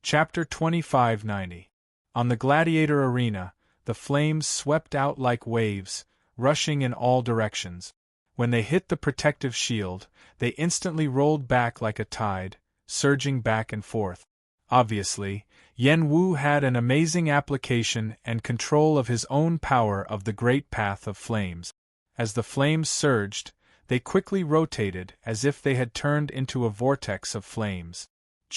Chapter 2590. On the gladiator arena, the flames swept out like waves, rushing in all directions. When they hit the protective shield, they instantly rolled back like a tide, surging back and forth. Obviously, Yen Wu had an amazing application and control of his own power of the great path of flames. As the flames surged, they quickly rotated as if they had turned into a vortex of flames.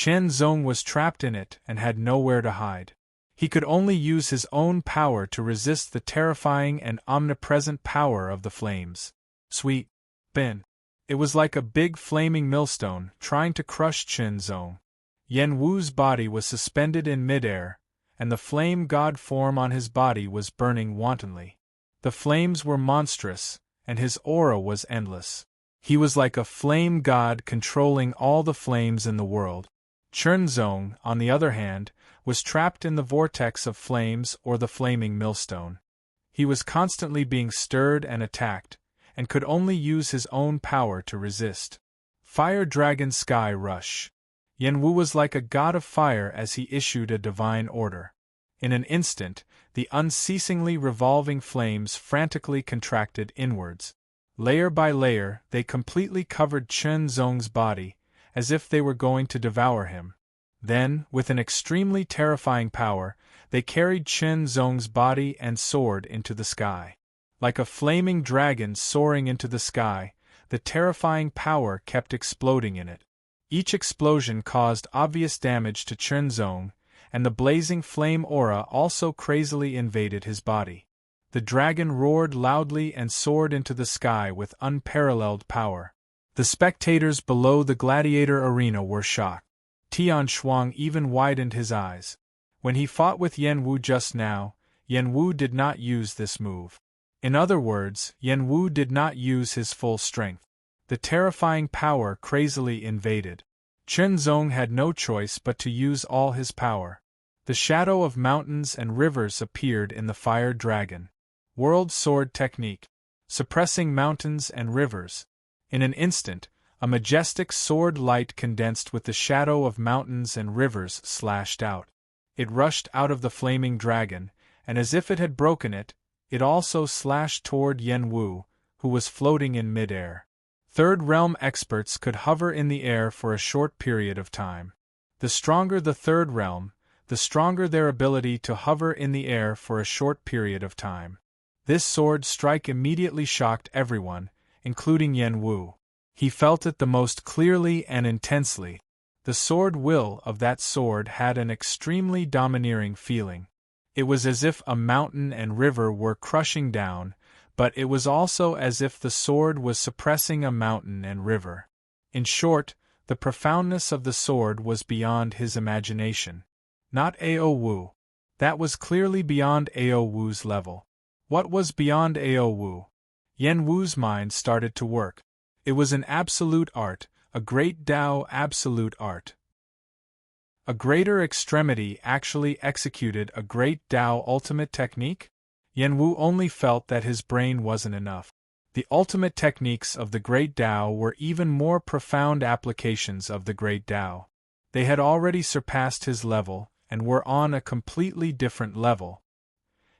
Chen Zong was trapped in it and had nowhere to hide. He could only use his own power to resist the terrifying and omnipresent power of the flames. Sweet Bin. It was like a big flaming millstone trying to crush Chen Zong. Yen Wu's body was suspended in midair, and the flame god form on his body was burning wantonly. The flames were monstrous, and his aura was endless. He was like a flame god controlling all the flames in the world. Chen Zong, on the other hand, was trapped in the vortex of flames or the flaming millstone. He was constantly being stirred and attacked, and could only use his own power to resist. Fire Dragon Sky Rush. Yen Wu was like a god of fire as he issued a divine order. In an instant, the unceasingly revolving flames frantically contracted inwards. Layer by layer, they completely covered Chen Zong's body, as if they were going to devour him. Then, with an extremely terrifying power, they carried Chen Zong's body and sword into the sky. Like a flaming dragon soaring into the sky, the terrifying power kept exploding in it. Each explosion caused obvious damage to Chen Zong, and the blazing flame aura also crazily invaded his body. The dragon roared loudly and soared into the sky with unparalleled power. The spectators below the gladiator arena were shocked. Tian Shuang even widened his eyes. When he fought with Yen Wu just now, Yen Wu did not use this move. In other words, Yen Wu did not use his full strength. The terrifying power crazily invaded. Chen Zong had no choice but to use all his power. The shadow of mountains and rivers appeared in the fire dragon. World Sword Technique. Suppressing mountains and rivers. In an instant, a majestic sword light condensed with the shadow of mountains and rivers slashed out. It rushed out of the flaming dragon, and as if it had broken it, it also slashed toward Yen Wu, who was floating in midair. Third Realm experts could hover in the air for a short period of time. The stronger the Third Realm, the stronger their ability to hover in the air for a short period of time. This sword strike immediately shocked everyone, including Yen Wu. He felt it the most clearly and intensely. The sword will of that sword had an extremely domineering feeling. It was as if a mountain and river were crushing down, but it was also as if the sword was suppressing a mountain and river. In short, the profoundness of the sword was beyond his imagination. Not Ao Wu. That was clearly beyond Ao Wu's level. What was beyond Ao Wu? Yen Wu's mind started to work. It was an absolute art, a great Tao absolute art. A greater extremity actually executed a great Tao ultimate technique? Yen Wu only felt that his brain wasn't enough. The ultimate techniques of the great Tao were even more profound applications of the great Tao. They had already surpassed his level, and were on a completely different level.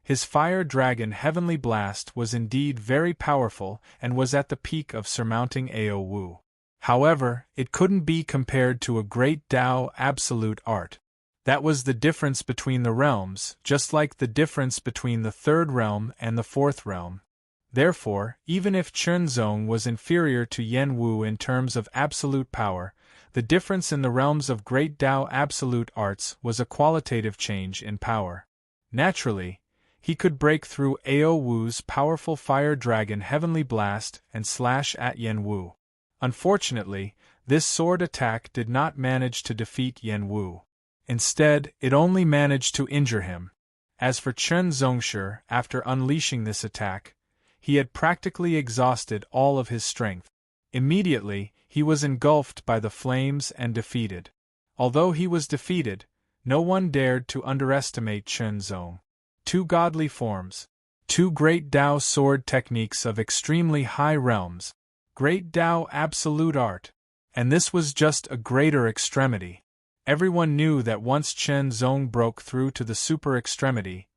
His fire dragon heavenly blast was indeed very powerful and was at the peak of surmounting Ao Wu. However, it couldn't be compared to a great Tao absolute art. That was the difference between the realms, just like the difference between the Third Realm and the Fourth Realm. Therefore, even if Chen Zong was inferior to Yen Wu in terms of absolute power, the difference in the realms of great Tao absolute arts was a qualitative change in power. Naturally, he could break through Ao Wu's powerful fire dragon heavenly blast and slash at Yen Wu. Unfortunately, this sword attack did not manage to defeat Yen Wu. Instead, it only managed to injure him. As for Chen Zongshi, after unleashing this attack, he had practically exhausted all of his strength. Immediately, he was engulfed by the flames and defeated. Although he was defeated, no one dared to underestimate Chen Zong. Two godly forms. Two great Tao sword techniques of extremely high realms. Great Tao absolute art. And this was just a greater extremity. Everyone knew that once Chen Zong broke through to the super extremity,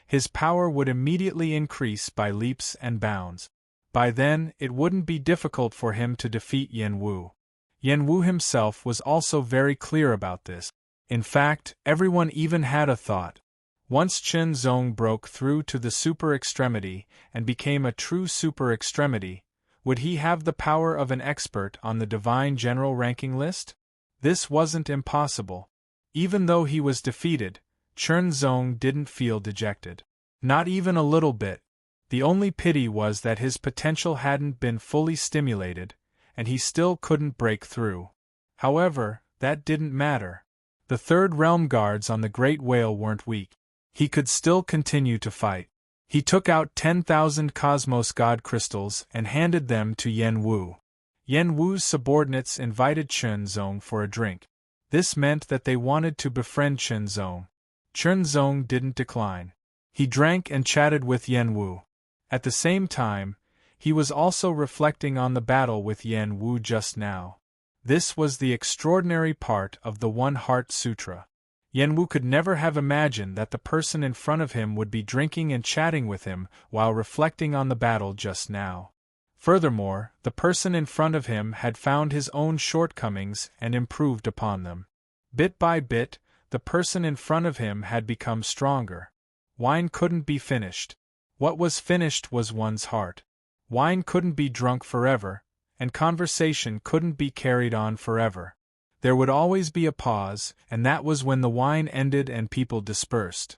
his power would immediately increase by leaps and bounds. By then, it wouldn't be difficult for him to defeat Yen Wu. Yen Wu himself was also very clear about this. In fact, everyone even had a thought. Once Chen Zong broke through to the super extremity and became a true super extremity, would he have the power of an expert on the divine general ranking list? This wasn't impossible. Even though he was defeated, Chen Zong didn't feel dejected. Not even a little bit. The only pity was that his potential hadn't been fully stimulated, and he still couldn't break through. However, that didn't matter. The Third Realm guards on the Great Whale weren't weak. He could still continue to fight. He took out 10,000 Cosmos God crystals and handed them to Yen Wu. Yen Wu's subordinates invited Chen Zong for a drink. This meant that they wanted to befriend Chen Zong. Chen Zong didn't decline. He drank and chatted with Yen Wu. At the same time, he was also reflecting on the battle with Yen Wu just now. This was the extraordinary part of the One Heart Sutra. Yen Wu could never have imagined that the person in front of him would be drinking and chatting with him while reflecting on the battle just now. Furthermore, the person in front of him had found his own shortcomings and improved upon them. Bit by bit, the person in front of him had become stronger. Wine couldn't be finished. What was finished was one's heart. Wine couldn't be drunk forever, and conversation couldn't be carried on forever. There would always be a pause, and that was when the wine ended and people dispersed.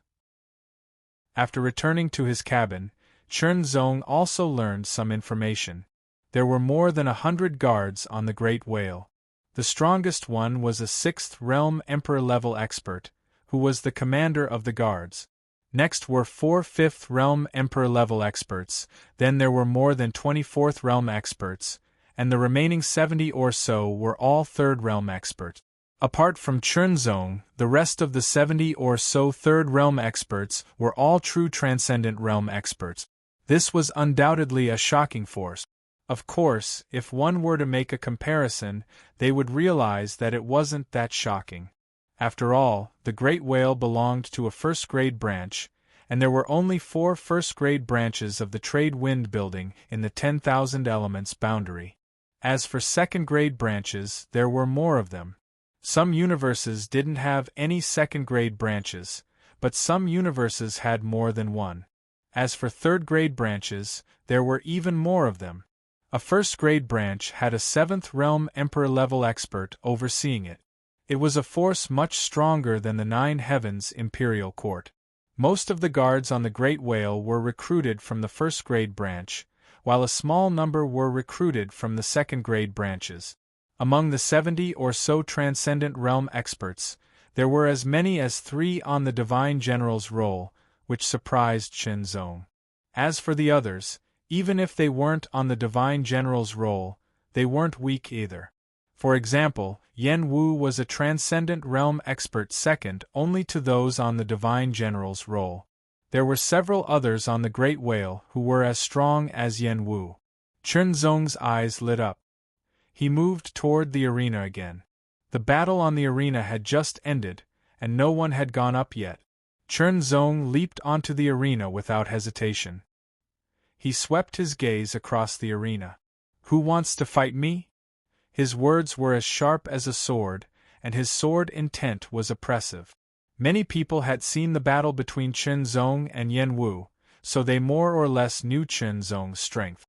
After returning to his cabin, Chen Zong also learned some information. There were more than 100 guards on the Great Whale. The strongest one was a 6th Realm Emperor-level expert, who was the commander of the guards. Next were 4 5th Realm Emperor-level experts, then there were more than 24th Realm experts, and the remaining 70 or so were all 3rd Realm experts. Apart from Chen Zong, the rest of the 70 or so 3rd Realm experts were all true Transcendent Realm experts. This was undoubtedly a shocking force. Of course, if one were to make a comparison, they would realize that it wasn't that shocking. After all, the Great Whale belonged to a first-grade branch, and there were only 4 first-grade branches of the Trade Wind Building in the 10,000 Elements boundary. As for second-grade branches, there were more of them. Some universes didn't have any second-grade branches, but some universes had more than one. As for third-grade branches, there were even more of them. A first-grade branch had a 7th Realm Emperor-level expert overseeing it. It was a force much stronger than the 9 Heavens Imperial Court. Most of the guards on the Great Whale were recruited from the first-grade branch, while a small number were recruited from the second-grade branches. Among the 70 or so Transcendent Realm experts, there were as many as 3 on the Divine General's roll, which surprised Chen Zong. As for the others, even if they weren't on the Divine General's roll, they weren't weak either. For example, Yen Wu was a Transcendent Realm expert second only to those on the Divine General's roll. There were several others on the Great Whale who were as strong as Yen Wu. Chen Zong's eyes lit up. He moved toward the arena again. The battle on the arena had just ended, and no one had gone up yet. Chen Zong leaped onto the arena without hesitation. He swept his gaze across the arena. "Who wants to fight me?" His words were as sharp as a sword, and his sword intent was oppressive. Many people had seen the battle between Chen Zong and Yen Wu, so they more or less knew Chen Zong's strength.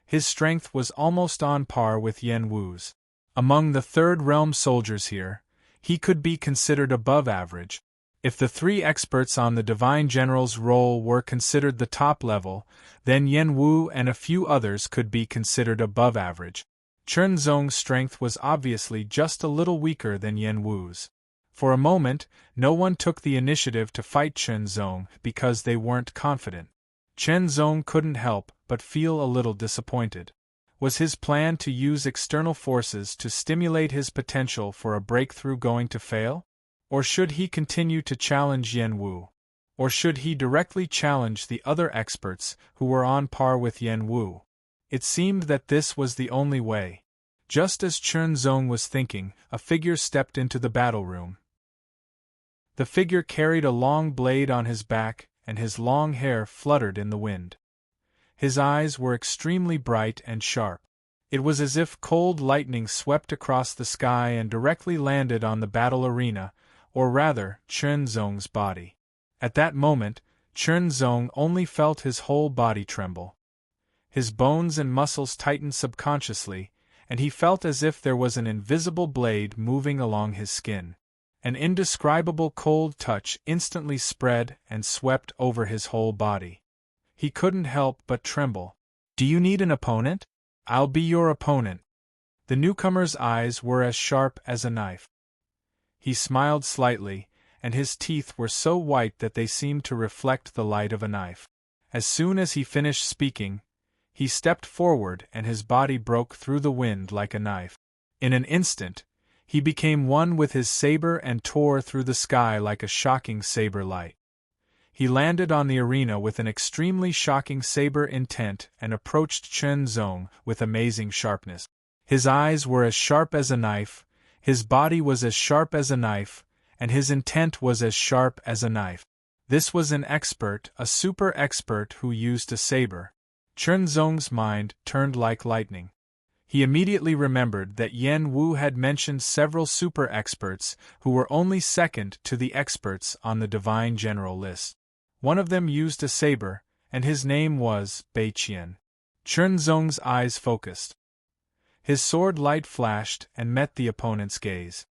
His strength was almost on par with Yen Wu's. Among the Third Realm soldiers here, he could be considered above average. If the 3 experts on the Divine General's roll were considered the top level, then Yen Wu and a few others could be considered above average. Chen Zong's strength was obviously just a little weaker than Yen Wu's. For a moment, no one took the initiative to fight Chen Zong because they weren't confident. Chen Zong couldn't help but feel a little disappointed. Was his plan to use external forces to stimulate his potential for a breakthrough going to fail? Or should he continue to challenge Yen Wu? Or should he directly challenge the other experts who were on par with Yen Wu? It seemed that this was the only way. Just as Chen Zong was thinking, a figure stepped into the battle room. The figure carried a long blade on his back, and his long hair fluttered in the wind. His eyes were extremely bright and sharp. It was as if cold lightning swept across the sky and directly landed on the battle arena, or rather, Chen Zong's body. At that moment, Chen Zong only felt his whole body tremble. His bones and muscles tightened subconsciously, and he felt as if there was an invisible blade moving along his skin. An indescribable cold touch instantly spread and swept over his whole body. He couldn't help but tremble. "Do you need an opponent? I'll be your opponent." The newcomer's eyes were as sharp as a knife. He smiled slightly, and his teeth were so white that they seemed to reflect the light of a knife. As soon as he finished speaking, he stepped forward and his body broke through the wind like a knife. In an instant, he became one with his saber and tore through the sky like a shocking saber light. He landed on the arena with an extremely shocking saber intent and approached Chen Zong with amazing sharpness. His eyes were as sharp as a knife, his body was as sharp as a knife, and his intent was as sharp as a knife. This was an expert, a super expert who used a saber. Chen Zong's mind turned like lightning. He immediately remembered that Yan Wu had mentioned several super experts who were only second to the experts on the Divine General list. One of them used a saber, and his name was Bei Qian. Chen Zong's eyes focused. His sword light flashed and met the opponent's gaze.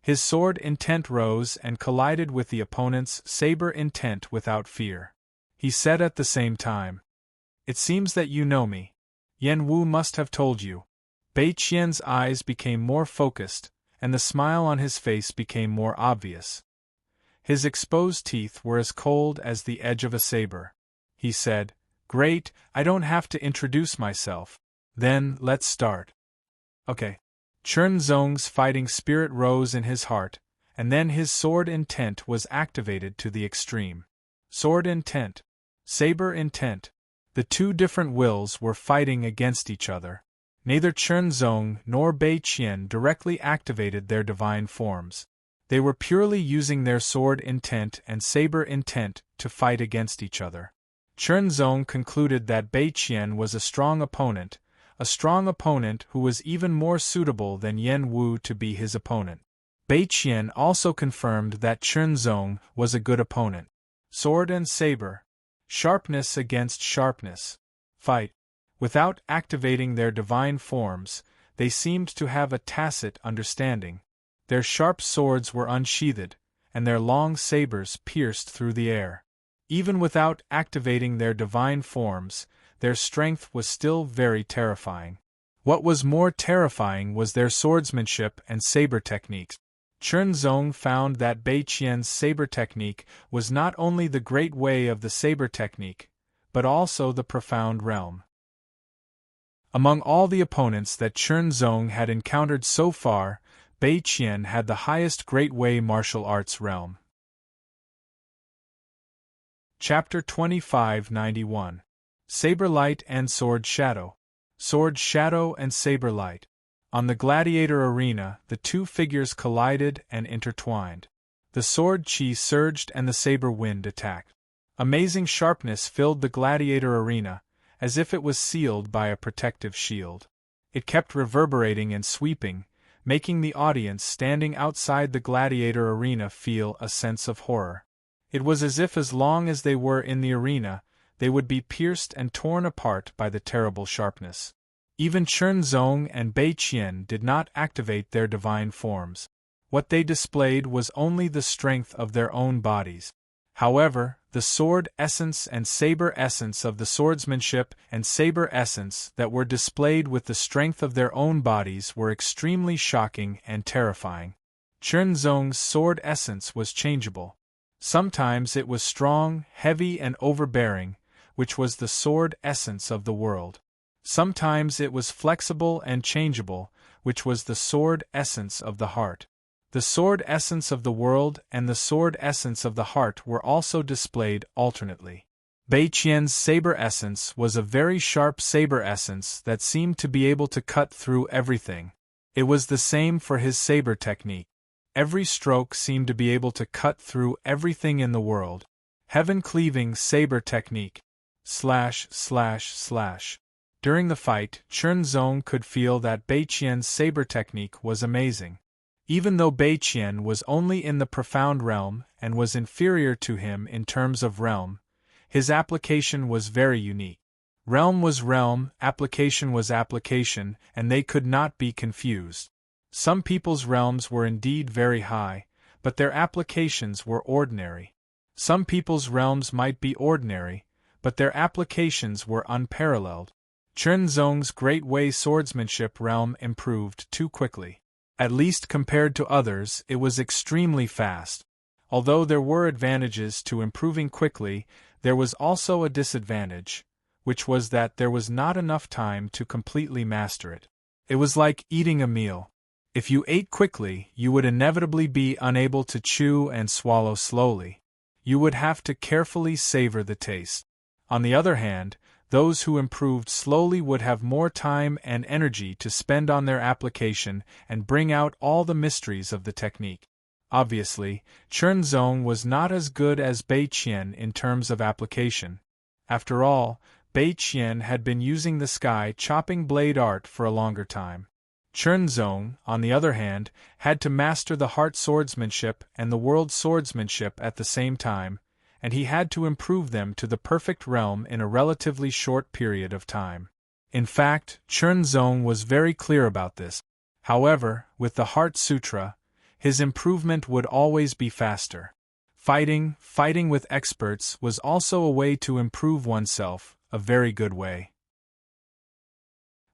His sword intent rose and collided with the opponent's saber intent without fear. He said at the same time, "It seems that you know me. Yan Wu must have told you." Bei Qian's eyes became more focused, and the smile on his face became more obvious. His exposed teeth were as cold as the edge of a saber. He said, "Great, I don't have to introduce myself. Then, let's start." "Okay." Chen Zong's fighting spirit rose in his heart, and then his sword intent was activated to the extreme. Sword intent. Saber intent. The two different wills were fighting against each other. Neither Chen Zong nor Bei Qian directly activated their divine forms. They were purely using their sword intent and saber intent to fight against each other. Chen Zong concluded that Bei Qian was a strong opponent who was even more suitable than Yan Wu to be his opponent. Bei Qian also confirmed that Chen Zong was a good opponent. Sword and saber. Sharpness against sharpness. Fight. Without activating their divine forms, they seemed to have a tacit understanding. Their sharp swords were unsheathed, and their long sabers pierced through the air. Even without activating their divine forms, their strength was still very terrifying. What was more terrifying was their swordsmanship and saber techniques. Chen Zong found that Bei Qian's saber technique was not only the great way of the saber technique, but also the profound realm. Among all the opponents that Chen Zong had encountered so far, Bei Qian had the highest Great Way martial arts realm. Chapter 2591. Saber Light and Sword Shadow. Sword Shadow and Saber Light. On the gladiator arena, the two figures collided and intertwined. The sword chi surged and the saber wind attacked. Amazing sharpness filled the gladiator arena, as if it was sealed by a protective shield. It kept reverberating and sweeping, making the audience standing outside the gladiator arena feel a sense of horror. It was as if as long as they were in the arena, they would be pierced and torn apart by the terrible sharpness. Even Chen Zong and Bei Qian did not activate their divine forms. What they displayed was only the strength of their own bodies. However, the sword essence and saber essence of the swordsmanship and saber essence that were displayed with the strength of their own bodies were extremely shocking and terrifying. Chen Zong's sword essence was changeable. Sometimes it was strong, heavy and overbearing, which was the sword essence of the world. Sometimes it was flexible and changeable, which was the sword essence of the heart. The sword essence of the world and the sword essence of the heart were also displayed alternately. Bei Qian's saber essence was a very sharp saber essence that seemed to be able to cut through everything. It was the same for his saber technique. Every stroke seemed to be able to cut through everything in the world. Heaven-cleaving saber technique. // During the fight, Chen Zong could feel that Bei Qian's saber technique was amazing. Even though Bei Qian was only in the profound realm and was inferior to him in terms of realm, his application was very unique. Realm was realm, application was application, and they could not be confused. Some people's realms were indeed very high, but their applications were ordinary. Some people's realms might be ordinary, but their applications were unparalleled. Chen Zong's Great Way swordsmanship realm improved too quickly. At least compared to others, it was extremely fast. Although there were advantages to improving quickly, there was also a disadvantage, which was that there was not enough time to completely master it. It was like eating a meal. If you ate quickly, you would inevitably be unable to chew and swallow slowly. You would have to carefully savor the taste. On the other hand, those who improved slowly would have more time and energy to spend on their application and bring out all the mysteries of the technique. Obviously, Chen Zong was not as good as Bei Qian in terms of application. After all, Bei Qian had been using the sky-chopping blade art for a longer time. Chen Zong, on the other hand, had to master the heart swordsmanship and the world swordsmanship at the same time, and he had to improve them to the perfect realm in a relatively short period of time. In fact, Chen Zong was very clear about this. However, with the Heart Sutra, his improvement would always be faster. Fighting with experts was also a way to improve oneself, a very good way.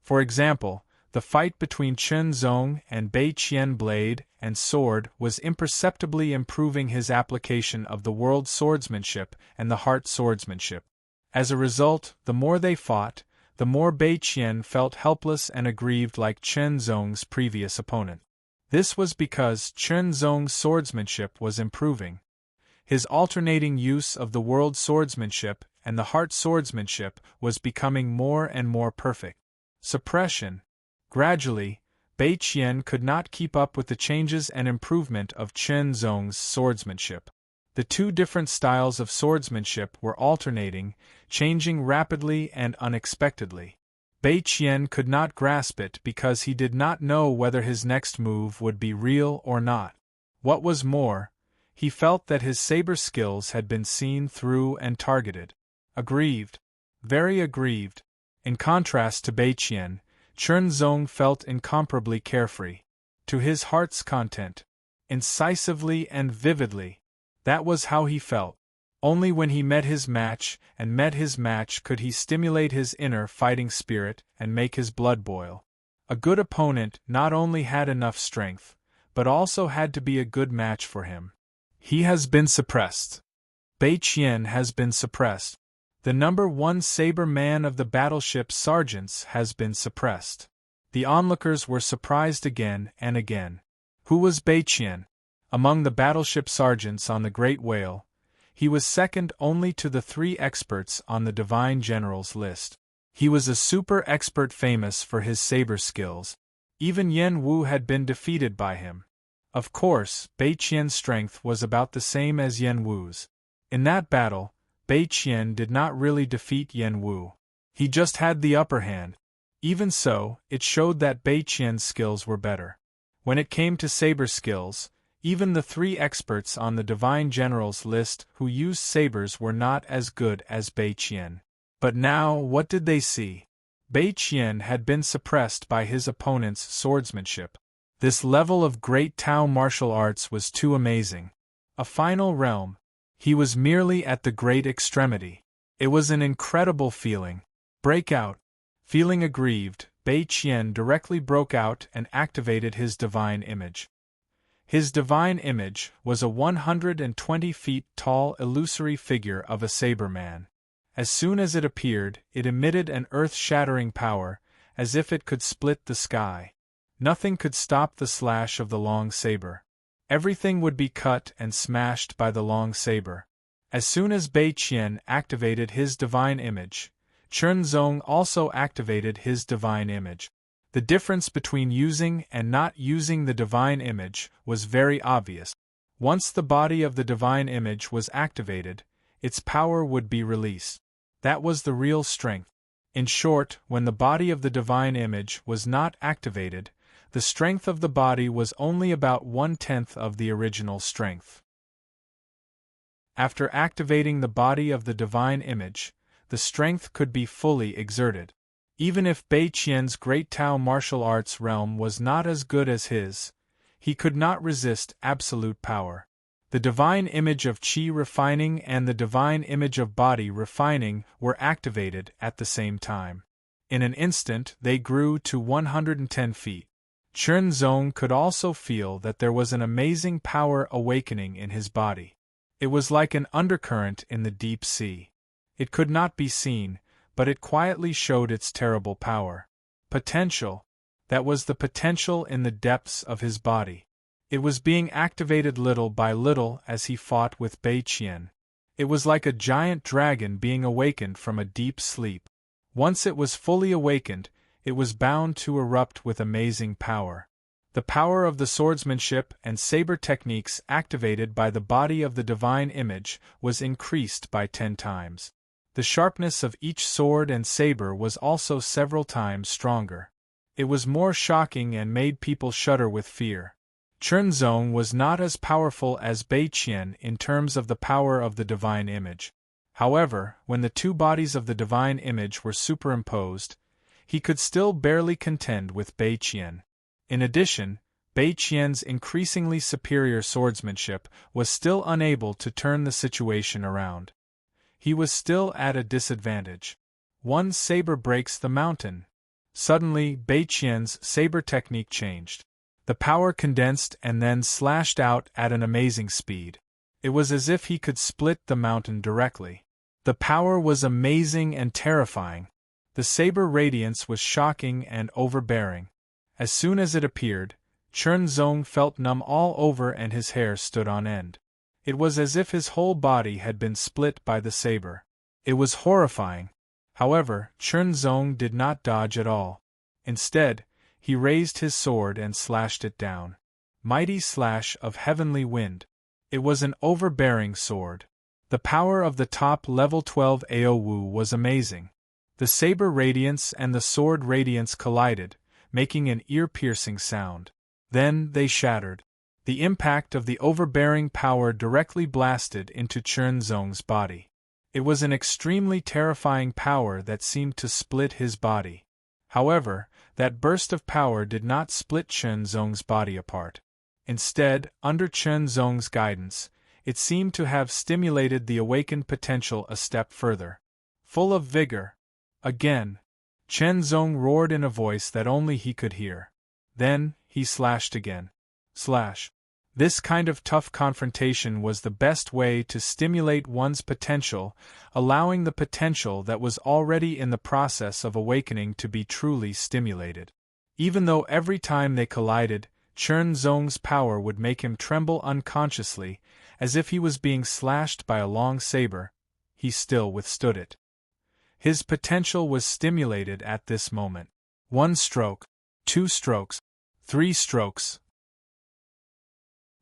For example, the fight between Chen Zong and Bei Qian blade and sword was imperceptibly improving his application of the world swordsmanship and the heart swordsmanship. As a result, the more they fought, the more Bei Qian felt helpless and aggrieved like Chen Zong's previous opponent. This was because Chen Zong's swordsmanship was improving. His alternating use of the world swordsmanship and the heart swordsmanship was becoming more and more perfect. Suppression. Gradually, Bei Qian could not keep up with the changes and improvement of Chen Zong's swordsmanship. The two different styles of swordsmanship were alternating, changing rapidly and unexpectedly. Bei Qian could not grasp it because he did not know whether his next move would be real or not. What was more, he felt that his saber skills had been seen through and targeted. Aggrieved. Very aggrieved. In contrast to Bei Qian, Chen Zong felt incomparably carefree. To his heart's content. Incisively and vividly. That was how he felt. Only when he met his match could he stimulate his inner fighting spirit and make his blood boil. A good opponent not only had enough strength, but also had to be a good match for him. He has been suppressed. Bei Qian has been suppressed. The number one saber man of the battleship sergeants has been suppressed. The onlookers were surprised again and again. Who was Bei Qian? Among the battleship sergeants on the Great Whale, he was second only to the 3 experts on the Divine General's list. He was a super expert famous for his saber skills. Even Yen Wu had been defeated by him. Of course, Bei Qian's strength was about the same as Yen Wu's. In that battle, Bei Qian did not really defeat Yen Wu. He just had the upper hand. Even so, it showed that Bei Qian's skills were better. When it came to saber skills, even the 3 experts on the Divine General's list who used sabers were not as good as Bei Qian. But now, what did they see? Bei Qian had been suppressed by his opponent's swordsmanship. This level of great Tao martial arts was too amazing. A final realm. He was merely at the great extremity. It was an incredible feeling. Break out. Feeling aggrieved, Bei Qian directly broke out and activated his divine image. His divine image was a 120 feet tall illusory figure of a saber man. As soon as it appeared, it emitted an earth-shattering power, as if it could split the sky. Nothing could stop the slash of the long saber. Everything would be cut and smashed by the long saber. As soon as Bei Qian activated his divine image, Chen Zong also activated his divine image. The difference between using and not using the divine image was very obvious. Once the body of the divine image was activated, its power would be released. That was the real strength. In short, when the body of the divine image was not activated, the strength of the body was only about 1/10 of the original strength. After activating the body of the divine image, the strength could be fully exerted. Even if Bei Qian's great Tao martial arts realm was not as good as his, he could not resist absolute power. The divine image of Qi refining and the divine image of body refining were activated at the same time. In an instant they grew to 110 feet. Chen Zong could also feel that there was an amazing power awakening in his body. It was like an undercurrent in the deep sea. It could not be seen, but it quietly showed its terrible power. Potential. That was the potential in the depths of his body. It was being activated little by little as he fought with Bei Qian. It was like a giant dragon being awakened from a deep sleep. Once it was fully awakened, it was bound to erupt with amazing power. The power of the swordsmanship and saber techniques activated by the body of the divine image was increased by 10 times. The sharpness of each sword and saber was also several times stronger. It was more shocking and made people shudder with fear. Chen Zong was not as powerful as Bei Qian in terms of the power of the divine image. However, when the two bodies of the divine image were superimposed, he could still barely contend with Bei Qian. In addition, Bei Qian's increasingly superior swordsmanship was still unable to turn the situation around. He was still at a disadvantage. One saber breaks the mountain. Suddenly, Bei Qian's saber technique changed. The power condensed and then slashed out at an amazing speed. It was as if he could split the mountain directly. The power was amazing and terrifying. The saber radiance was shocking and overbearing. As soon as it appeared, Chen Zong felt numb all over and his hair stood on end. It was as if his whole body had been split by the saber. It was horrifying. However, Chen Zong did not dodge at all. Instead, he raised his sword and slashed it down. Mighty slash of heavenly wind. It was an overbearing sword. The power of the top level 12 Aowu was amazing. The saber radiance and the sword radiance collided, making an ear-piercing sound. Then they shattered. The impact of the overbearing power directly blasted into Chen Zong's body. It was an extremely terrifying power that seemed to split his body. However, that burst of power did not split Chen Zong's body apart. Instead, under Chen Zong's guidance, it seemed to have stimulated the awakened potential a step further. Full of vigor. Again, Chen Zong roared in a voice that only he could hear. Then, he slashed again. Slash. This kind of tough confrontation was the best way to stimulate one's potential, allowing the potential that was already in the process of awakening to be truly stimulated. Even though every time they collided, Chen Zong's power would make him tremble unconsciously, as if he was being slashed by a long saber, he still withstood it. His potential was stimulated at this moment. 1 stroke, 2 strokes, 3 strokes.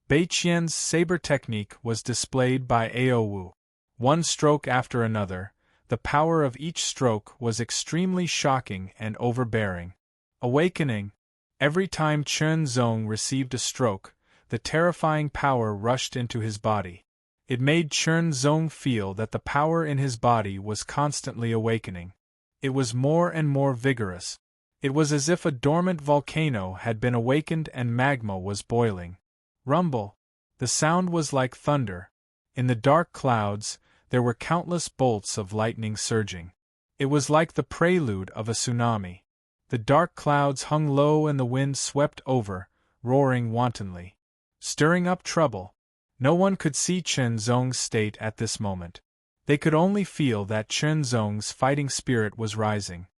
Bei Qian's saber technique was displayed by Aowu. 1 stroke after another, the power of each stroke was extremely shocking and overbearing. Awakening. Every time Chen Zong received a stroke, the terrifying power rushed into his body. It made Chen Zong feel that the power in his body was constantly awakening. It was more and more vigorous. It was as if a dormant volcano had been awakened and magma was boiling. Rumble. The sound was like thunder. In the dark clouds, there were countless bolts of lightning surging. It was like the prelude of a tsunami. The dark clouds hung low and the wind swept over, roaring wantonly, stirring up trouble. No one could see Chen Zong's state at this moment. They could only feel that Chen Zong's fighting spirit was rising.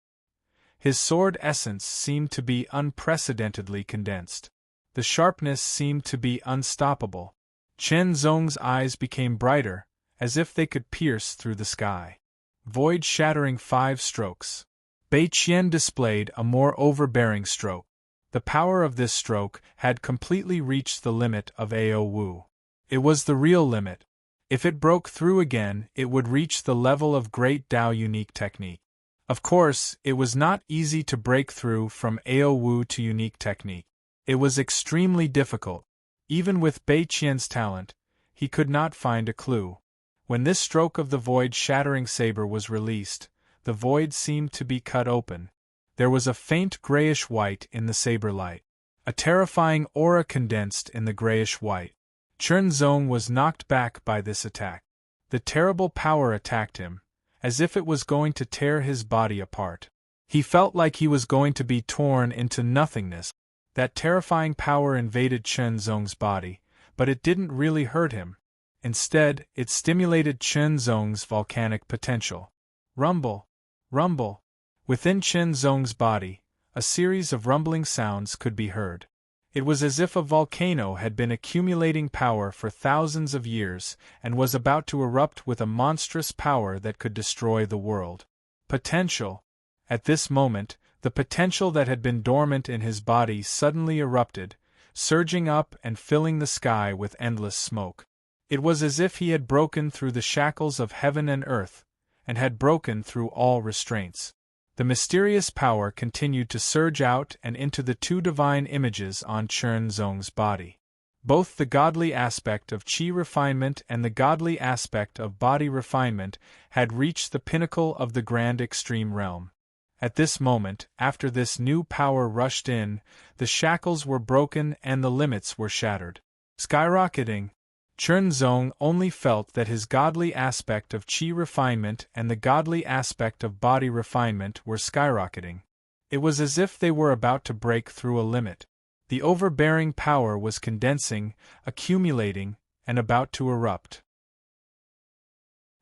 His sword essence seemed to be unprecedentedly condensed. The sharpness seemed to be unstoppable. Chen Zong's eyes became brighter, as if they could pierce through the sky. Void-shattering 5 strokes. Bei Qian displayed a more overbearing stroke. The power of this stroke had completely reached the limit of Ao Wu. It was the real limit. If it broke through again, it would reach the level of Great Tao unique technique. Of course, it was not easy to break through from Ao Wu to unique technique. It was extremely difficult. Even with Bei Qian's talent, he could not find a clue. When this stroke of the void-shattering saber was released, the void seemed to be cut open. There was a faint grayish-white in the saber light. A terrifying aura condensed in the grayish-white. Chen Zong was knocked back by this attack. The terrible power attacked him, as if it was going to tear his body apart. He felt like he was going to be torn into nothingness. That terrifying power invaded Chen Zong's body, but it didn't really hurt him. Instead, it stimulated Chen Zong's volcanic potential. Rumble! Rumble! Within Chen Zong's body, a series of rumbling sounds could be heard. It was as if a volcano had been accumulating power for thousands of years and was about to erupt with a monstrous power that could destroy the world. Potential! At this moment, the potential that had been dormant in his body suddenly erupted, surging up and filling the sky with endless smoke. It was as if he had broken through the shackles of heaven and earth, and had broken through all restraints. The mysterious power continued to surge out and into the 2 divine images on Chen Zong's body. Both the godly aspect of qi refinement and the godly aspect of body refinement had reached the pinnacle of the grand extreme realm. At this moment, after this new power rushed in, the shackles were broken and the limits were shattered. Skyrocketing, Chen Zong only felt that his godly aspect of qi refinement and the godly aspect of body refinement were skyrocketing. It was as if they were about to break through a limit. The overbearing power was condensing, accumulating, and about to erupt.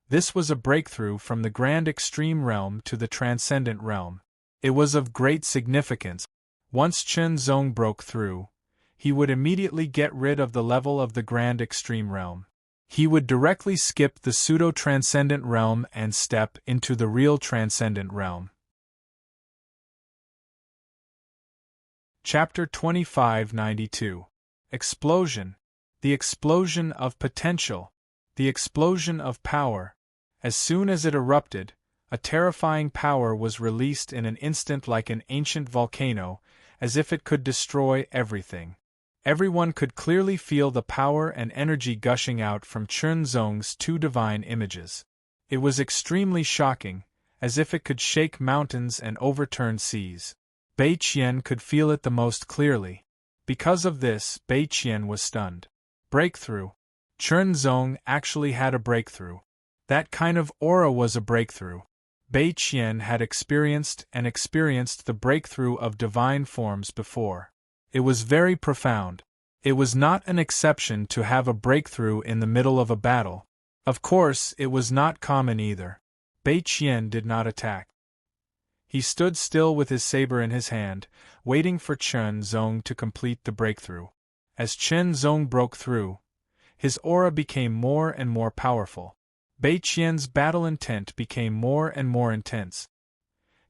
This was a breakthrough from the grand extreme realm to the transcendent realm. It was of great significance. Once Chen Zong broke through, he would immediately get rid of the level of the grand extreme realm. He would directly skip the pseudo-transcendent realm and step into the real transcendent realm. Chapter 2592. Explosion. The explosion of potential. The explosion of power. As soon as it erupted, a terrifying power was released in an instant like an ancient volcano, as if it could destroy everything. Everyone could clearly feel the power and energy gushing out from Chen Zong's 2 divine images. It was extremely shocking, as if it could shake mountains and overturn seas. Bei Qian could feel it the most clearly. Because of this, Bei Qian was stunned. Breakthrough. Chen Zong actually had a breakthrough. That kind of aura was a breakthrough. Bei Qian had experienced the breakthrough of divine forms before. It was very profound. It was not an exception to have a breakthrough in the middle of a battle. Of course, it was not common either. Bei Qian did not attack. He stood still with his saber in his hand, waiting for Chen Zong to complete the breakthrough. As Chen Zong broke through, his aura became more and more powerful. Bei Qian's battle intent became more and more intense.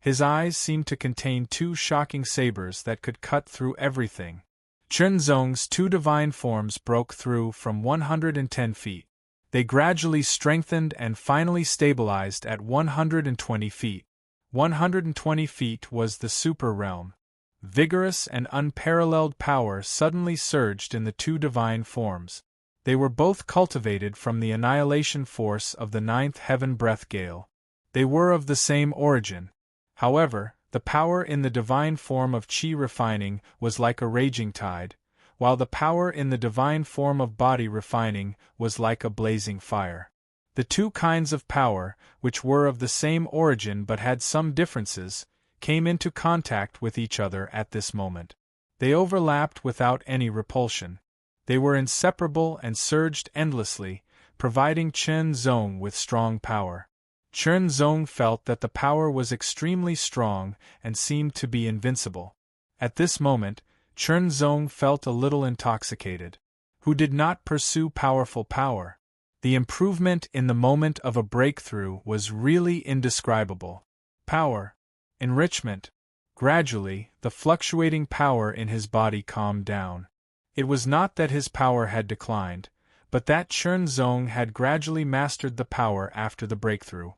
His eyes seemed to contain 2 shocking sabers that could cut through everything. Chen Zong's 2 divine forms broke through from 110 feet. They gradually strengthened and finally stabilized at 120 feet. 120 feet was the super realm. Vigorous and unparalleled power suddenly surged in the 2 divine forms. They were both cultivated from the annihilation force of the 9th heaven breath gale. They were of the same origin. However, the power in the divine form of qi refining was like a raging tide, while the power in the divine form of body refining was like a blazing fire. The 2 kinds of power, which were of the same origin but had some differences, came into contact with each other at this moment. They overlapped without any repulsion. They were inseparable and surged endlessly, providing Chen Zong with strong power. Chen Zong felt that the power was extremely strong and seemed to be invincible. At this moment, Chen Zong felt a little intoxicated. Who did not pursue powerful power? The improvement in the moment of a breakthrough was really indescribable. Power. Enrichment. Gradually, the fluctuating power in his body calmed down. It was not that his power had declined, but that Chenzong had gradually mastered the power after the breakthrough.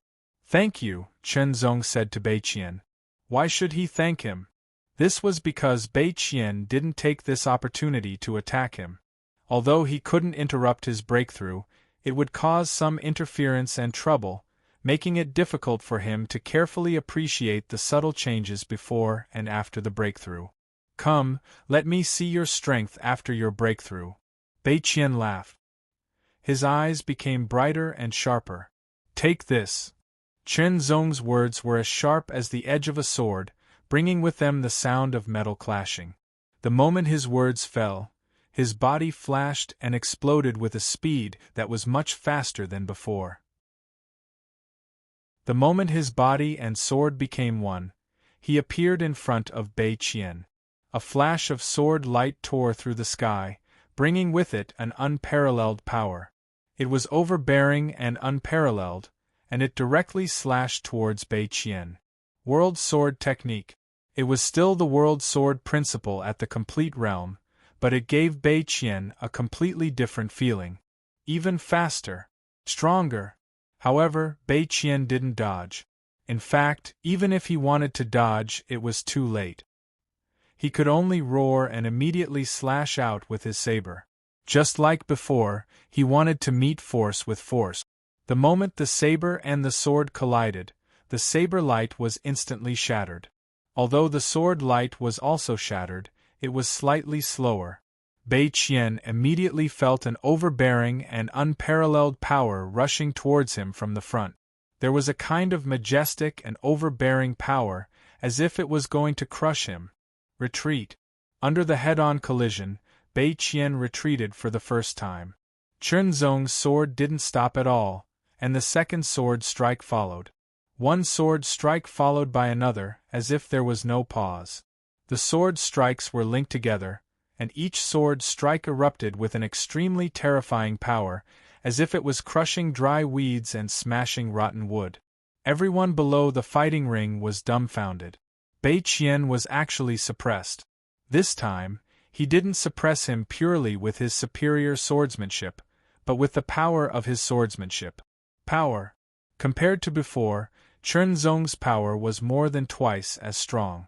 "Thank you," Chenzong said to Beiqian. Why should he thank him? This was because Beiqian didn't take this opportunity to attack him. Although he couldn't interrupt his breakthrough, it would cause some interference and trouble, making it difficult for him to carefully appreciate the subtle changes before and after the breakthrough. "Come, let me see your strength after your breakthrough." Beiqian laughed. His eyes became brighter and sharper. "Take this." Chenzong's words were as sharp as the edge of a sword, bringing with them the sound of metal clashing. The moment his words fell, his body flashed and exploded with a speed that was much faster than before. The moment his body and sword became one, he appeared in front of Beiqian. A flash of sword light tore through the sky, bringing with it an unparalleled power. It was overbearing and unparalleled, and it directly slashed towards Beiqian. World Sword Technique. It was still the World Sword principle at the complete realm, but it gave Beiqian a completely different feeling. Even faster. Stronger. However, Beiqian didn't dodge. In fact, even if he wanted to dodge, it was too late. He could only roar and immediately slash out with his saber. Just like before, he wanted to meet force with force. The moment the saber and the sword collided, the saber light was instantly shattered. Although the sword light was also shattered, it was slightly slower. Beiqian immediately felt an overbearing and unparalleled power rushing towards him from the front. There was a kind of majestic and overbearing power, as if it was going to crush him. Retreat. Under the head-on collision, Beiqian retreated for the first time. Chenzong's sword didn't stop at all, and the second sword strike followed. One sword strike followed by another, as if there was no pause. The sword strikes were linked together, and each sword strike erupted with an extremely terrifying power, as if it was crushing dry weeds and smashing rotten wood. Everyone below the fighting ring was dumbfounded. Beiqian was actually suppressed. This time, he didn't suppress him purely with his superior swordsmanship, but with the power of his swordsmanship. Power. Compared to before, Chenzong's power was more than twice as strong.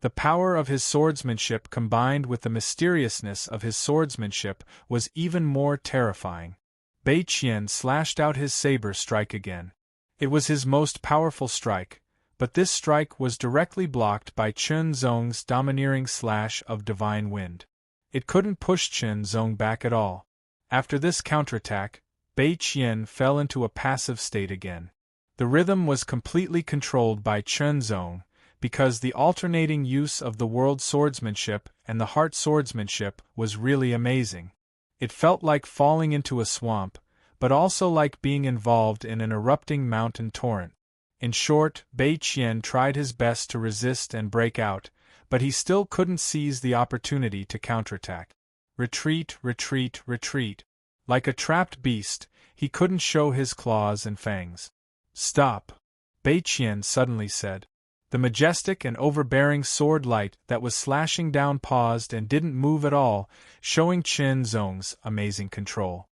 The power of his swordsmanship combined with the mysteriousness of his swordsmanship was even more terrifying. Beiqian slashed out his saber strike again. It was his most powerful strike, but this strike was directly blocked by Chenzong's domineering slash of divine wind. It couldn't push Chenzong back at all. After this counterattack, Beiqian fell into a passive state again. The rhythm was completely controlled by Chenzong, because the alternating use of the world swordsmanship and the heart swordsmanship was really amazing. It felt like falling into a swamp, but also like being involved in an erupting mountain torrent. In short, Beiqian tried his best to resist and break out, but he still couldn't seize the opportunity to counterattack. Retreat, retreat, retreat. Like a trapped beast, he couldn't show his claws and fangs. "Stop," Beiqian suddenly said. The majestic and overbearing sword light that was slashing down paused and didn't move at all, showing Chenzong's amazing control.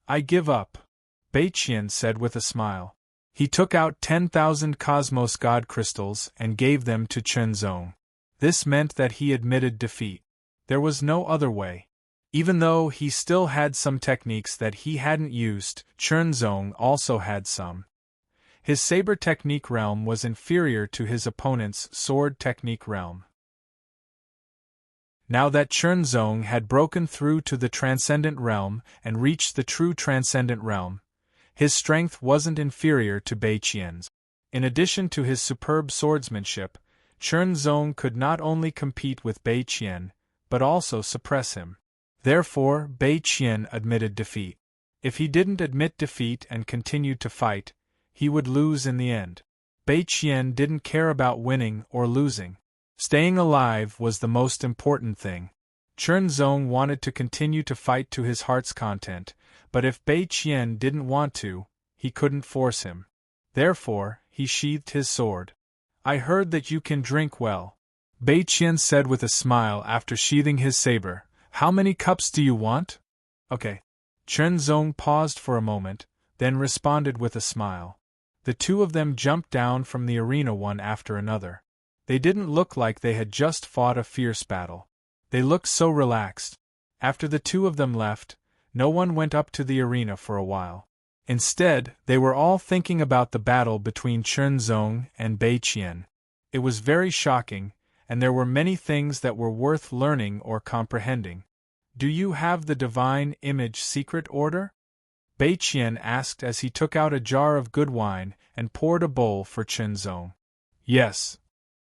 "I give up," Beiqian said with a smile. He took out 10,000 Cosmos God crystals and gave them to Chenzong. This meant that he admitted defeat. There was no other way. Even though he still had some techniques that he hadn't used, Chenzong also had some. His saber technique realm was inferior to his opponent's sword technique realm. Now that Chenzong had broken through to the transcendent realm and reached the true transcendent realm, his strength wasn't inferior to Beiqian's. In addition to his superb swordsmanship, Chenzong could not only compete with Beiqian, but also suppress him. Therefore, Beiqian admitted defeat. If he didn't admit defeat and continued to fight, he would lose in the end. Beiqian didn't care about winning or losing. Staying alive was the most important thing. Chenzong wanted to continue to fight to his heart's content, but if Bei Qian didn't want to, he couldn't force him. Therefore, he sheathed his sword. I heard that you can drink well, Bei Qian said with a smile after sheathing his saber. How many cups do you want? Okay. Chen Zong paused for a moment, then responded with a smile. The two of them jumped down from the arena one after another. They didn't look like they had just fought a fierce battle. They looked so relaxed. After the two of them left, no one went up to the arena for a while. Instead, they were all thinking about the battle between Chen Zong and Bei Qian. It was very shocking, and there were many things that were worth learning or comprehending. Do you have the Divine Image Secret Order? Bei Qian asked as he took out a jar of good wine and poured a bowl for Chen Zong. Yes.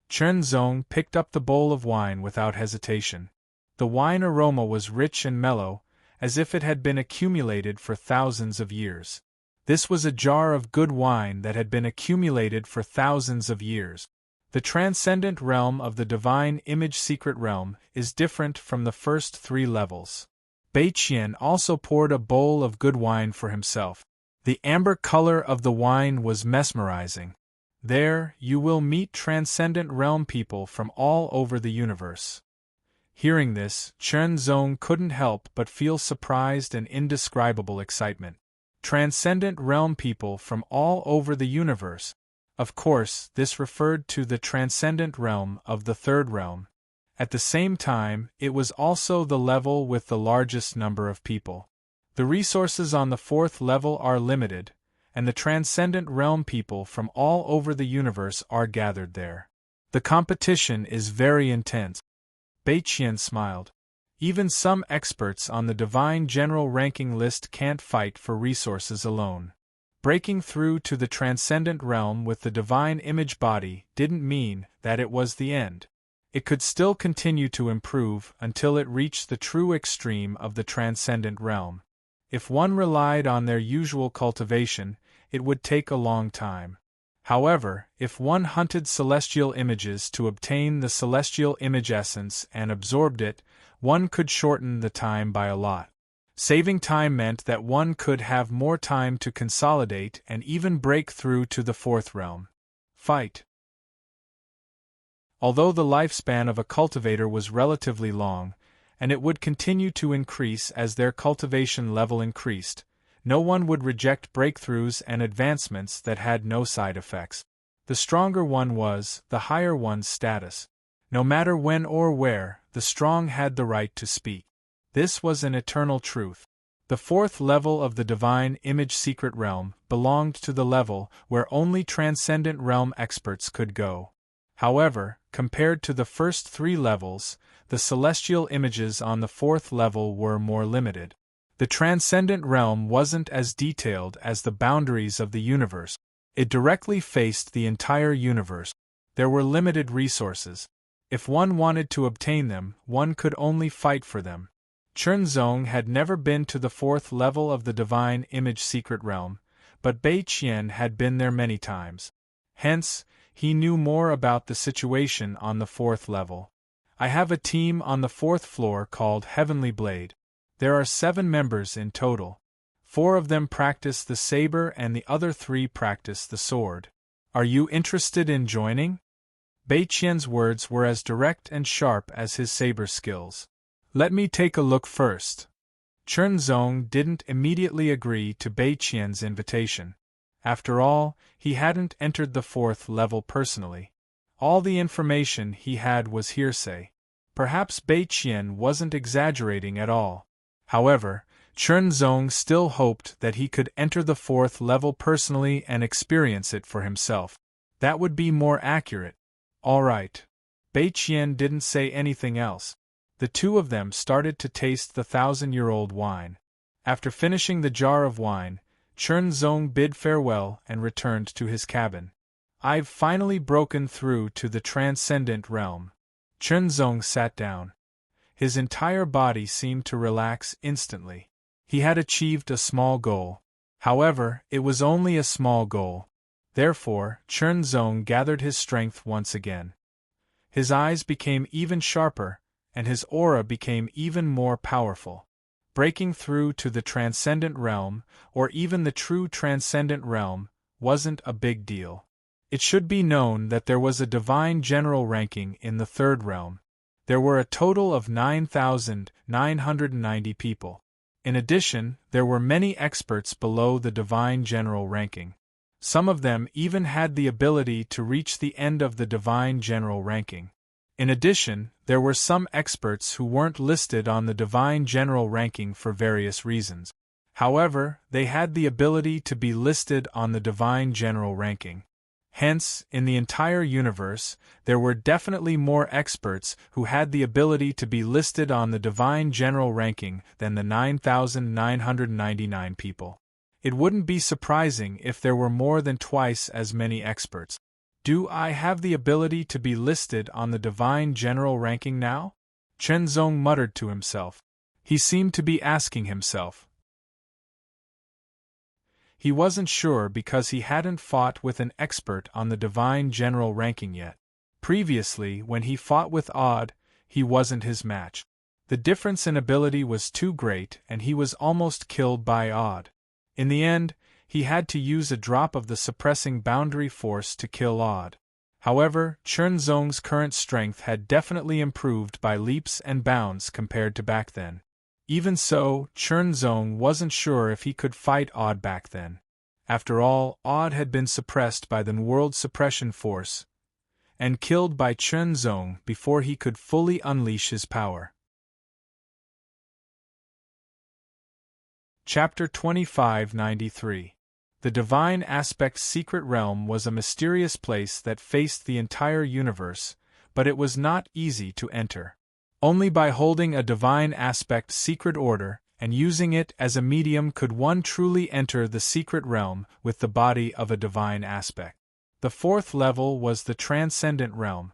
Chen Zong picked up the bowl of wine without hesitation. The wine aroma was rich and mellow, as if it had been accumulated for thousands of years. This was a jar of good wine that had been accumulated for thousands of years. The transcendent realm of the Divine Image Secret Realm is different from the first three levels. Bei Qian also poured a bowl of good wine for himself. The amber color of the wine was mesmerizing. There, you will meet transcendent realm people from all over the universe. Hearing this, Chen Zong couldn't help but feel surprised and indescribable excitement. Transcendent realm people from all over the universe. Of course, this referred to the transcendent realm of the third realm. At the same time, it was also the level with the largest number of people. The resources on the fourth level are limited, and the transcendent realm people from all over the universe are gathered there. The competition is very intense. Bei Qian smiled. Even some experts on the divine general ranking list can't fight for resources alone. Breaking through to the transcendent realm with the divine image body didn't mean that it was the end. It could still continue to improve until it reached the true extreme of the transcendent realm. If one relied on their usual cultivation, it would take a long time. However, if one hunted celestial images to obtain the celestial image essence and absorbed it, one could shorten the time by a lot. Saving time meant that one could have more time to consolidate and even break through to the fourth realm. Fight. Although the lifespan of a cultivator was relatively long, and it would continue to increase as their cultivation level increased, no one would reject breakthroughs and advancements that had no side effects. The stronger one was, the higher one's status. No matter when or where, the strong had the right to speak. This was an eternal truth. The fourth level of the Divine Image Secret Realm belonged to the level where only Transcendent Realm experts could go. However, compared to the first three levels, the celestial images on the fourth level were more limited. The Transcendent Realm wasn't as detailed as the boundaries of the universe. It directly faced the entire universe. There were limited resources. If one wanted to obtain them, one could only fight for them. Chen Zong had never been to the fourth level of the Divine Image Secret Realm, but Bei Qian had been there many times. Hence, he knew more about the situation on the fourth level. I have a team on the fourth floor called Heavenly Blade. There are 7 members in total. 4 of them practice the saber and the other 3 practice the sword. Are you interested in joining? Bei Qian's words were as direct and sharp as his saber skills. Let me take a look first. Chen Zong didn't immediately agree to Bei Qian's invitation. After all, he hadn't entered the fourth level personally. All the information he had was hearsay. Perhaps Bei Qian wasn't exaggerating at all. However, Chen Zong still hoped that he could enter the fourth level personally and experience it for himself. That would be more accurate. All right. Bei Qian didn't say anything else. The two of them started to taste the 1,000-year-old wine. After finishing the jar of wine, Chen Zong bid farewell and returned to his cabin. I've finally broken through to the transcendent realm. Chen Zong sat down. His entire body seemed to relax instantly. He had achieved a small goal. However, it was only a small goal. Therefore, Chen Zong gathered his strength once again. His eyes became even sharper, and his aura became even more powerful. breaking through to the transcendent realm, or even the true transcendent realm, wasn't a big deal. It should be known that there was a divine general ranking in the third realm. There were a total of 9,990 people. In addition, there were many experts below the divine general ranking. Some of them even had the ability to reach the end of the divine general ranking. In addition, there were some experts who weren't listed on the divine general ranking for various reasons. However, they had the ability to be listed on the divine general ranking. Hence, in the entire universe, there were definitely more experts who had the ability to be listed on the divine general ranking than the 9,999 people. It wouldn't be surprising if there were more than twice as many experts. Do I have the ability to be listed on the divine general ranking now? Chen Zong muttered to himself. He seemed to be asking himself. He wasn't sure because he hadn't fought with an expert on the divine general ranking yet. Previously, when he fought with Odd, he wasn't his match. The difference in ability was too great and he was almost killed by Odd. In the end, he had to use a drop of the suppressing boundary force to kill Odd. However, Chen Zong's current strength had definitely improved by leaps and bounds compared to back then. Even so, Chen Zong wasn't sure if he could fight Odd back then. After all, Odd had been suppressed by the World Suppression Force and killed by Chen Zong before he could fully unleash his power. Chapter 2593. The Divine Aspect's secret realm was a mysterious place that faced the entire universe, but it was not easy to enter. Only by holding a Divine Aspect secret order and using it as a medium could one truly enter the secret realm with the body of a Divine Aspect. The fourth level was the Transcendent Realm.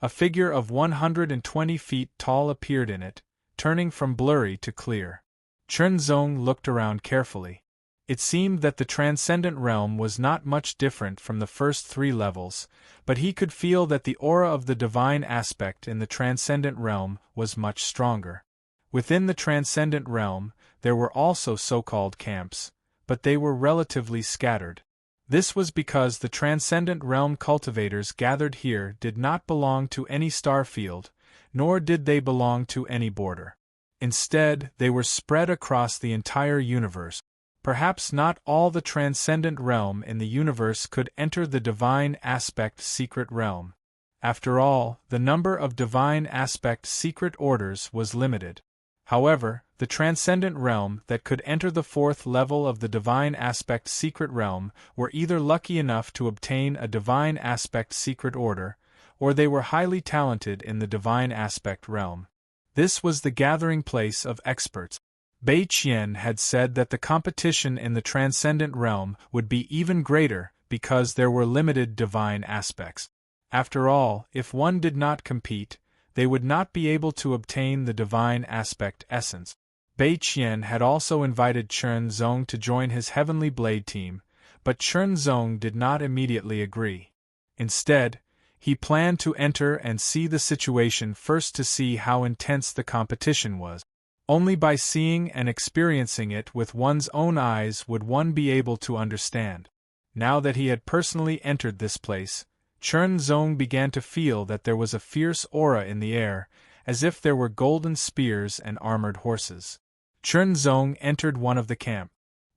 A figure of 120 feet tall appeared in it, turning from blurry to clear. Chen Zong looked around carefully. It seemed that the Transcendent Realm was not much different from the first three levels, but he could feel that the aura of the Divine Aspect in the Transcendent Realm was much stronger. Within the Transcendent Realm, there were also so-called camps, but they were relatively scattered. This was because the Transcendent Realm cultivators gathered here did not belong to any star field, nor did they belong to any border. Instead, they were spread across the entire universe. Perhaps not all the Transcendent Realm in the universe could enter the Divine Aspect secret realm. After all, the number of Divine Aspect secret orders was limited. However, the Transcendent Realm that could enter the fourth level of the Divine Aspect secret realm were either lucky enough to obtain a Divine Aspect secret order, or they were highly talented in the Divine Aspect realm. This was the gathering place of experts. Bei Qian had said that the competition in the Transcendent Realm would be even greater because there were limited Divine Aspects. After all, if one did not compete, they would not be able to obtain the Divine Aspect essence. Bei Qian had also invited Chen Zong to join his Heavenly Blade team, but Chen Zong did not immediately agree. Instead, he planned to enter and see the situation first to see how intense the competition was. Only by seeing and experiencing it with one's own eyes would one be able to understand. Now that he had personally entered this place, Chen Zong began to feel that there was a fierce aura in the air, as if there were golden spears and armored horses. Chen Zong entered one of the camp.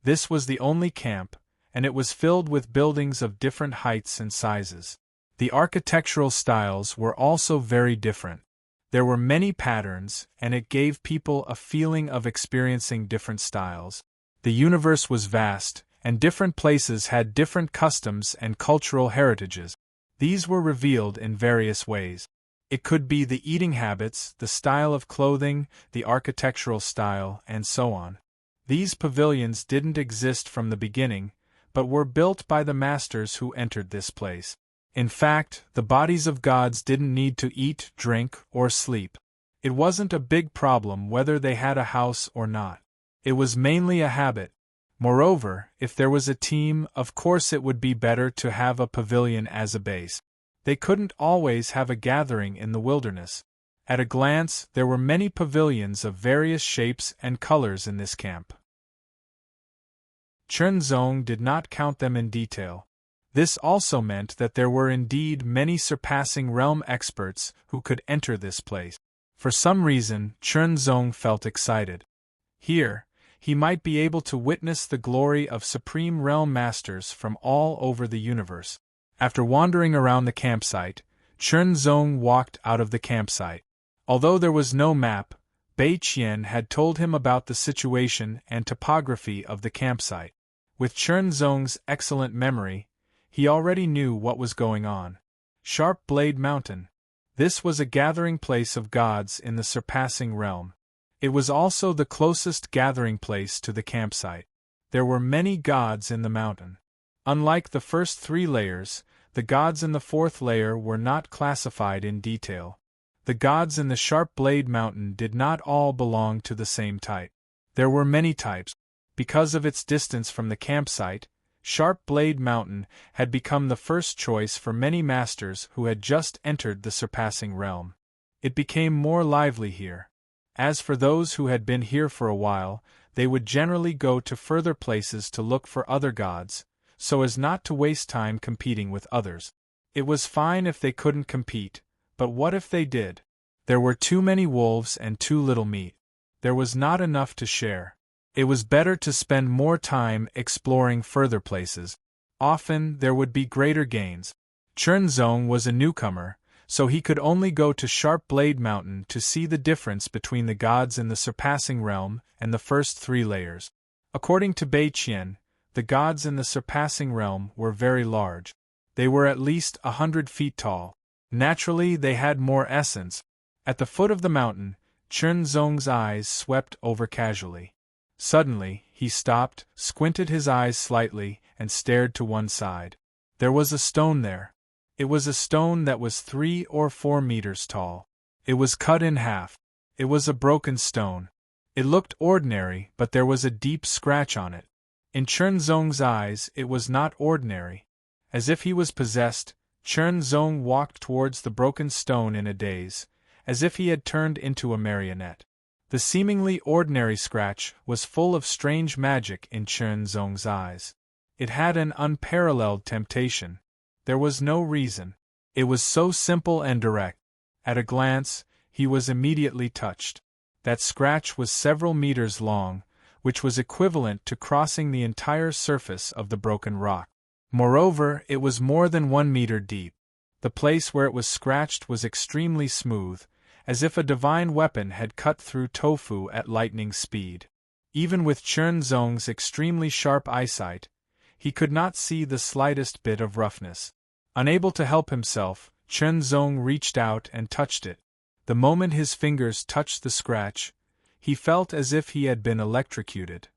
This was the only camp, and it was filled with buildings of different heights and sizes. The architectural styles were also very different. There were many patterns, and it gave people a feeling of experiencing different styles. The universe was vast, and different places had different customs and cultural heritages. These were revealed in various ways. It could be the eating habits, the style of clothing, the architectural style, and so on. These pavilions didn't exist from the beginning, but were built by the masters who entered this place. In fact, the bodies of gods didn't need to eat, drink, or sleep. It wasn't a big problem whether they had a house or not. It was mainly a habit. Moreover, if there was a team, of course it would be better to have a pavilion as a base. They couldn't always have a gathering in the wilderness. At a glance, there were many pavilions of various shapes and colors in this camp. Chunzong did not count them in detail. This also meant that there were indeed many surpassing realm experts who could enter this place. For some reason, Chunzong felt excited. Here, he might be able to witness the glory of supreme realm masters from all over the universe. After wandering around the campsite, Chunzong walked out of the campsite. Although there was no map, Bei Qian had told him about the situation and topography of the campsite. With Chunzong's excellent memory, he already knew what was going on. Sharp Blade Mountain. This was a gathering place of gods in the surpassing realm. It was also the closest gathering place to the campsite. There were many gods in the mountain. Unlike the first 3 layers, the gods in the 4th layer were not classified in detail. The gods in the Sharp Blade Mountain did not all belong to the same type. There were many types. Because of its distance from the campsite, Sharp Blade Mountain had become the first choice for many masters who had just entered the surpassing realm. It became more lively here. As for those who had been here for a while, they would generally go to further places to look for other gods, so as not to waste time competing with others. It was fine if they couldn't compete, but what if they did? There were too many wolves and too little meat. There was not enough to share. It was better to spend more time exploring further places. Often there would be greater gains. Chunzong was a newcomer, so he could only go to Sharp Blade Mountain to see the difference between the gods in the surpassing realm and the first 3 layers. According to Bei Qian, the gods in the surpassing realm were very large. They were at least 100 feet tall. Naturally, they had more essence. At the foot of the mountain, Chunzong's eyes swept over casually. Suddenly, he stopped, squinted his eyes slightly, and stared to one side. There was a stone there. It was a stone that was 3 or 4 meters tall. It was cut in half. It was a broken stone. It looked ordinary, but there was a deep scratch on it. In Chunzong's eyes, it was not ordinary. As if he was possessed, Chunzong walked towards the broken stone in a daze, as if he had turned into a marionette. The seemingly ordinary scratch was full of strange magic in Chunzong's eyes. It had an unparalleled temptation. There was no reason. It was so simple and direct. At a glance, he was immediately touched. That scratch was several meters long, which was equivalent to crossing the entire surface of the broken rock. Moreover, it was more than 1 meter deep. The place where it was scratched was extremely smooth, as if a divine weapon had cut through tofu at lightning speed. Even with Chunzong's extremely sharp eyesight, he could not see the slightest bit of roughness. Unable to help himself, Chunzong reached out and touched it. The moment his fingers touched the scratch, he felt as if he had been electrocuted.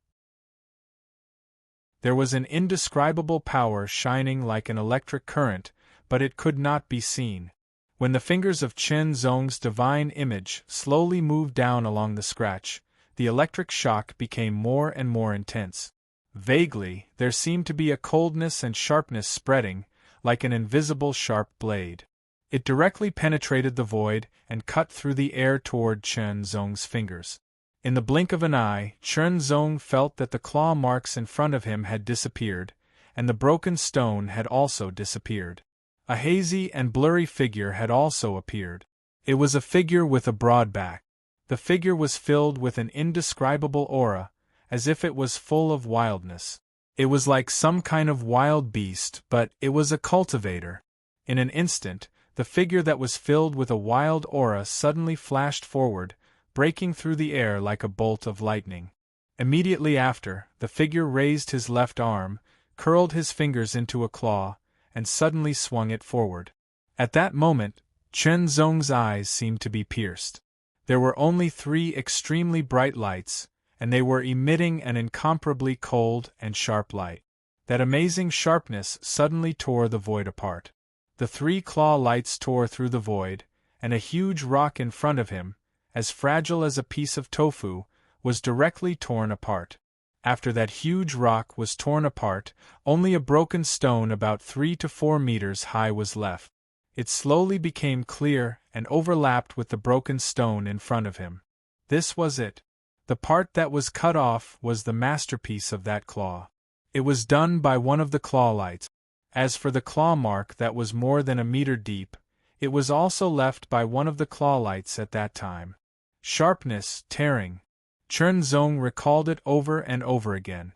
There was an indescribable power shining like an electric current, but it could not be seen. When the fingers of Chunzong's divine image slowly moved down along the scratch, the electric shock became more and more intense. Vaguely, there seemed to be a coldness and sharpness spreading, like an invisible sharp blade. It directly penetrated the void and cut through the air toward Chunzong's fingers. In the blink of an eye, Chunzong felt that the claw marks in front of him had disappeared, and the broken stone had also disappeared. A hazy and blurry figure had also appeared. It was a figure with a broad back. The figure was filled with an indescribable aura, as if it was full of wildness. It was like some kind of wild beast, but it was a cultivator. In an instant, the figure that was filled with a wild aura suddenly flashed forward, breaking through the air like a bolt of lightning. Immediately after, the figure raised his left arm, curled his fingers into a claw, and suddenly swung it forward. At that moment, Chunzong's eyes seemed to be pierced. There were only 3 extremely bright lights, and they were emitting an incomparably cold and sharp light. That amazing sharpness suddenly tore the void apart. The 3 claw lights tore through the void, and a huge rock in front of him, as fragile as a piece of tofu, was directly torn apart. After that huge rock was torn apart, only a broken stone about 3 to 4 meters high was left. It slowly became clear and overlapped with the broken stone in front of him. This was it. The part that was cut off was the masterpiece of that claw. It was done by one of the clawlights. As for the claw mark that was more than a meter deep, it was also left by one of the clawlights at that time. Sharpness, tearing. Chernzong recalled it over and over again.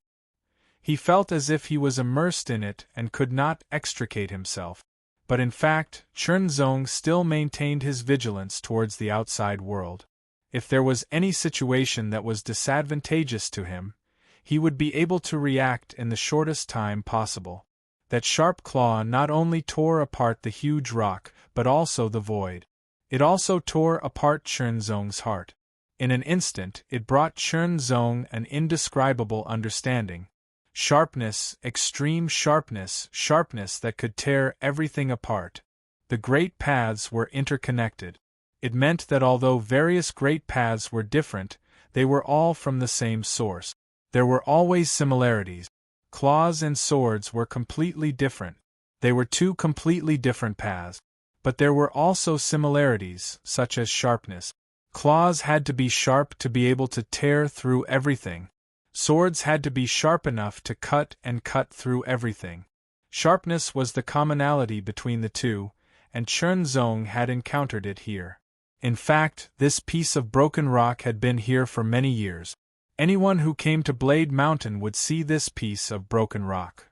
He felt as if he was immersed in it and could not extricate himself. But in fact, Chernzong still maintained his vigilance towards the outside world. If there was any situation that was disadvantageous to him, he would be able to react in the shortest time possible. That sharp claw not only tore apart the huge rock, but also the void. It also tore apart Chernzong's heart. In an instant, it brought Chernzong an indescribable understanding. Sharpness, extreme sharpness, sharpness that could tear everything apart. The great paths were interconnected. It meant that although various great paths were different, they were all from the same source. There were always similarities. Claws and swords were completely different. They were two completely different paths. But there were also similarities, such as sharpness. Claws had to be sharp to be able to tear through everything. Swords had to be sharp enough to cut and cut through everything. Sharpness was the commonality between the two, and Chernzong had encountered it here. In fact, this piece of broken rock had been here for many years. Anyone who came to Blade Mountain would see this piece of broken rock.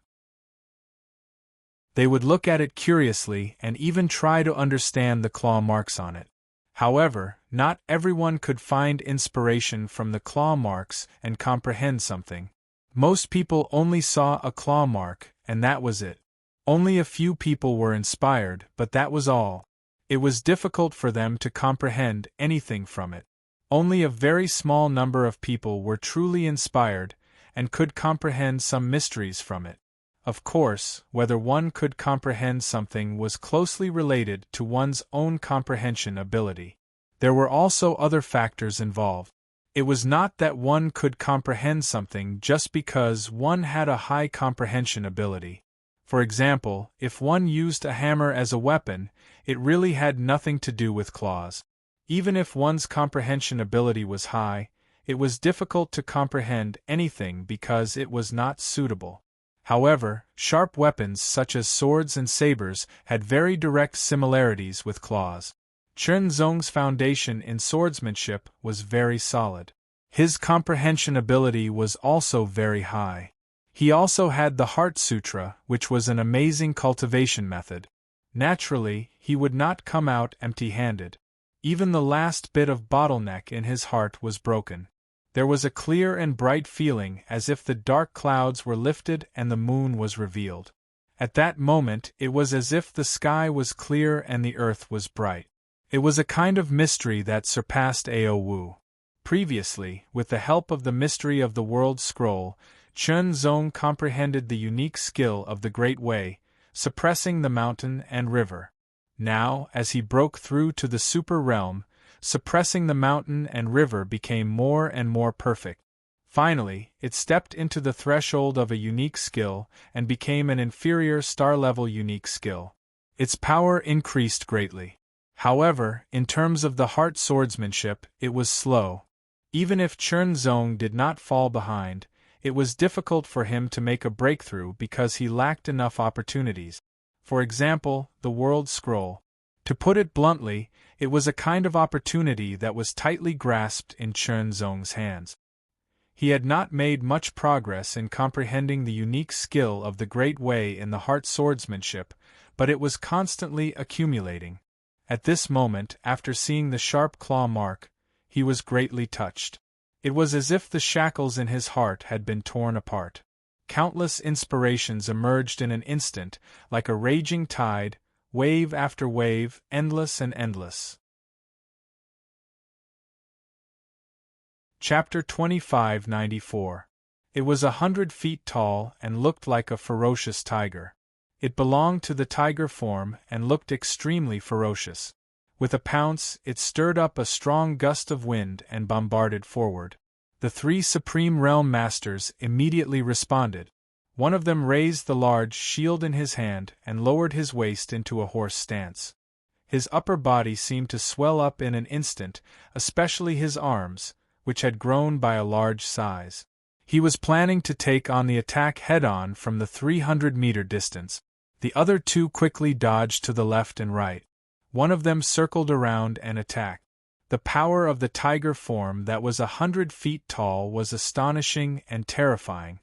They would look at it curiously and even try to understand the claw marks on it. However, not everyone could find inspiration from the claw marks and comprehend something. Most people only saw a claw mark, and that was it. Only a few people were inspired, but that was all. It was difficult for them to comprehend anything from it. Only a very small number of people were truly inspired and could comprehend some mysteries from it. Of course, whether one could comprehend something was closely related to one's own comprehension ability. There were also other factors involved. It was not that one could comprehend something just because one had a high comprehension ability. For example, if one used a hammer as a weapon, it really had nothing to do with claws. Even if one's comprehension ability was high, it was difficult to comprehend anything because it was not suitable. However, sharp weapons such as swords and sabers had very direct similarities with claws. Chernzong's foundation in swordsmanship was very solid. His comprehension ability was also very high. He also had the Heart Sutra, which was an amazing cultivation method. Naturally, he would not come out empty-handed. Even the last bit of bottleneck in his heart was broken. There was a clear and bright feeling as if the dark clouds were lifted and the moon was revealed. At that moment it was as if the sky was clear and the earth was bright. It was a kind of mystery that surpassed Ao Wu. Previously, with the help of the mystery of the World Scroll, Chernzong comprehended the unique skill of the Great Way, suppressing the mountain and river. Now, as he broke through to the super realm, suppressing the mountain and river became more and more perfect. Finally, it stepped into the threshold of a unique skill and became an inferior star-level unique skill. Its power increased greatly. However, in terms of the heart swordsmanship, it was slow. Even if Chernzong did not fall behind, it was difficult for him to make a breakthrough because he lacked enough opportunities. For example, the World Scroll. To put it bluntly, it was a kind of opportunity that was tightly grasped in Chernzong's hands. He had not made much progress in comprehending the unique skill of the Great Way in the heart swordsmanship, but it was constantly accumulating. At this moment, after seeing the sharp claw mark, he was greatly touched. It was as if the shackles in his heart had been torn apart. Countless inspirations emerged in an instant, like a raging tide, wave after wave, endless and endless. Chapter 2594. It was 100 feet tall and looked like a ferocious tiger. It belonged to the tiger form and looked extremely ferocious. With a pounce, it stirred up a strong gust of wind and bombarded forward. The three Supreme Realm Masters immediately responded. One of them raised the large shield in his hand and lowered his waist into a horse stance. His upper body seemed to swell up in an instant, especially his arms, which had grown by a large size. He was planning to take on the attack head-on from the 300-meter distance. The other two quickly dodged to the left and right. One of them circled around and attacked. The power of the tiger form that was 100 feet tall was astonishing and terrifying.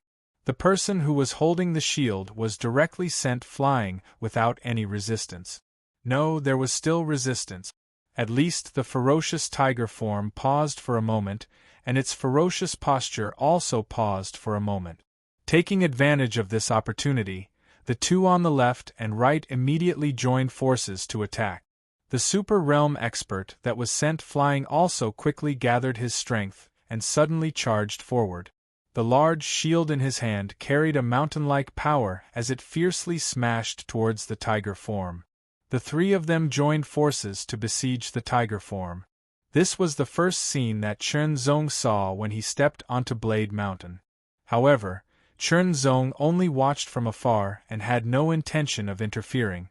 The person who was holding the shield was directly sent flying without any resistance. No, there was still resistance. At least the ferocious tiger form paused for a moment, and its ferocious posture also paused for a moment. Taking advantage of this opportunity, the two on the left and right immediately joined forces to attack. The super realm expert that was sent flying also quickly gathered his strength and suddenly charged forward. The large shield in his hand carried a mountain-like power as it fiercely smashed towards the tiger form. The three of them joined forces to besiege the tiger form. This was the first scene that Chen Zong saw when he stepped onto Blade Mountain. However, Chen Zong only watched from afar and had no intention of interfering.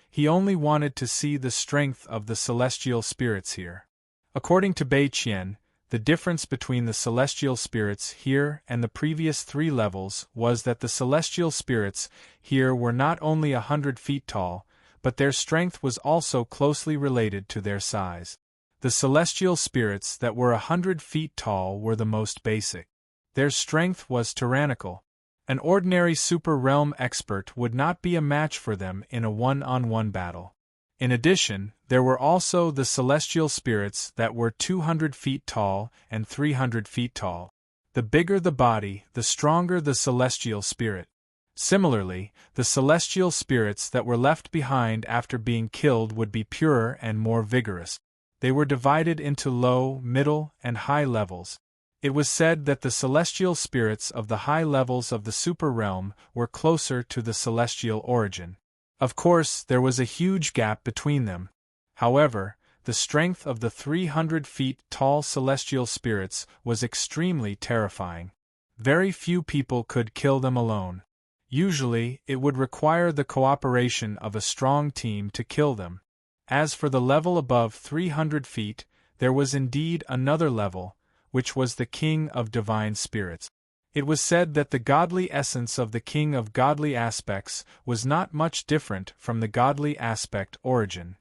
He only wanted to see the strength of the celestial spirits here. According to Bei Qian, the difference between the celestial spirits here and the previous 3 levels was that the celestial spirits here were not only 100 feet tall, but their strength was also closely related to their size. The celestial spirits that were 100 feet tall were the most basic. Their strength was tyrannical. An ordinary super realm expert would not be a match for them in a one-on-one battle. In addition, there were also the celestial spirits that were 200 feet tall and 300 feet tall. The bigger the body, the stronger the celestial spirit. Similarly, the celestial spirits that were left behind after being killed would be purer and more vigorous. They were divided into low, middle, and high levels. It was said that the celestial spirits of the high levels of the super realm were closer to the celestial origin. Of course, there was a huge gap between them. However, the strength of the 300 feet tall celestial spirits was extremely terrifying. Very few people could kill them alone. Usually, it would require the cooperation of a strong team to kill them. As for the level above 300 feet, there was indeed another level, which was the King of Divine Spirits. It was said that the godly essence of the King of Godly Aspects was not much different from the godly aspect origin.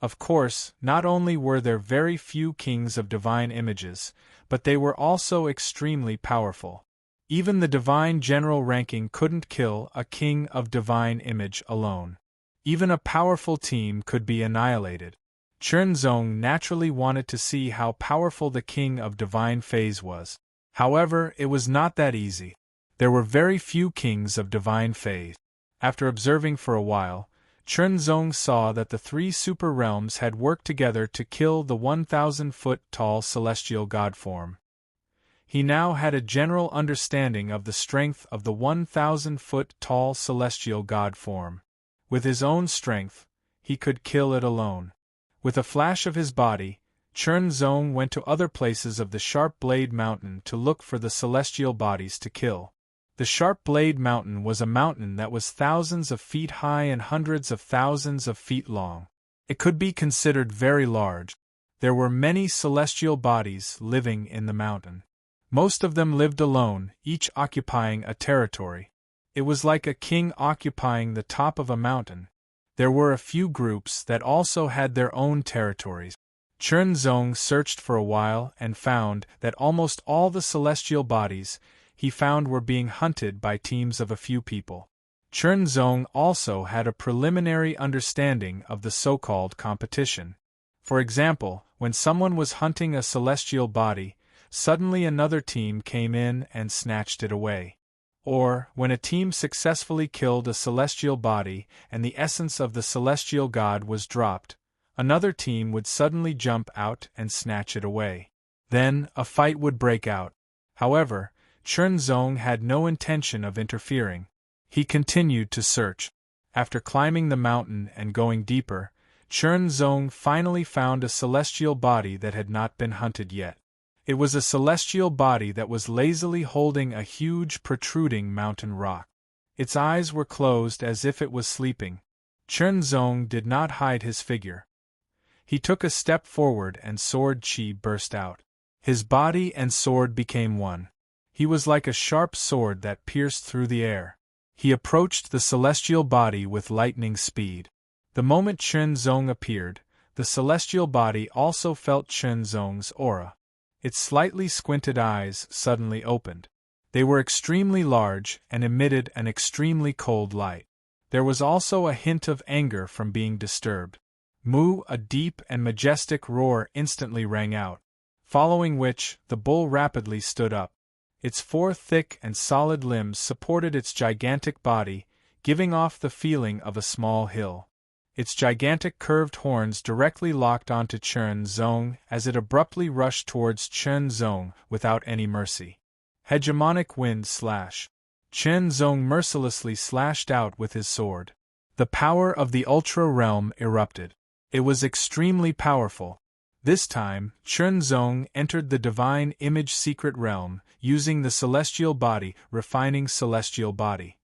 Of course, not only were there very few kings of divine images, but they were also extremely powerful. Even the divine general ranking couldn't kill a king of divine image alone. Even a powerful team could be annihilated. Chen Zong naturally wanted to see how powerful the king of divine phase was. However, it was not that easy. There were very few kings of divine phase. After observing for a while, Chen Zong saw that the 3 super realms had worked together to kill the 1,000-foot-tall celestial god form. He now had a general understanding of the strength of the 1,000-foot-tall celestial god form. With his own strength, he could kill it alone. With a flash of his body, Chen Zong went to other places of the Sharp Blade Mountain to look for the celestial bodies to kill. The Sharp Blade Mountain was a mountain that was thousands of feet high and hundreds of thousands of feet long. It could be considered very large. There were many celestial bodies living in the mountain. Most of them lived alone, each occupying a territory. It was like a king occupying the top of a mountain. There were a few groups that also had their own territories. Chen Zong searched for a while and found that almost all the celestial bodies he found were being hunted by teams of a few people. Chen Zong also had a preliminary understanding of the so-called competition. For example, when someone was hunting a celestial body, suddenly another team came in and snatched it away. Or, when a team successfully killed a celestial body and the essence of the celestial god was dropped, another team would suddenly jump out and snatch it away. Then, a fight would break out. However, Chen Zong had no intention of interfering. He continued to search. After climbing the mountain and going deeper, Chen Zong finally found a celestial body that had not been hunted yet. It was a celestial body that was lazily holding a huge protruding mountain rock. Its eyes were closed as if it was sleeping. Chunzong did not hide his figure. He took a step forward and sword chi burst out. His body and sword became one. He was like a sharp sword that pierced through the air. He approached the celestial body with lightning speed. The moment Chunzong appeared, the celestial body also felt Chunzong's aura. Its slightly squinted eyes suddenly opened. They were extremely large and emitted an extremely cold light. There was also a hint of anger from being disturbed. Moo, a deep and majestic roar instantly rang out, following which the bull rapidly stood up. Its four thick and solid limbs supported its gigantic body, giving off the feeling of a small hill. Its gigantic curved horns directly locked onto Chunzong as it abruptly rushed towards Chunzong without any mercy. Hegemonic wind slash. Chunzong mercilessly slashed out with his sword. The power of the Ultra Realm erupted. It was extremely powerful. This time, Chunzong entered the Divine Image Secret Realm, using the Celestial Body, refining Celestial Body.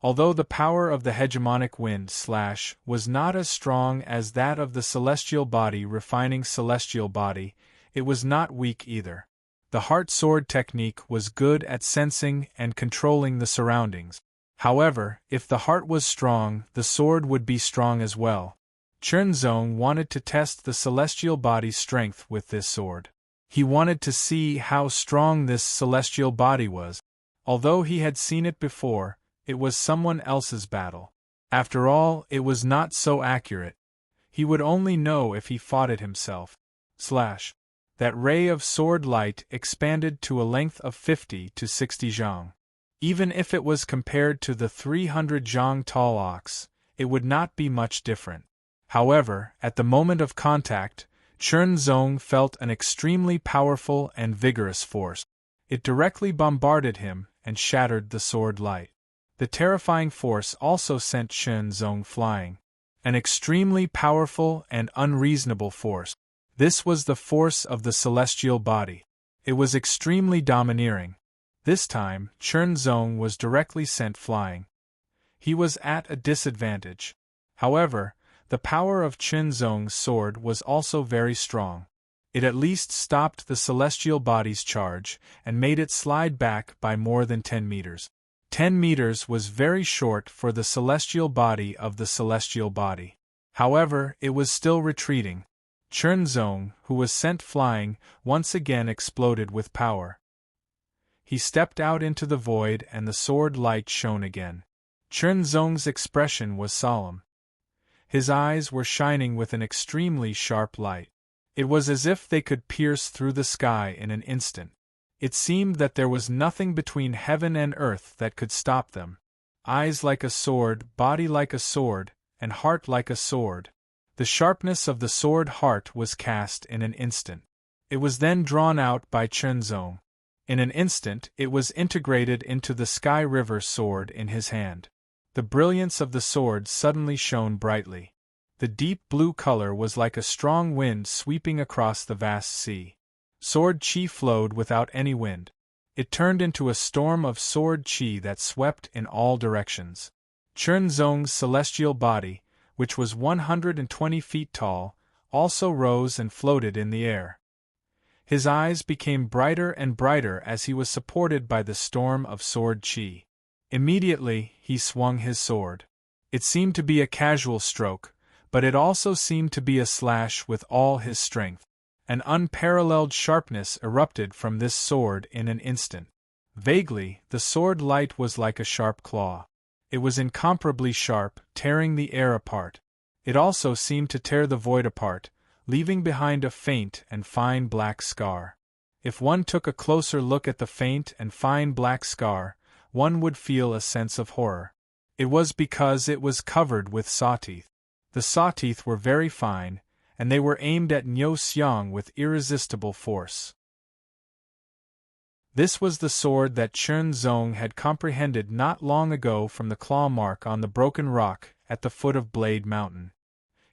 Although the power of the hegemonic wind slash was not as strong as that of the Celestial Body refining Celestial Body, it was not weak either. The heart sword technique was good at sensing and controlling the surroundings. However, if the heart was strong, the sword would be strong as well. Chunzong wanted to test the celestial body's strength with this sword. He wanted to see how strong this celestial body was. Although he had seen it before, it was someone else's battle. After all, it was not so accurate. He would only know if he fought it himself. That ray of sword light expanded to a length of 50 to 60 zhang. Even if it was compared to the 300 zhang tall ox, it would not be much different. However, at the moment of contact, Chunzong felt an extremely powerful and vigorous force. It directly bombarded him and shattered the sword light. The terrifying force also sent Chunzong flying. An extremely powerful and unreasonable force. This was the force of the celestial body. It was extremely domineering. This time, Chunzong was directly sent flying. He was at a disadvantage. However, the power of Chunzong's sword was also very strong. It at least stopped the celestial body's charge and made it slide back by more than 10 meters. 10 meters was very short for the celestial body of the celestial body. However, it was still retreating. Chunzong, who was sent flying, once again exploded with power. He stepped out into the void and the sword light shone again. Chunzong's expression was solemn. His eyes were shining with an extremely sharp light. It was as if they could pierce through the sky in an instant. It seemed that there was nothing between heaven and earth that could stop them. Eyes like a sword, body like a sword, and heart like a sword. The sharpness of the sword heart was cast in an instant. It was then drawn out by Chunzong. In an instant, it was integrated into the Sky River sword in his hand. The brilliance of the sword suddenly shone brightly. The deep blue color was like a strong wind sweeping across the vast sea. Sword chi flowed without any wind. It turned into a storm of sword chi that swept in all directions. Chunzong's celestial body, which was 120 feet tall, also rose and floated in the air. His eyes became brighter and brighter as he was supported by the storm of sword chi. Immediately, he swung his sword. It seemed to be a casual stroke, but it also seemed to be a slash with all his strength. An unparalleled sharpness erupted from this sword in an instant. Vaguely, the sword light was like a sharp claw. It was incomparably sharp, tearing the air apart. It also seemed to tear the void apart, leaving behind a faint and fine black scar. If one took a closer look at the faint and fine black scar, one would feel a sense of horror. It was because it was covered with saw-teeth. The saw-teeth were very fine, and they were aimed at Niu Xiang with irresistible force. This was the sword that Chunzong had comprehended not long ago from the claw mark on the broken rock at the foot of Blade Mountain.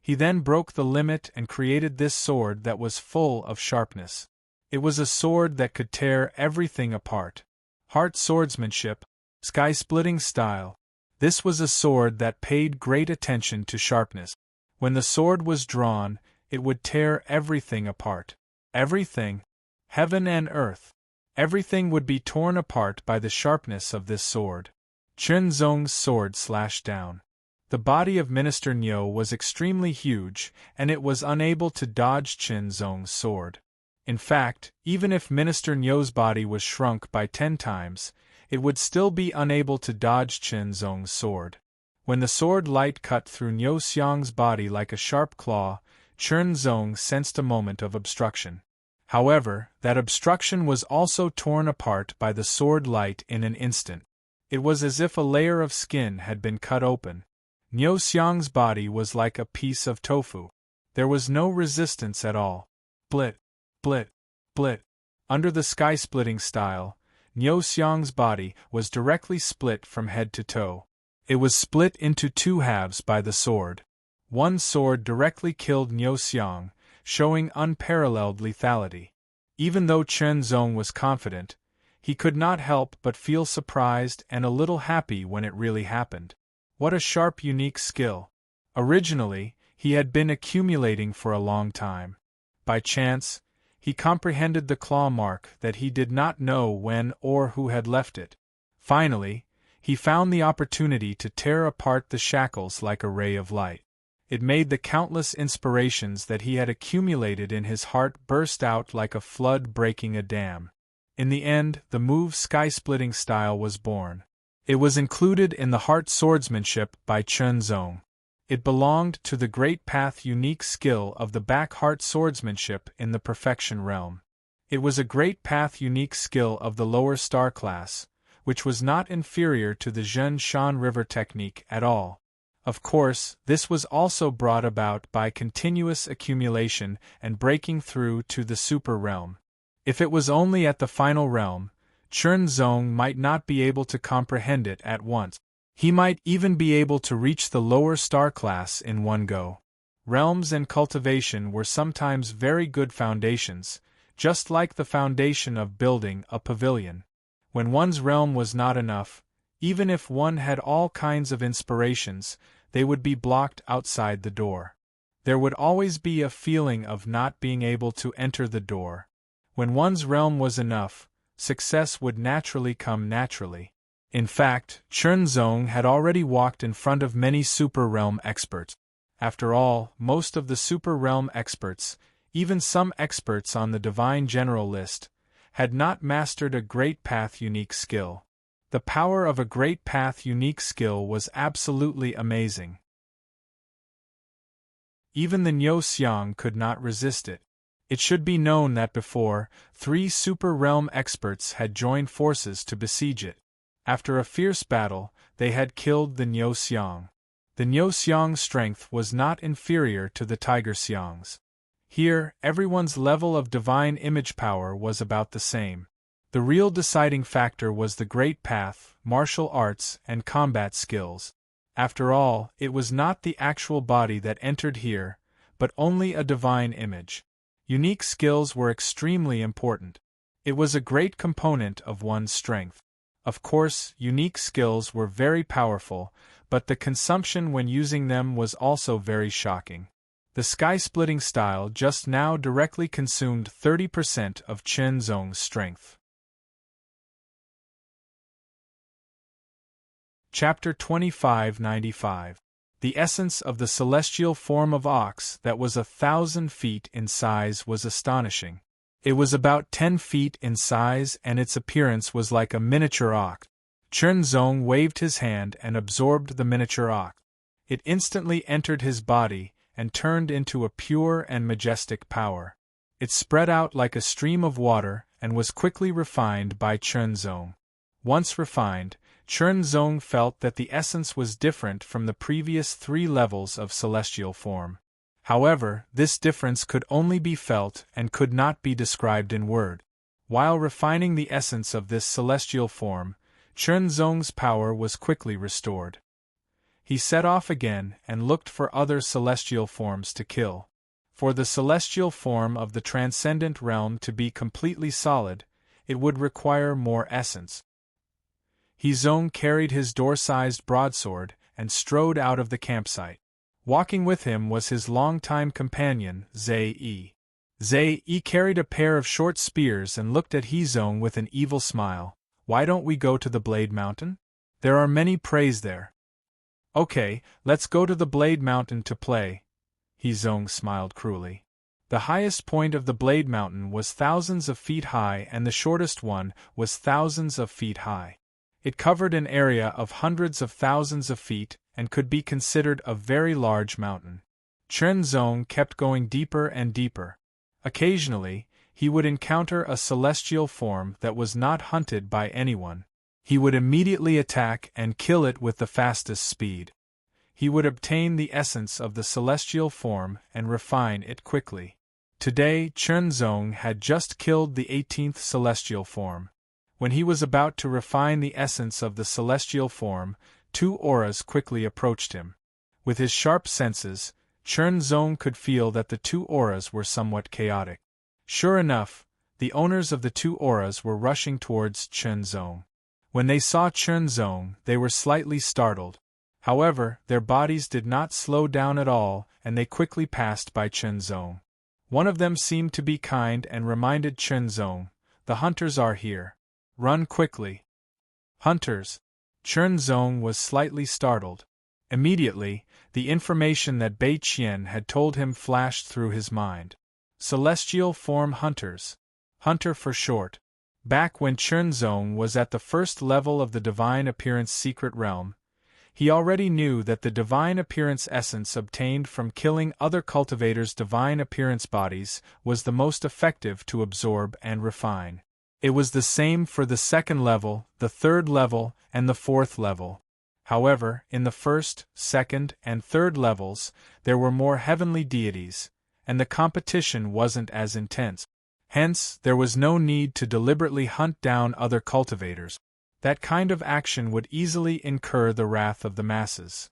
He then broke the limit and created this sword that was full of sharpness. It was a sword that could tear everything apart. Heart swordsmanship, sky-splitting style. This was a sword that paid great attention to sharpness. When the sword was drawn, it would tear everything apart. Everything. Heaven and earth. Everything would be torn apart by the sharpness of this sword. Chen Zong's sword slashed down. The body of Minister Niu was extremely huge, and it was unable to dodge Chen Zong's sword. In fact, even if Minister Niu's body was shrunk by 10 times, it would still be unable to dodge Chen Zong's sword. When the sword light cut through Niu Xiang's body like a sharp claw, Chen Zong sensed a moment of obstruction. However, that obstruction was also torn apart by the sword light in an instant. It was as if a layer of skin had been cut open. Niu Xiang's body was like a piece of tofu. There was no resistance at all. Blit, blit, blit. Under the sky-splitting style, Niu Xiang's body was directly split from head to toe. It was split into 2 halves by the sword. One sword directly killed Niu Xiang, showing unparalleled lethality. Even though Chen Zong was confident, he could not help but feel surprised and a little happy when it really happened. What a sharp, unique skill. Originally, he had been accumulating for a long time. By chance, he comprehended the claw mark that he did not know when or who had left it. Finally, he found the opportunity to tear apart the shackles like a ray of light. It made the countless inspirations that he had accumulated in his heart burst out like a flood breaking a dam. In the end, the move sky-splitting style was born. It was included in the heart swordsmanship by Chen Zong. It belonged to the great path unique skill of the back heart swordsmanship in the perfection realm. It was a great path unique skill of the lower star class, which was not inferior to the Zhen Shan River technique at all. Of course, this was also brought about by continuous accumulation and breaking through to the super realm. If it was only at the final realm, Chen Zong might not be able to comprehend it at once. He might even be able to reach the lower star class in one go. Realms and cultivation were sometimes very good foundations, just like the foundation of building a pavilion. When one's realm was not enough, even if one had all kinds of inspirations, they would be blocked outside the door. There would always be a feeling of not being able to enter the door. When one's realm was enough, success would naturally come naturally. In fact, Chen Zong had already walked in front of many super realm experts. After all, most of the super realm experts, even some experts on the divine general list, had not mastered a great path unique skill. The power of a great path unique skill was absolutely amazing. Even the Niu Xiang could not resist it. It should be known that before, 3 super realm experts had joined forces to besiege it. After a fierce battle, they had killed the Niu Xiang. The Niu Xiang's strength was not inferior to the Tiger Xiang's. Here, everyone's level of divine image power was about the same. The real deciding factor was the great path, martial arts, and combat skills. After all, it was not the actual body that entered here, but only a divine image. Unique skills were extremely important. It was a great component of one's strength. Of course, unique skills were very powerful, but the consumption when using them was also very shocking. The sky-splitting style just now directly consumed 30% of Chen Zong's strength. Chapter 2595. The essence of the celestial form of ox that was 1,000 feet in size was astonishing. It was about 10 feet in size and its appearance was like a miniature ox. Chen Zong waved his hand and absorbed the miniature ox. It instantly entered his body and turned into a pure and majestic power. It spread out like a stream of water and was quickly refined by Chen Zong. Once refined, Chen Zong felt that the essence was different from the previous 3 levels of celestial form. However, this difference could only be felt and could not be described in word. While refining the essence of this celestial form, Chen Zong's power was quickly restored. He set off again and looked for other celestial forms to kill. For the celestial form of the transcendent realm to be completely solid, it would require more essence. Hizong carried his door-sized broadsword and strode out of the campsite. Walking with him was his longtime companion, Zai. Zai carried a pair of short spears and looked at Hizong with an evil smile. Why don't we go to the Blade Mountain? There are many preys there. Okay, let's go to the Blade Mountain to play. Hizong smiled cruelly. The highest point of the Blade Mountain was thousands of feet high and the shortest one was thousands of feet high. It covered an area of hundreds of thousands of feet and could be considered a very large mountain. Chenzong kept going deeper and deeper. Occasionally, he would encounter a celestial form that was not hunted by anyone. He would immediately attack and kill it with the fastest speed. He would obtain the essence of the celestial form and refine it quickly. Today, Chenzong had just killed the 18th celestial form. When he was about to refine the essence of the celestial form, two auras quickly approached him. With his sharp senses, Chenzong could feel that the two auras were somewhat chaotic. Sure enough, the owners of the two auras were rushing towards Chenzong. When they saw Chenzong, they were slightly startled. However, their bodies did not slow down at all, and they quickly passed by Chenzong. One of them seemed to be kind and reminded Chenzong, "The hunters are here. Run quickly." Hunters. Chenzong was slightly startled. Immediately, the information that Bei Qian had told him flashed through his mind. Celestial form hunters. Hunter for short. Back when Chenzong was at the first level of the Divine Appearance secret realm, he already knew that the Divine Appearance essence obtained from killing other cultivators' Divine Appearance bodies was the most effective to absorb and refine. It was the same for the second level, the third level, and the fourth level. However, in the first, second, and third levels, there were more heavenly deities, and the competition wasn't as intense. Hence, there was no need to deliberately hunt down other cultivators. That kind of action would easily incur the wrath of the masses.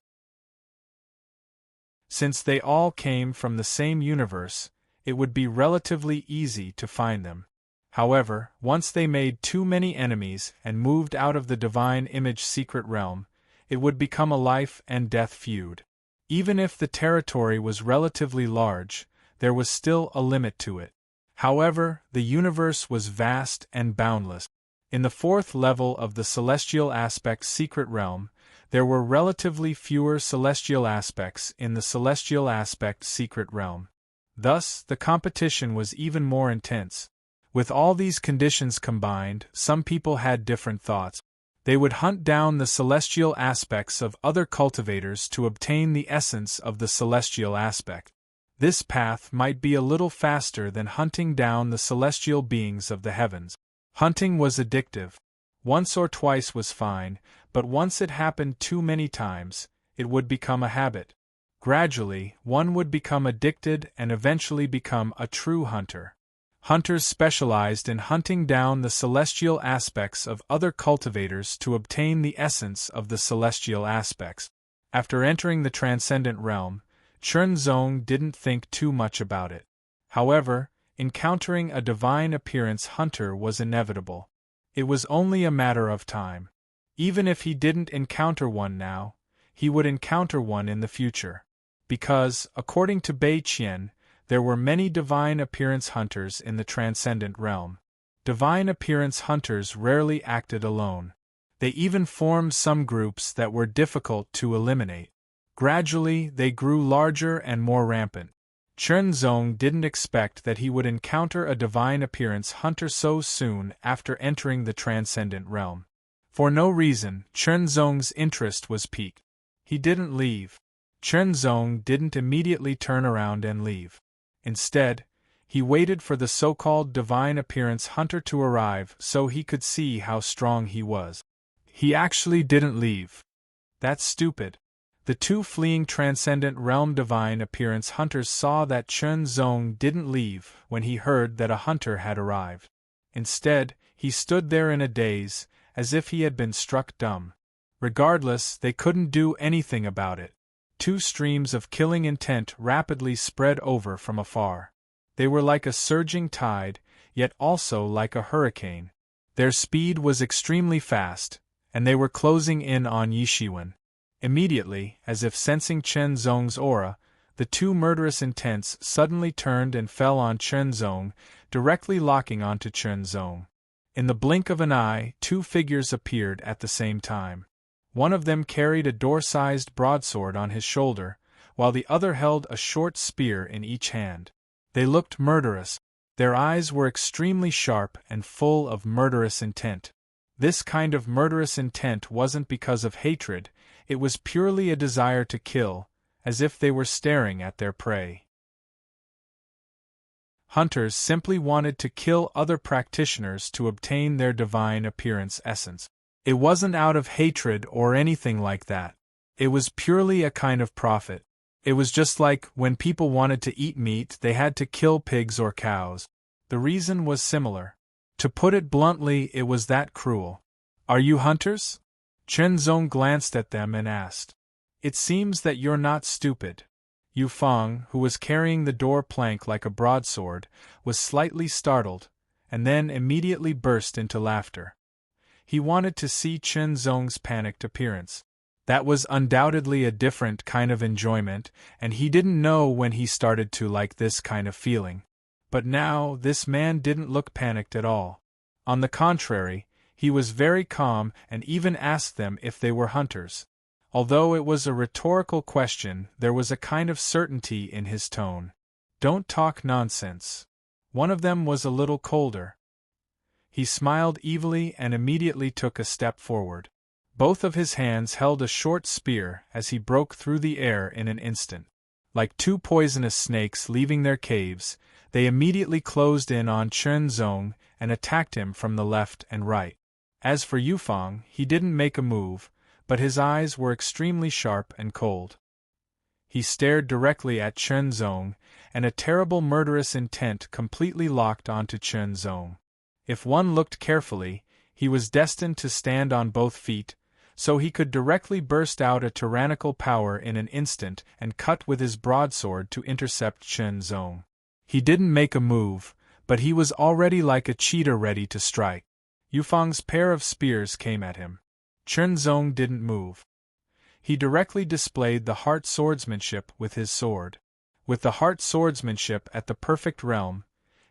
Since they all came from the same universe, it would be relatively easy to find them. However, once they made too many enemies and moved out of the Divine Image secret realm, it would become a life-and-death feud. Even if the territory was relatively large, there was still a limit to it. However, the universe was vast and boundless. In the fourth level of the Celestial Aspect secret realm, there were relatively fewer celestial aspects in the Celestial Aspect secret realm. Thus, the competition was even more intense. With all these conditions combined, some people had different thoughts. They would hunt down the celestial aspects of other cultivators to obtain the essence of the celestial aspect. This path might be a little faster than hunting down the celestial beings of the heavens. Hunting was addictive. Once or twice was fine, but once it happened too many times, it would become a habit. Gradually, one would become addicted and eventually become a true hunter. Hunters specialized in hunting down the celestial aspects of other cultivators to obtain the essence of the celestial aspects. After entering the transcendent realm, Chenzong didn't think too much about it. However, encountering a Divine Appearance hunter was inevitable. It was only a matter of time. Even if he didn't encounter one now, he would encounter one in the future. Because, according to Bei Qian, there were many Divine Appearance hunters in the transcendent realm. Divine Appearance hunters rarely acted alone. They even formed some groups that were difficult to eliminate. Gradually, they grew larger and more rampant. Chenzong didn't expect that he would encounter a Divine Appearance hunter so soon after entering the transcendent realm. For no reason, Chenzong's interest was piqued. He didn't leave. Chenzong didn't immediately turn around and leave. Instead, he waited for the so-called Divine Appearance hunter to arrive so he could see how strong he was. He actually didn't leave. That's stupid. The two fleeing Transcendent Realm Divine Appearance hunters saw that Chenzong didn't leave when he heard that a hunter had arrived. Instead, he stood there in a daze, as if he had been struck dumb. Regardless, they couldn't do anything about it. Two streams of killing intent rapidly spread over from afar. They were like a surging tide, yet also like a hurricane. Their speed was extremely fast, and they were closing in on Yishiwen. Immediately, as if sensing Chen Zong's aura, the two murderous intents suddenly turned and fell on Chen Zong, directly locking onto Chen Zong. In the blink of an eye, two figures appeared at the same time. One of them carried a door-sized broadsword on his shoulder, while the other held a short spear in each hand. They looked murderous. Their eyes were extremely sharp and full of murderous intent. This kind of murderous intent wasn't because of hatred, it was purely a desire to kill, as if they were staring at their prey. Hunters simply wanted to kill other practitioners to obtain their divine appearance essence. It wasn't out of hatred or anything like that. It was purely a kind of profit. It was just like when people wanted to eat meat, they had to kill pigs or cows. The reason was similar. To put it bluntly, it was that cruel. Are you hunters? Chen Zong glanced at them and asked. It seems that you're not stupid. Yu Fang, who was carrying the door plank like a broadsword, was slightly startled, and then immediately burst into laughter. He wanted to see Chen Zong's panicked appearance. That was undoubtedly a different kind of enjoyment, and he didn't know when he started to like this kind of feeling. But now, this man didn't look panicked at all. On the contrary, he was very calm and even asked them if they were hunters. Although it was a rhetorical question, there was a kind of certainty in his tone. Don't talk nonsense. One of them was a little colder. He smiled evilly and immediately took a step forward. Both of his hands held a short spear as he broke through the air in an instant. Like two poisonous snakes leaving their caves, they immediately closed in on Chen Zong and attacked him from the left and right. As for Yu Fang, he didn't make a move, but his eyes were extremely sharp and cold. He stared directly at Chen Zong, and a terrible murderous intent completely locked onto Chen Zong. If one looked carefully, he was destined to stand on both feet, so he could directly burst out a tyrannical power in an instant and cut with his broadsword to intercept Chen Zong. He didn't make a move, but he was already like a cheetah ready to strike. Yu Fang's pair of spears came at him. Chen Zong didn't move. He directly displayed the heart swordsmanship with his sword. With the heart swordsmanship at the perfect realm,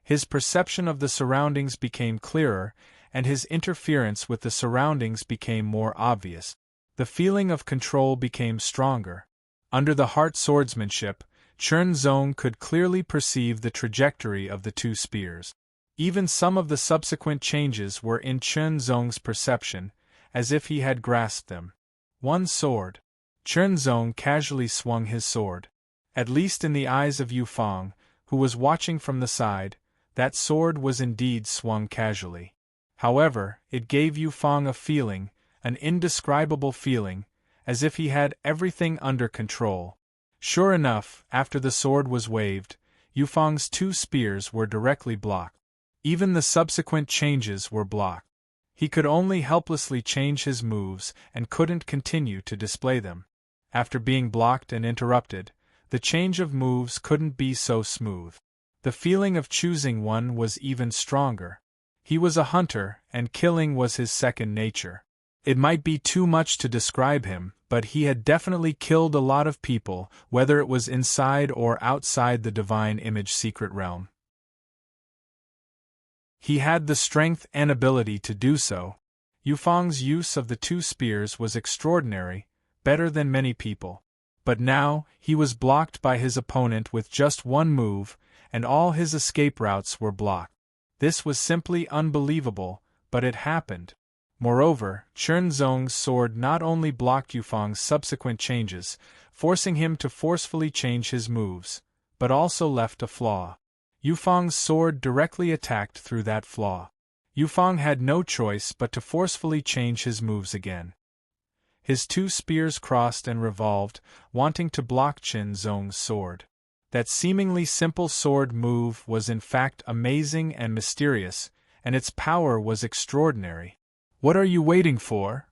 his perception of the surroundings became clearer, and his interference with the surroundings became more obvious. The feeling of control became stronger. Under the heart swordsmanship, Chen Zong could clearly perceive the trajectory of the two spears. Even some of the subsequent changes were in Chen Zong's perception, as if he had grasped them. One sword. Chen Zong casually swung his sword. At least in the eyes of Yu Fang, who was watching from the side, that sword was indeed swung casually. However, it gave Yu Fang a feeling, an indescribable feeling, as if he had everything under control. Sure enough, after the sword was waved, Yu Fang's two spears were directly blocked. Even the subsequent changes were blocked. He could only helplessly change his moves and couldn't continue to display them. After being blocked and interrupted, the change of moves couldn't be so smooth. The feeling of choosing one was even stronger. He was a hunter, and killing was his second nature. It might be too much to describe him, but he had definitely killed a lot of people, whether it was inside or outside the Divine Image secret realm. He had the strength and ability to do so. Yu Fang's use of the two spears was extraordinary, better than many people. But now, he was blocked by his opponent with just one move, and all his escape routes were blocked. This was simply unbelievable, but it happened. Moreover, Chen Zong's sword not only blocked Yu Fang's subsequent changes, forcing him to forcefully change his moves, but also left a flaw. Yu Fang's sword directly attacked through that flaw. Yu Fang had no choice but to forcefully change his moves again. His two spears crossed and revolved, wanting to block Chen Zong's sword. That seemingly simple sword move was in fact amazing and mysterious, and its power was extraordinary. "What are you waiting for?"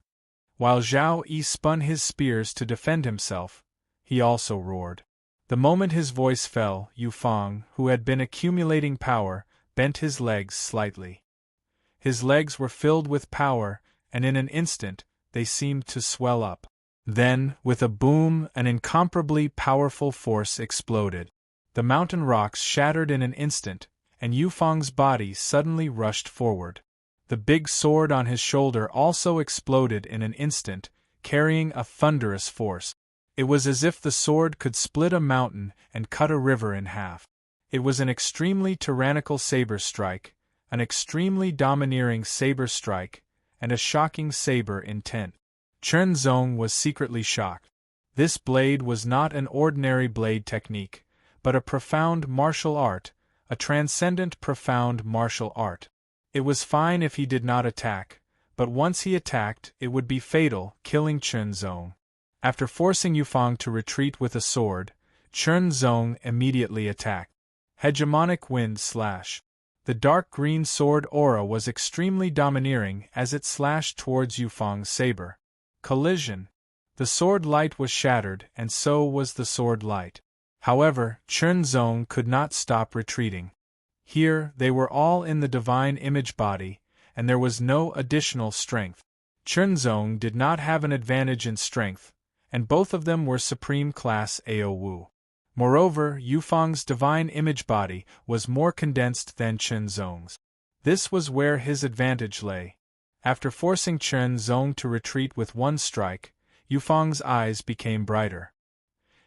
While Zhao Yi spun his spears to defend himself, he also roared. The moment his voice fell, Yufang, who had been accumulating power, bent his legs slightly. His legs were filled with power, and in an instant, they seemed to swell up. Then, with a boom, an incomparably powerful force exploded. The mountain rocks shattered in an instant, and Yufang's body suddenly rushed forward. The big sword on his shoulder also exploded in an instant, carrying a thunderous force. It was as if the sword could split a mountain and cut a river in half. It was an extremely tyrannical saber strike, an extremely domineering saber strike, and a shocking saber intent. Chen Zong was secretly shocked. This blade was not an ordinary blade technique, but a profound martial art, a transcendent profound martial art. It was fine if he did not attack, but once he attacked, it would be fatal, killing Chen Zong. After forcing Yufang to retreat with a sword, Chen Zong immediately attacked. Hegemonic Wind Slash. The dark green sword aura was extremely domineering as it slashed towards Yufang's saber. Collision. The sword light was shattered, and so was the sword light. However, Chen Zong could not stop retreating. Here, they were all in the divine image body, and there was no additional strength. Chen Zong did not have an advantage in strength, and both of them were supreme class Ao Wu. Moreover, Yufang's divine image body was more condensed than Chen Zong's. This was where his advantage lay. After forcing Chen Zong to retreat with one strike, Yufang's eyes became brighter.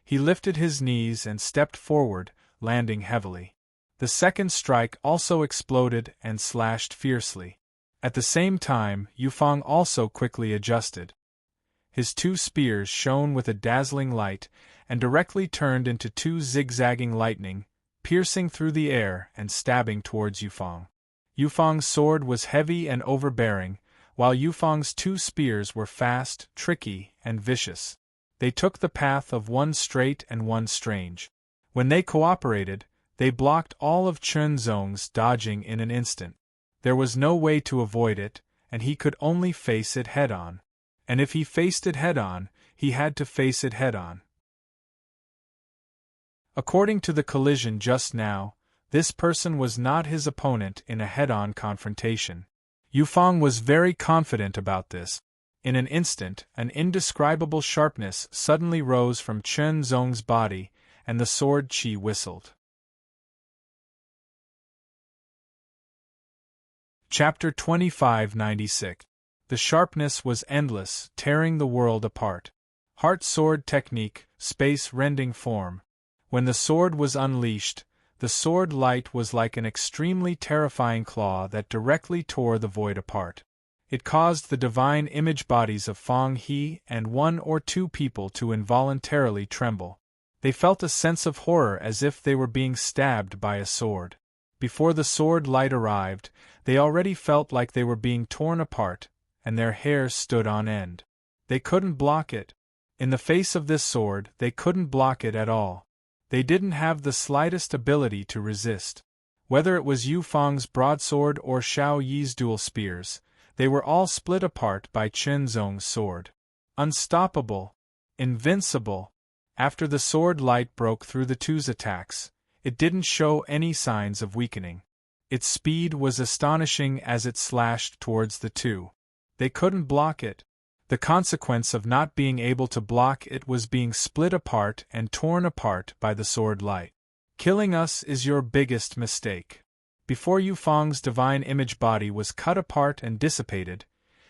He lifted his knees and stepped forward, landing heavily. The second strike also exploded and slashed fiercely. At the same time, Yufang also quickly adjusted. His two spears shone with a dazzling light, and directly turned into two zigzagging lightning, piercing through the air and stabbing towards Yufang. Yufang's sword was heavy and overbearing, while Yufang's two spears were fast, tricky, and vicious. They took the path of one straight and one strange. When they cooperated, they blocked all of Chen Zong's dodging in an instant. There was no way to avoid it, and he could only face it head-on. And if he faced it head-on, he had to face it head-on. According to the collision just now, this person was not his opponent in a head-on confrontation. Yufang was very confident about this. In an instant, an indescribable sharpness suddenly rose from Chen Zong's body, and the sword qi whistled. Chapter 2596. The sharpness was endless, tearing the world apart. Heart sword technique, space-rending form. When the sword was unleashed, the sword light was like an extremely terrifying claw that directly tore the void apart. It caused the divine image bodies of Fang He and one or two people to involuntarily tremble. They felt a sense of horror as if they were being stabbed by a sword. Before the sword light arrived, they already felt like they were being torn apart, and their hair stood on end. They couldn't block it. In the face of this sword, they couldn't block it at all. They didn't have the slightest ability to resist. Whether it was Yufang's broadsword or Xiao Yi's dual spears, they were all split apart by Chen Zong's sword. Unstoppable. Invincible. After the sword light broke through the two's attacks, it didn't show any signs of weakening. Its speed was astonishing as it slashed towards the two. They couldn't block it. The consequence of not being able to block it was being split apart and torn apart by the sword light. Killing us is your biggest mistake. Before Yufang's divine image body was cut apart and dissipated,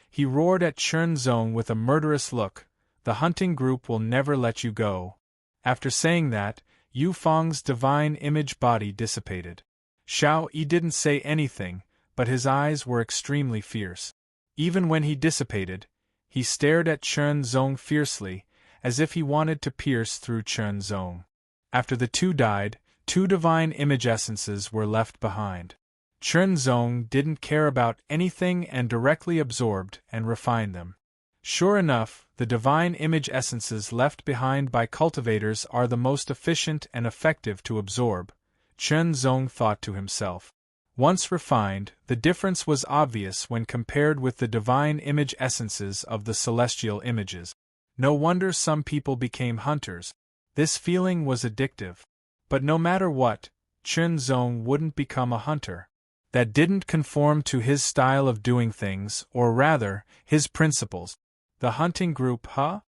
he roared at Chen Zong with a murderous look, "The hunting group will never let you go." After saying that, Yufang's divine image body dissipated. Xiao Yi didn't say anything, but his eyes were extremely fierce. Even when he dissipated, he stared at Chen Zong fiercely, as if he wanted to pierce through Chen Zong. After the two died, two divine image essences were left behind. Chen Zong didn't care about anything and directly absorbed and refined them. Sure enough, the divine image essences left behind by cultivators are the most efficient and effective to absorb, Chen Zong thought to himself. Once refined, the difference was obvious when compared with the divine image essences of the celestial images. No wonder some people became hunters. This feeling was addictive. But no matter what, Chen Zong wouldn't become a hunter. That didn't conform to his style of doing things, or rather, his principles. The hunting group, huh?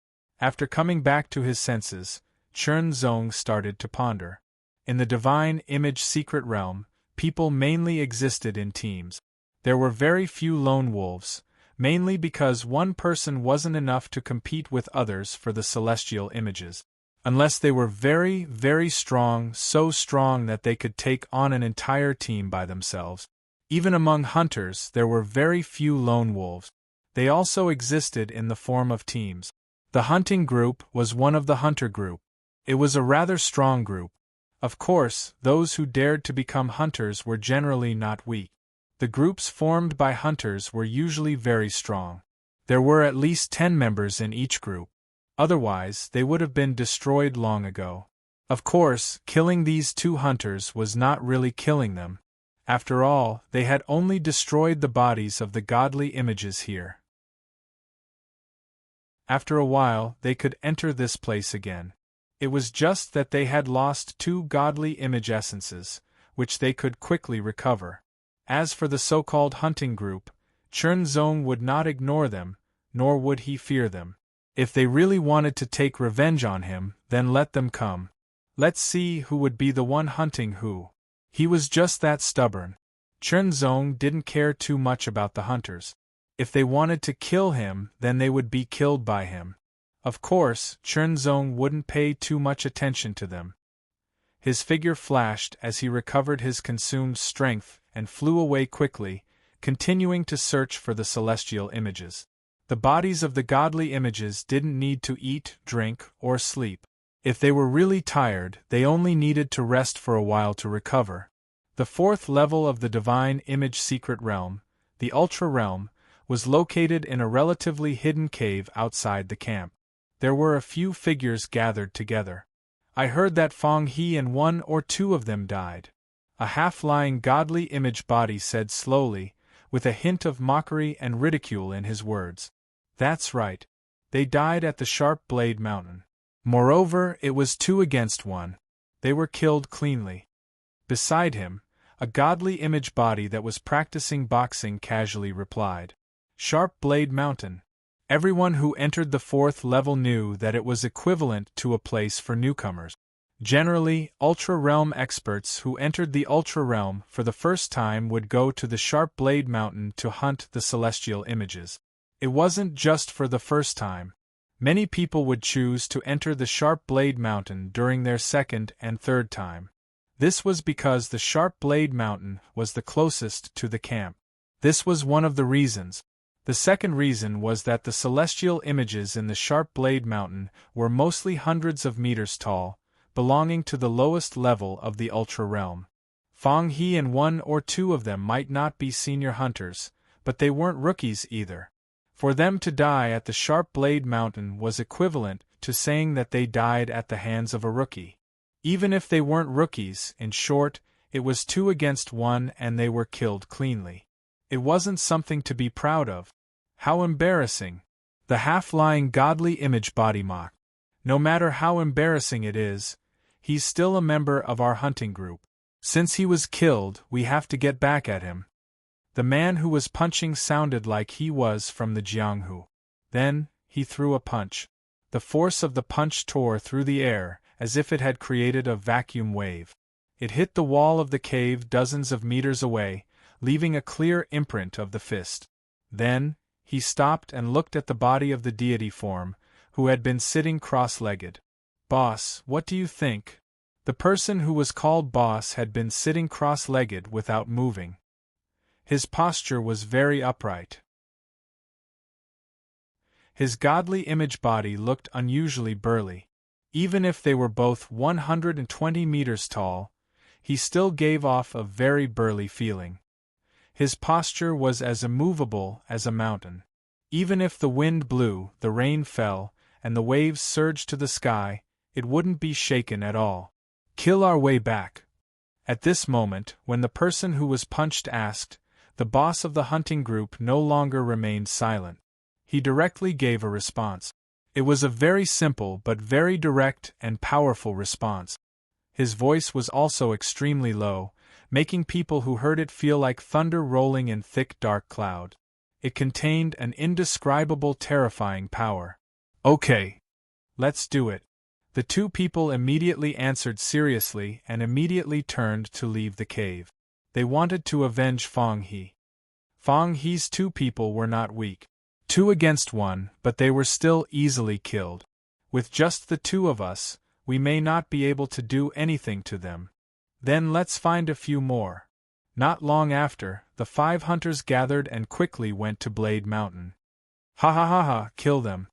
After coming back to his senses, Chen Zong started to ponder. In the divine image secret realm, people mainly existed in teams. There were very few lone wolves, mainly because one person wasn't enough to compete with others for the celestial images. Unless they were very, very strong, so strong that they could take on an entire team by themselves. Even among hunters, there were very few lone wolves. They also existed in the form of teams. The hunting group was one of the hunter group. It was a rather strong group. Of course, those who dared to become hunters were generally not weak. The groups formed by hunters were usually very strong. There were at least 10 members in each group. Otherwise, they would have been destroyed long ago. Of course, killing these 2 hunters was not really killing them. After all, they had only destroyed the bodies of the godly images here. After a while, they could enter this place again. It was just that they had lost 2 godly image essences, which they could quickly recover. As for the so-called hunting group, Chen Zong would not ignore them, nor would he fear them. If they really wanted to take revenge on him, then let them come. Let's see who would be the one hunting who. He was just that stubborn. Chen Zong didn't care too much about the hunters. If they wanted to kill him, then they would be killed by him. Of course, Chen Zong wouldn't pay too much attention to them. His figure flashed as he recovered his consumed strength and flew away quickly, continuing to search for the celestial images. The bodies of the godly images didn't need to eat, drink, or sleep. If they were really tired, they only needed to rest for a while to recover. The 4th level of the divine image secret realm, the Ultra Realm, was located in a relatively hidden cave outside the camp. There were a few figures gathered together. I heard that Fong He and 1 or 2 of them died. A half-lying godly image body said slowly, with a hint of mockery and ridicule in his words. That's right. They died at the Sharp Blade Mountain. Moreover, it was 2 against 1. They were killed cleanly. Beside him, a godly image body that was practicing boxing casually replied. Sharp Blade Mountain. Everyone who entered the 4th level knew that it was equivalent to a place for newcomers. Generally, Ultra Realm experts who entered the Ultra Realm for the first time would go to the Sharp Blade Mountain to hunt the celestial images. It wasn't just for the first time. Many people would choose to enter the Sharp Blade Mountain during their 2nd and 3rd time. This was because the Sharp Blade Mountain was the closest to the camp. This was one of the reasons. The second reason was that the celestial images in the Sharp Blade Mountain were mostly hundreds of meters tall, belonging to the lowest level of the Ultra Realm. Fong He and 1 or 2 of them might not be senior hunters, but they weren't rookies either. For them to die at the Sharp Blade Mountain was equivalent to saying that they died at the hands of a rookie. Even if they weren't rookies, in short, it was 2 against 1 and they were killed cleanly. It wasn't something to be proud of. How embarrassing! The half-lying godly image body mocked. No matter how embarrassing it is, he's still a member of our hunting group. Since he was killed, we have to get back at him. The man who was punching sounded like he was from the Jianghu. Then, he threw a punch. The force of the punch tore through the air, as if it had created a vacuum wave. It hit the wall of the cave dozens of meters away, leaving a clear imprint of the fist. Then, he stopped and looked at the body of the deity form, who had been sitting cross-legged. Boss, what do you think? The person who was called boss had been sitting cross-legged without moving. His posture was very upright. His godly image body looked unusually burly. Even if they were both 120 meters tall, he still gave off a very burly feeling. His posture was as immovable as a mountain. Even if the wind blew, the rain fell, and the waves surged to the sky, it wouldn't be shaken at all. Kill our way back. At this moment, when the person who was punched asked, the boss of the hunting group no longer remained silent. He directly gave a response. It was a very simple but very direct and powerful response. His voice was also extremely low, making people who heard it feel like thunder rolling in thick dark cloud. It contained an indescribable terrifying power. "Okay. Let's do it." The two people immediately answered seriously and immediately turned to leave the cave. They wanted to avenge Fong He. Fong He's two people were not weak. 2 against 1, but they were still easily killed. With just the two of us, we may not be able to do anything to them. Then let's find a few more. Not long after, the 5 hunters gathered and quickly went to Blade Mountain. Ha ha ha ha, kill them.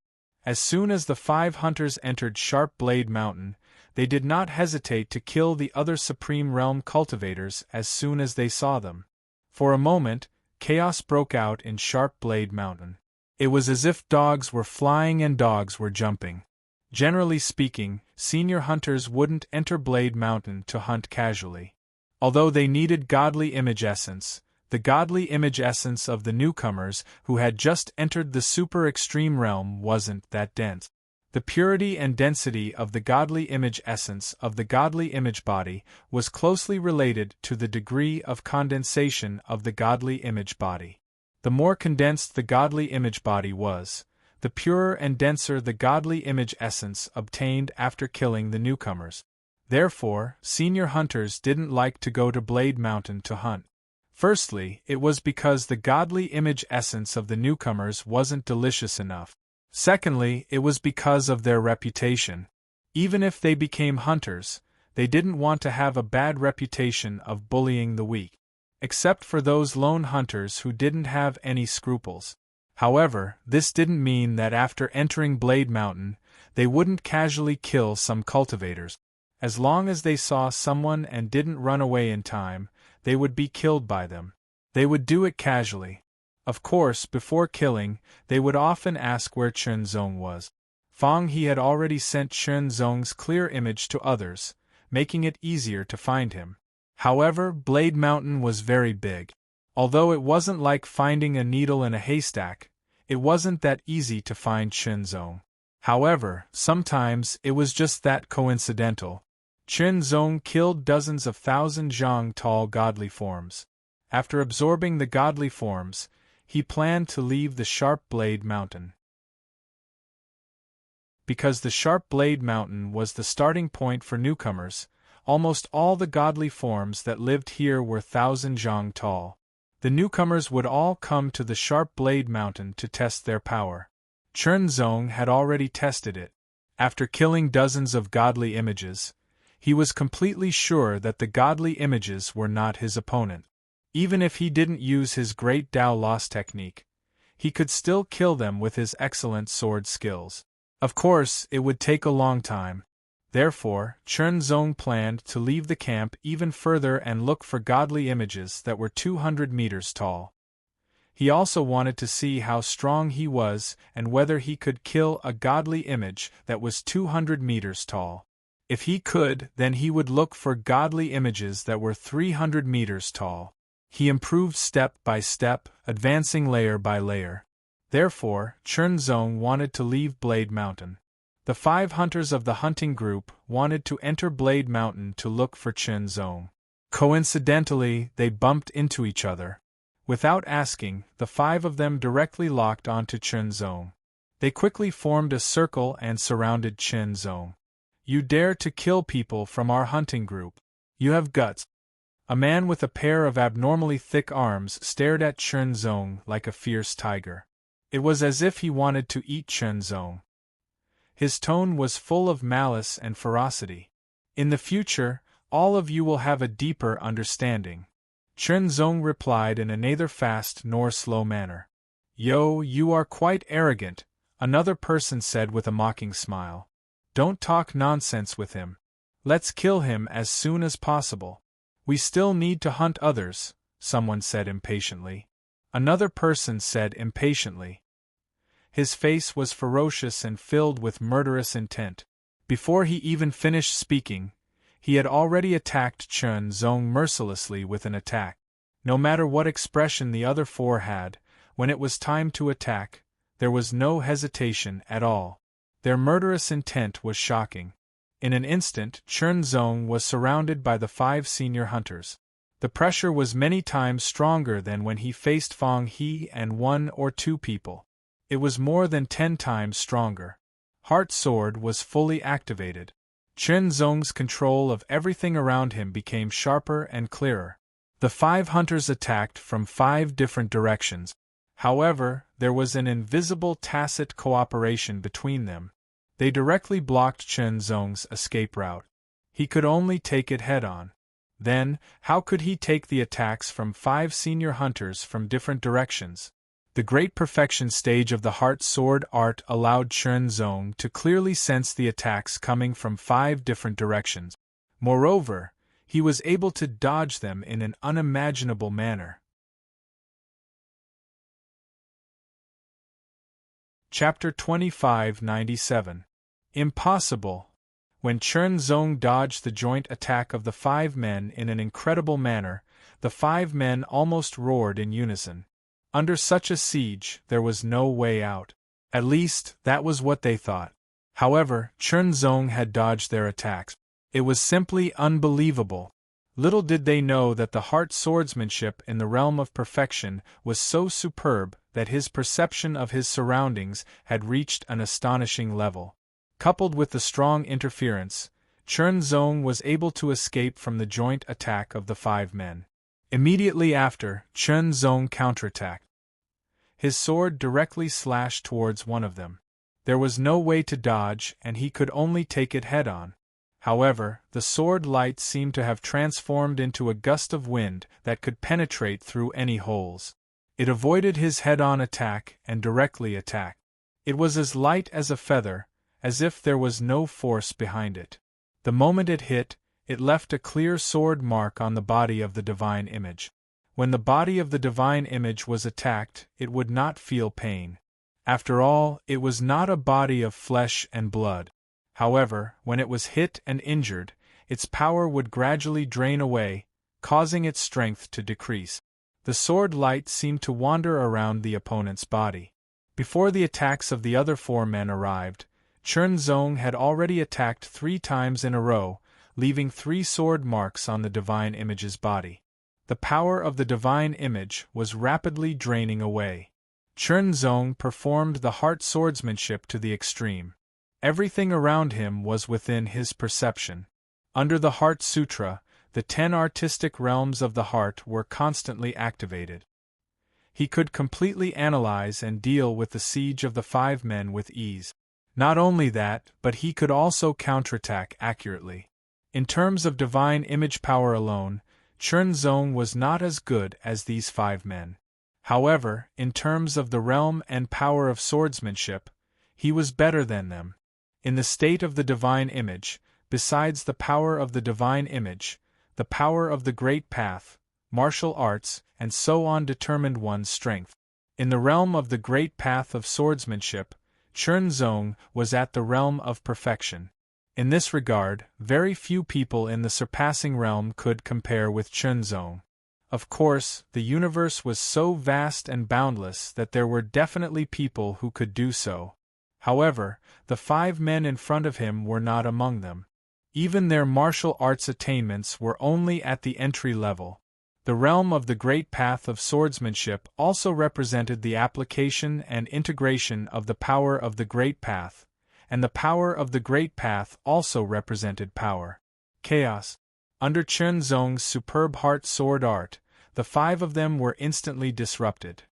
As soon as the 5 hunters entered Sharp Blade Mountain, they did not hesitate to kill the other Supreme Realm cultivators as soon as they saw them. For a moment, chaos broke out in Sharp Blade Mountain. It was as if dogs were flying and dogs were jumping. Generally speaking, senior hunters wouldn't enter Blade Mountain to hunt casually. Although they needed godly image essence, the godly image essence of the newcomers who had just entered the super extreme realm wasn't that dense. The purity and density of the godly image essence of the godly image body was closely related to the degree of condensation of the godly image body. The more condensed the godly image body was, the purer and denser the godly image essence obtained after killing the newcomers. Therefore, senior hunters didn't like to go to Blade Mountain to hunt. Firstly, it was because the godly image essence of the newcomers wasn't delicious enough. Secondly, it was because of their reputation. Even if they became hunters, they didn't want to have a bad reputation of bullying the weak. Except for those lone hunters who didn't have any scruples. However, this didn't mean that after entering Blade Mountain, they wouldn't casually kill some cultivators. As long as they saw someone and didn't run away in time, they would be killed by them. They would do it casually. Of course, before killing, they would often ask where Chen Zong was. Fong He had already sent Chen Zong's clear image to others, making it easier to find him. However, Blade Mountain was very big. Although it wasn't like finding a needle in a haystack, it wasn't that easy to find Chen Zong. However, sometimes it was just that coincidental. Chen Zong killed dozens of thousand zhang tall godly forms. After absorbing the godly forms, he planned to leave the Sharp Blade Mountain. Because the Sharp Blade Mountain was the starting point for newcomers, almost all the godly forms that lived here were 1,000 zhang tall. The newcomers would all come to the Sharp Blade Mountain to test their power. Chen Zong had already tested it. After killing dozens of godly images, he was completely sure that the godly images were not his opponent. Even if he didn't use his great Dao Loss technique, he could still kill them with his excellent sword skills. Of course, it would take a long time. Therefore, Chen Zong planned to leave the camp even further and look for godly images that were 200 meters tall. He also wanted to see how strong he was and whether he could kill a godly image that was 200 meters tall. If he could, then he would look for godly images that were 300 meters tall. He improved step by step, advancing layer by layer. Therefore, Chen Zong wanted to leave Blade Mountain. The 5 hunters of the hunting group wanted to enter Blade Mountain to look for Chen Zong. Coincidentally, they bumped into each other. Without asking, the 5 of them directly locked onto Chen Zong. They quickly formed a circle and surrounded Chen Zong. "You dare to kill people from our hunting group. You have guts." A man with a pair of abnormally thick arms stared at Chen Zong like a fierce tiger. It was as if he wanted to eat Chen Zong. His tone was full of malice and ferocity. "In the future, all of you will have a deeper understanding." Chen Zong replied in a neither fast nor slow manner. "Yo, you are quite arrogant," another person said with a mocking smile. "Don't talk nonsense with him. Let's kill him as soon as possible." "We still need to hunt others," someone said impatiently. Another person said impatiently. His face was ferocious and filled with murderous intent. Before he even finished speaking, He had already attacked Chen Zong mercilessly with an attack. No matter what expression the other four had, when it was time to attack, there was no hesitation at all. Their murderous intent was shocking. In an instant, Chen Zong was surrounded by the 5 senior hunters. The pressure was many times stronger than when he faced Fang He and 1 or 2 people. It was more than 10 times stronger. Heart Sword was fully activated. Chen Zong's control of everything around him became sharper and clearer. The 5 hunters attacked from 5 different directions. However, there was an invisible tacit cooperation between them. They directly blocked Chen Zong's escape route. He could only take it head-on. Then, how could he take the attacks from 5 senior hunters from different directions? The great perfection stage of the Heart Sword art allowed Chen Zong to clearly sense the attacks coming from 5 different directions. Moreover, he was able to dodge them in an unimaginable manner. Chapter 2597. Impossible. When Chen Zong dodged the joint attack of the 5 men in an incredible manner, the 5 men almost roared in unison. Under such a siege, there was no way out. At least, that was what they thought. However, Chen Zong had dodged their attacks. It was simply unbelievable. Little did they know that the heart swordsmanship in the realm of perfection was so superb that his perception of his surroundings had reached an astonishing level. Coupled with the strong interference, Chen Zong was able to escape from the joint attack of the 5 men. Immediately after, Chen Zong counterattacked. His sword directly slashed towards one of them. There was no way to dodge, and he could only take it head-on. However, the sword light seemed to have transformed into a gust of wind that could penetrate through any holes. It avoided his head-on attack and directly attacked. It was as light as a feather, as if there was no force behind it. The moment it hit, it left a clear sword mark on the body of the divine image. When the body of the divine image was attacked, it would not feel pain. After all, it was not a body of flesh and blood. However, when it was hit and injured, its power would gradually drain away, causing its strength to decrease. The sword light seemed to wander around the opponent's body. Before the attacks of the other 4 men arrived, Chen Zong had already attacked 3 times in a row, leaving 3 sword marks on the divine image's body. The power of the divine image was rapidly draining away. Chen Zong performed the heart swordsmanship to the extreme. Everything around him was within his perception. Under the Heart Sutra, the 10 artistic realms of the heart were constantly activated. He could completely analyze and deal with the siege of the 5 men with ease. Not only that, but he could also counterattack accurately. In terms of divine image power alone, Chen Zong was not as good as these 5 men. However, in terms of the realm and power of swordsmanship, he was better than them. In the state of the divine image, besides the power of the divine image, the power of the great path, martial arts, and so on determined one's strength. In the realm of the great path of swordsmanship, Chen Zong was at the realm of perfection. In this regard, very few people in the surpassing realm could compare with Chen Zong. Of course, the universe was so vast and boundless that there were definitely people who could do so. However, the 5 men in front of him were not among them. Even their martial arts attainments were only at the entry level. The realm of the great path of swordsmanship also represented the application and integration of the power of the great path, and the power of the great path also represented power. Chaos. Under Chen Zong's superb heart sword art, the 5 of them were instantly disrupted.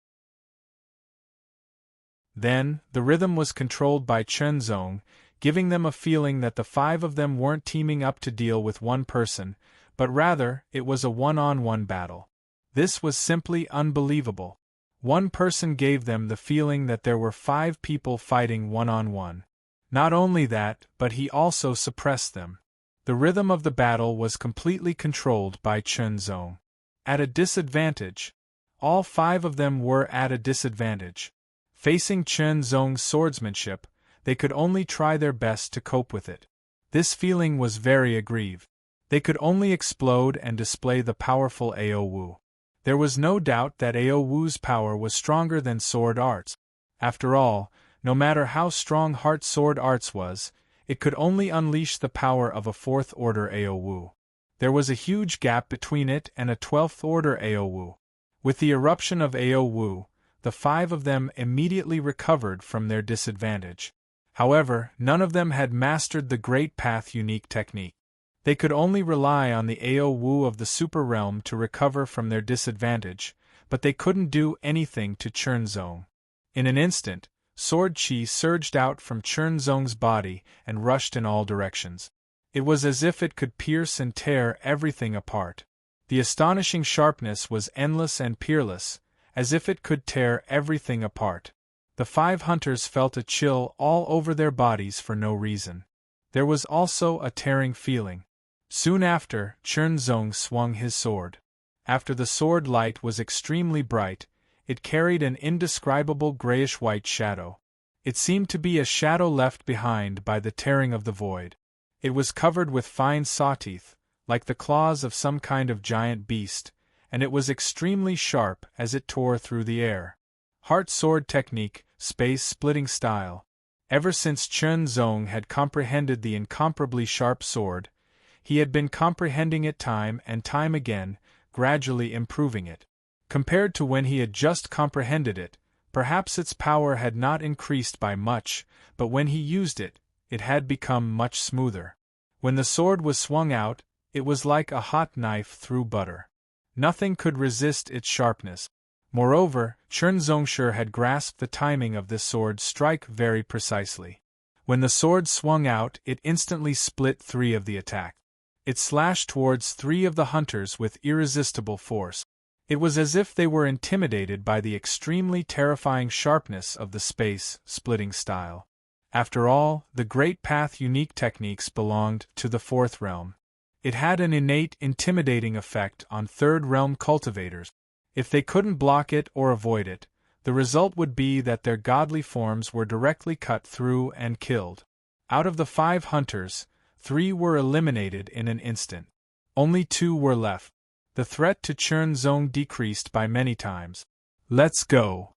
Then, the rhythm was controlled by Chen Zong, giving them a feeling that the 5 of them weren't teaming up to deal with one person, but rather, it was a one-on-one battle. This was simply unbelievable. One person gave them the feeling that there were 5 people fighting one-on-one. Not only that, but he also suppressed them. The rhythm of the battle was completely controlled by Chen Zong. At a disadvantage. All 5 of them were at a disadvantage. Facing Chen Zong's swordsmanship, they could only try their best to cope with it. This feeling was very aggrieved. They could only explode and display the powerful Ao Wu. There was no doubt that Ao Wu's power was stronger than sword arts. After all, no matter how strong Heart Sword Arts was, it could only unleash the power of a 4th order Ao Wu. There was a huge gap between it and a 12th order Ao Wu. With the eruption of Ao Wu, the 5 of them immediately recovered from their disadvantage. However, none of them had mastered the Great Path unique technique. They could only rely on the Ao Wu of the Super Realm to recover from their disadvantage, but they couldn't do anything to Chernzong. In an instant, sword chi surged out from Chernzong's body and rushed in all directions. It was as if it could pierce and tear everything apart. The astonishing sharpness was endless and peerless, as if it could tear everything apart. The 5 hunters felt a chill all over their bodies for no reason. There was also a tearing feeling. Soon after, Chernzong swung his sword. After the sword light was extremely bright, it carried an indescribable grayish-white shadow. It seemed to be a shadow left behind by the tearing of the void. It was covered with fine saw-teeth, like the claws of some kind of giant beast, and it was extremely sharp as it tore through the air. Heart sword technique, space-splitting style. Ever since Chernzong had comprehended the incomparably sharp sword, he had been comprehending it time and time again, gradually improving it. Compared to when he had just comprehended it, perhaps its power had not increased by much, but when he used it, it had become much smoother. When the sword was swung out, it was like a hot knife through butter. Nothing could resist its sharpness. Moreover, Chernzongshi had grasped the timing of this sword strike very precisely. When the sword swung out, it instantly split 3 of the attack. It slashed towards 3 of the hunters with irresistible force. It was as if they were intimidated by the extremely terrifying sharpness of the space-splitting style. After all, the Great Path unique techniques belonged to the 4th realm. It had an innate intimidating effect on 3rd realm cultivators. If they couldn't block it or avoid it, the result would be that their godly forms were directly cut through and killed. Out of the 5 hunters, 3 were eliminated in an instant. Only 2 were left. The threat to Chernzong decreased by many times. Let's go.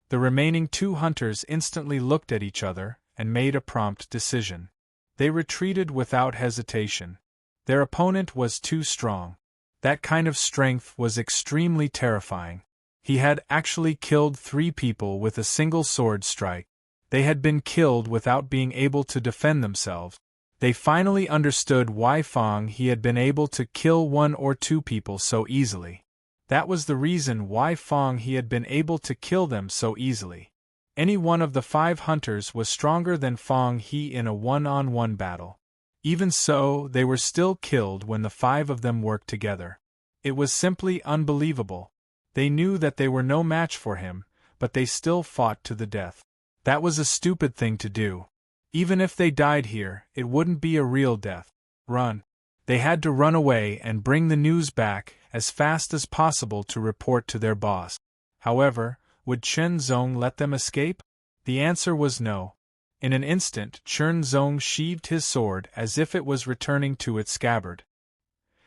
The remaining 2 hunters instantly looked at each other and made a prompt decision. They retreated without hesitation. Their opponent was too strong. That kind of strength was extremely terrifying. He had actually killed 3 people with a single sword strike. They had been killed without being able to defend themselves. They finally understood why he had been able to kill 1 or 2 people so easily. That was the reason why he had been able to kill them so easily. Any one of the 5 hunters was stronger than he in a one-on-one battle. Even so, they were still killed when the 5 of them worked together. It was simply unbelievable. They knew that they were no match for him, but they still fought to the death. That was a stupid thing to do. Even if they died here, it wouldn't be a real death. Run. They had to run away and bring the news back as fast as possible to report to their boss. However, would Chernzong let them escape? The answer was no. In an instant, Chernzong sheathed his sword as if it was returning to its scabbard.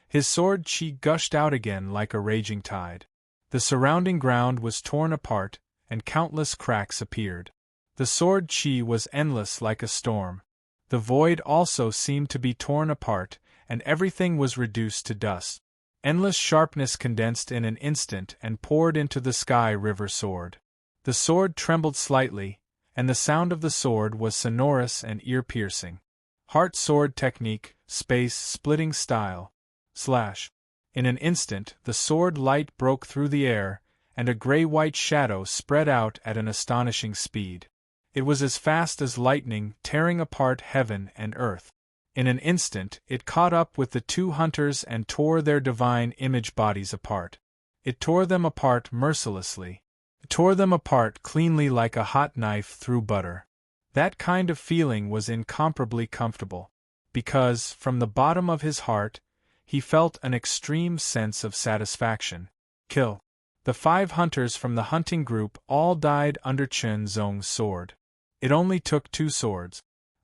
His sword chi gushed out again like a raging tide. The surrounding ground was torn apart, and countless cracks appeared. The sword chi was endless like a storm. The void also seemed to be torn apart, and everything was reduced to dust. Endless sharpness condensed in an instant and poured into the sky river sword. The sword trembled slightly, and the sound of the sword was sonorous and ear-piercing. Heart sword technique, space-splitting style. Slash. In an instant, the sword light broke through the air, and a gray-white shadow spread out at an astonishing speed. It was as fast as lightning, tearing apart heaven and earth. In an instant, it caught up with the 2 hunters and tore their divine image bodies apart. It tore them apart mercilessly. It tore them apart cleanly like a hot knife through butter. That kind of feeling was incomparably comfortable, because, from the bottom of his heart, he felt an extreme sense of satisfaction. Kill. The 5 hunters from the hunting group all died under Chernzong's sword. It only took 2 swords.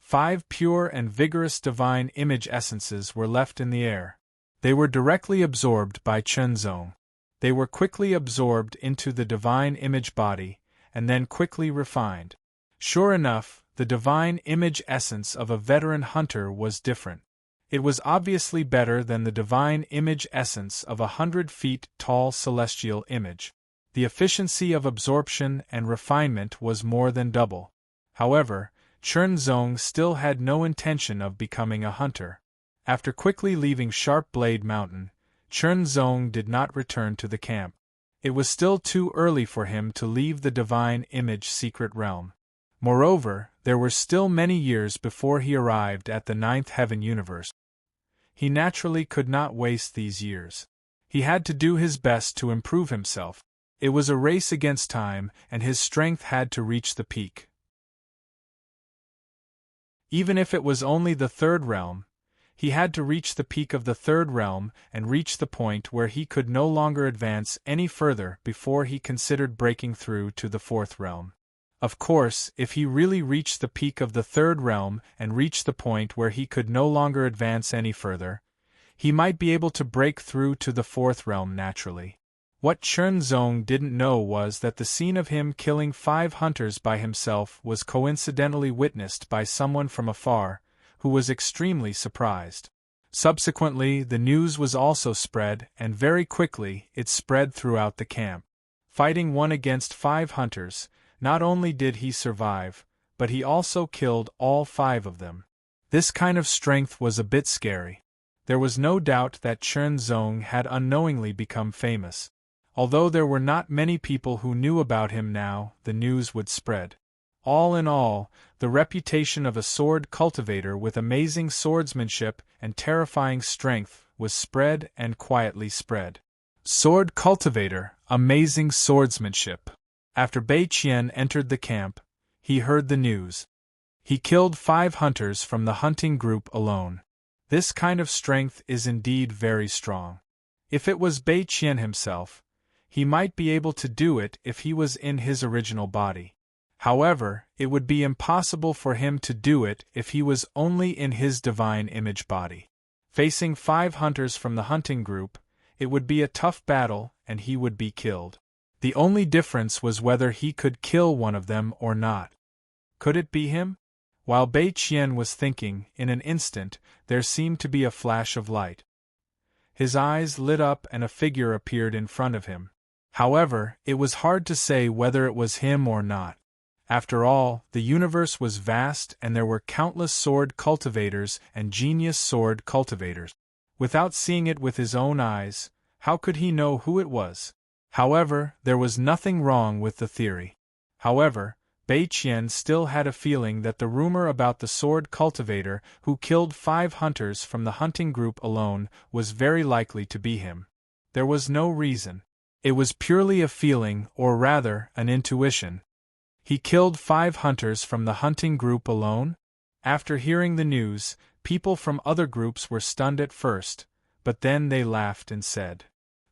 5 pure and vigorous divine image essences were left in the air. They were directly absorbed by Chunzong. They were quickly absorbed into the divine image body, and then quickly refined. Sure enough, the divine image essence of a veteran hunter was different. It was obviously better than the divine image essence of 100 feet tall celestial image. The efficiency of absorption and refinement was more than double. However, Chunzong still had no intention of becoming a hunter. After quickly leaving Sharp Blade Mountain, Chunzong did not return to the camp. It was still too early for him to leave the divine image secret realm. Moreover, there were still many years before he arrived at the Ninth Heaven universe. He naturally could not waste these years. He had to do his best to improve himself. It was a race against time, and his strength had to reach the peak. Even if it was only the third realm, he had to reach the peak of the third realm and reach the point where he could no longer advance any further before he considered breaking through to the fourth realm. Of course, if he really reached the peak of the third realm and reached the point where he could no longer advance any further, he might be able to break through to the fourth realm naturally. What Chunzong didn't know was that the scene of him killing 5 hunters by himself was coincidentally witnessed by someone from afar, who was extremely surprised. Subsequently, the news was also spread, and very quickly it spread throughout the camp. Fighting 1 against 5 hunters, not only did he survive, but he also killed all 5 of them. This kind of strength was a bit scary. There was no doubt that Chunzong had unknowingly become famous. Although there were not many people who knew about him now, the news would spread. All in all, the reputation of a sword cultivator with amazing swordsmanship and terrifying strength was spread and quietly spread. Sword cultivator, amazing swordsmanship. After Bei Qian entered the camp, he heard the news. He killed 5 hunters from the hunting group alone. This kind of strength is indeed very strong. If it was Bei Qian himself, he might be able to do it if he was in his original body. However, it would be impossible for him to do it if he was only in his divine image body. Facing 5 hunters from the hunting group, it would be a tough battle and he would be killed. The only difference was whether he could kill one of them or not. Could it be him? While Bei Qian was thinking, in an instant, there seemed to be a flash of light. His eyes lit up and a figure appeared in front of him. However, it was hard to say whether it was him or not. After all, the universe was vast and there were countless sword cultivators and genius sword cultivators. Without seeing it with his own eyes, how could he know who it was? However, there was nothing wrong with the theory. However, Bei Qian still had a feeling that the rumor about the sword cultivator who killed 5 hunters from the hunting group alone was very likely to be him. There was no reason. It was purely a feeling, or rather, an intuition. He killed 5 hunters from the hunting group alone? After hearing the news, people from other groups were stunned at first, but then they laughed and said,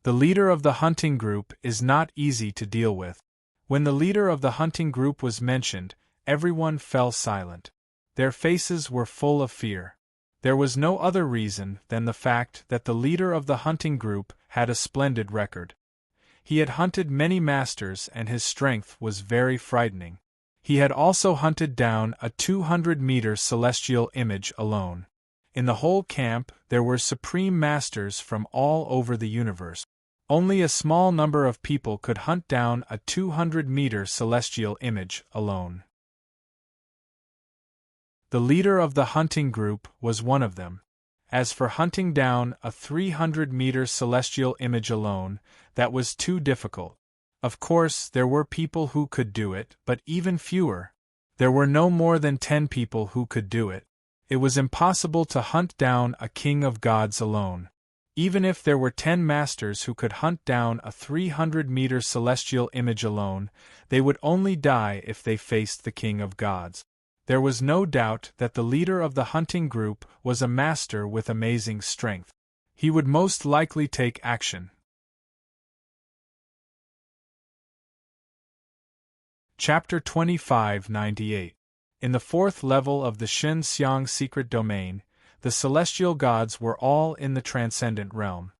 "The leader of the hunting group is not easy to deal with." When the leader of the hunting group was mentioned, everyone fell silent. Their faces were full of fear. There was no other reason than the fact that the leader of the hunting group had a splendid record. He had hunted many masters and his strength was very frightening. He had also hunted down a 200-meter celestial image alone. In the whole camp, there were supreme masters from all over the universe. Only a small number of people could hunt down a 200-meter celestial image alone. The leader of the hunting group was one of them. As for hunting down a 300-meter celestial image alone, that was too difficult. Of course, there were people who could do it, but even fewer. There were no more than 10 people who could do it. It was impossible to hunt down a king of gods alone. Even if there were 10 masters who could hunt down a 300-meter celestial image alone, they would only die if they faced the king of gods. There was no doubt that the leader of the hunting group was a master with amazing strength. He would most likely take action. Chapter 2598. In the fourth level of the Shen Xiang secret domain, the celestial gods were all in the transcendent realm.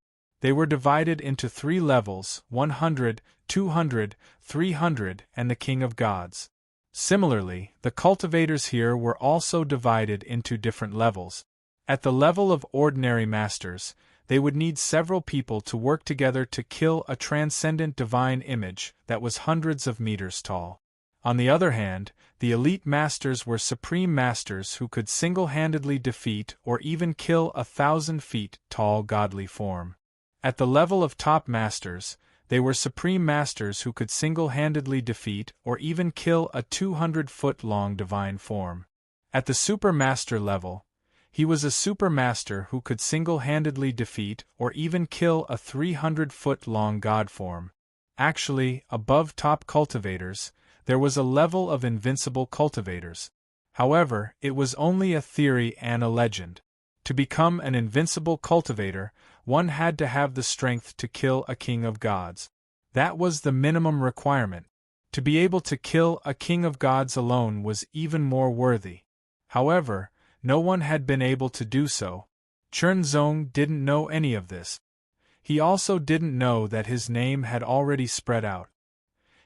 They were divided into 3 levels, 100, 200, 300, and the King of Gods. Similarly, the cultivators here were also divided into different levels. At the level of ordinary masters, they would need several people to work together to kill a transcendent divine image that was hundreds of meters tall. On the other hand, the elite masters were supreme masters who could single-handedly defeat or even kill a 1,000 feet tall godly form. At the level of top masters, they were supreme masters who could single-handedly defeat or even kill a 200-foot-long divine form. At the super master level, he was a super master who could single-handedly defeat or even kill a 300-foot-long god form. Actually, above top cultivators, there was a level of invincible cultivators. However, it was only a theory and a legend. To become an invincible cultivator, one had to have the strength to kill a king of gods. That was the minimum requirement. To be able to kill a king of gods alone was even more worthy. However, no one had been able to do so. Chernzong didn't know any of this. He also didn't know that his name had already spread out.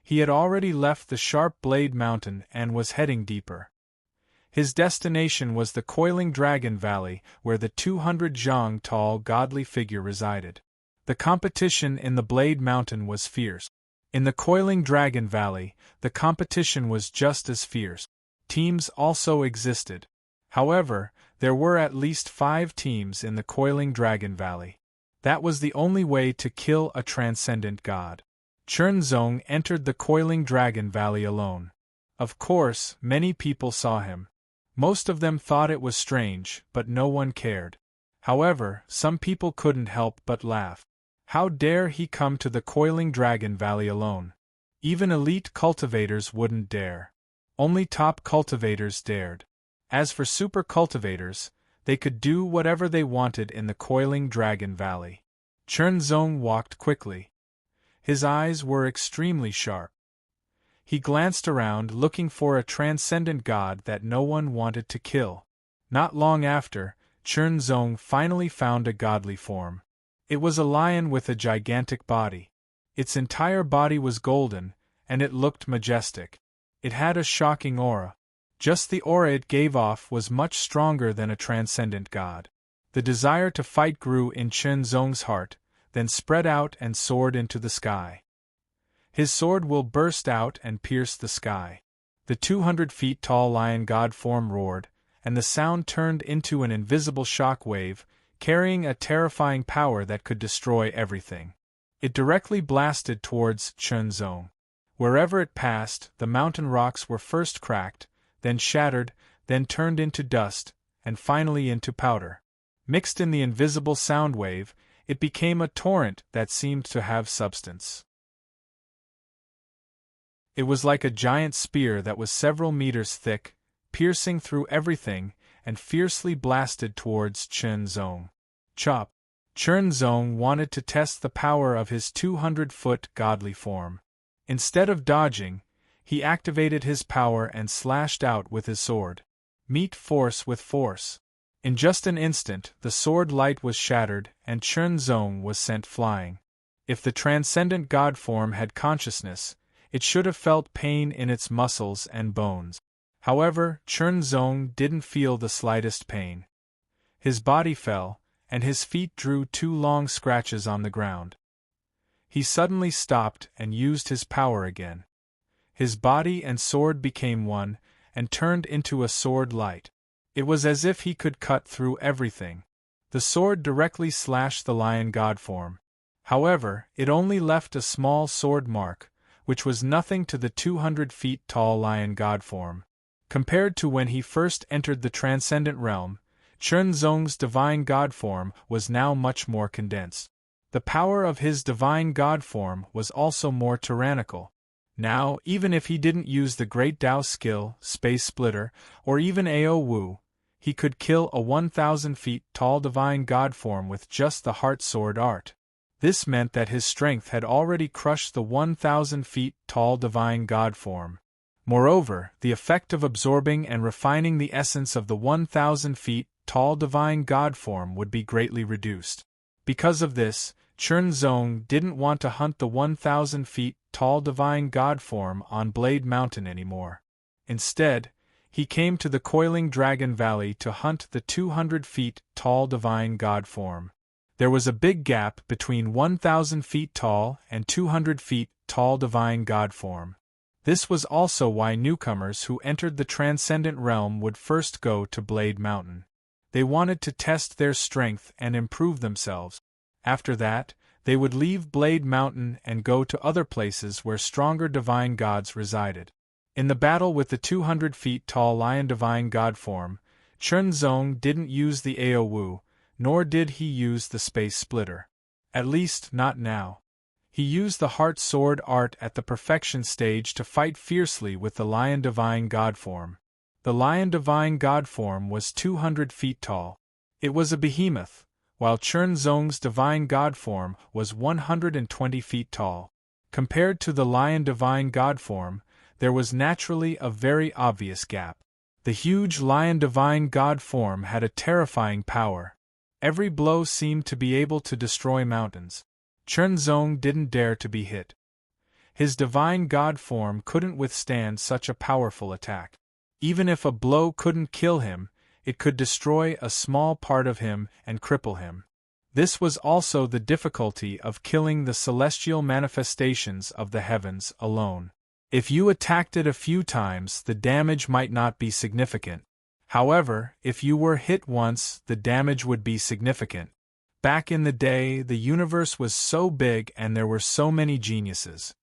He had already left the Sharp Blade Mountain and was heading deeper. His destination was the Coiling Dragon Valley, where the 200 zhang tall godly figure resided. The competition in the Blade Mountain was fierce. In the Coiling Dragon Valley, the competition was just as fierce. Teams also existed. However, there were at least 5 teams in the Coiling Dragon Valley. That was the only way to kill a transcendent god. Chernzong entered the Coiling Dragon Valley alone. Of course, many people saw him. Most of them thought it was strange, but no one cared. However, some people couldn't help but laugh. How dare he come to the Coiling Dragon Valley alone? Even elite cultivators wouldn't dare. Only top cultivators dared. As for super cultivators, they could do whatever they wanted in the Coiling Dragon Valley. Chernzong walked quickly. His eyes were extremely sharp. He glanced around looking for a transcendent god that no one wanted to kill. Not long after, Chernzong finally found a godly form. It was a lion with a gigantic body. Its entire body was golden, and it looked majestic. It had a shocking aura. Just the aura it gave off was much stronger than a transcendent god. The desire to fight grew in Chernzong's heart, then spread out and soared into the sky. His sword will burst out and pierce the sky. The 200 feet tall lion god form roared, and the sound turned into an invisible shock wave, carrying a terrifying power that could destroy everything. It directly blasted towards Chernzong. Wherever it passed, the mountain rocks were first cracked, then shattered, then turned into dust, and finally into powder. Mixed in the invisible sound wave, it became a torrent that seemed to have substance. It was like a giant spear that was several meters thick, piercing through everything, and fiercely blasted towards Chernzong. Chop! Chernzong wanted to test the power of his 200-foot godly form. Instead of dodging, he activated his power and slashed out with his sword. Meet force with force. In just an instant, the sword light was shattered, and Chernzong was sent flying. If the transcendent god form had consciousness, it should have felt pain in its muscles and bones. However, Chernzong didn't feel the slightest pain. His body fell, and his feet drew 2 long scratches on the ground. He suddenly stopped and used his power again. His body and sword became one, and turned into a sword light. It was as if he could cut through everything. The sword directly slashed the lion god form. However, it only left a small sword mark, which was nothing to the 200 feet tall lion god form. Compared to when he first entered the transcendent realm, Chernzong's divine god form was now much more condensed. The power of his divine god form was also more tyrannical. Now, even if he didn't use the Great Tao skill, Space Splitter, or even Ao Wu, he could kill a 1,000 feet tall divine god form with just the heart sword art. This meant that his strength had already crushed the 1,000 feet tall divine god form. Moreover, the effect of absorbing and refining the essence of the 1,000 feet tall divine god form would be greatly reduced. Because of this, Chernzong didn't want to hunt the 1,000 feet tall divine god form on Blade Mountain anymore. Instead, he came to the Coiling Dragon Valley to hunt the 200 feet tall divine god form. There was a big gap between 1,000 feet tall and 200 feet tall divine god form. This was also why newcomers who entered the Transcendent Realm would first go to Blade Mountain. They wanted to test their strength and improve themselves. After that, they would leave Blade Mountain and go to other places where stronger divine gods resided. In the battle with the 200 feet tall lion divine god form, Chernzong didn't use the Aowu, nor did he use the space splitter. At least, not now. He used the heart sword art at the perfection stage to fight fiercely with the lion divine god form. The lion divine god form was 200 feet tall. It was a behemoth, while Chernzong's divine god form was 120 feet tall. Compared to the lion divine god form, there was naturally a very obvious gap. The huge lion divine god form had a terrifying power. Every blow seemed to be able to destroy mountains. Chernzong didn't dare to be hit. His divine god form couldn't withstand such a powerful attack. Even if a blow couldn't kill him, it could destroy a small part of him and cripple him. This was also the difficulty of killing the celestial manifestations of the heavens alone. If you attacked it a few times, the damage might not be significant. However, if you were hit once, the damage would be significant. Back in the day, the universe was so big and there were so many geniuses.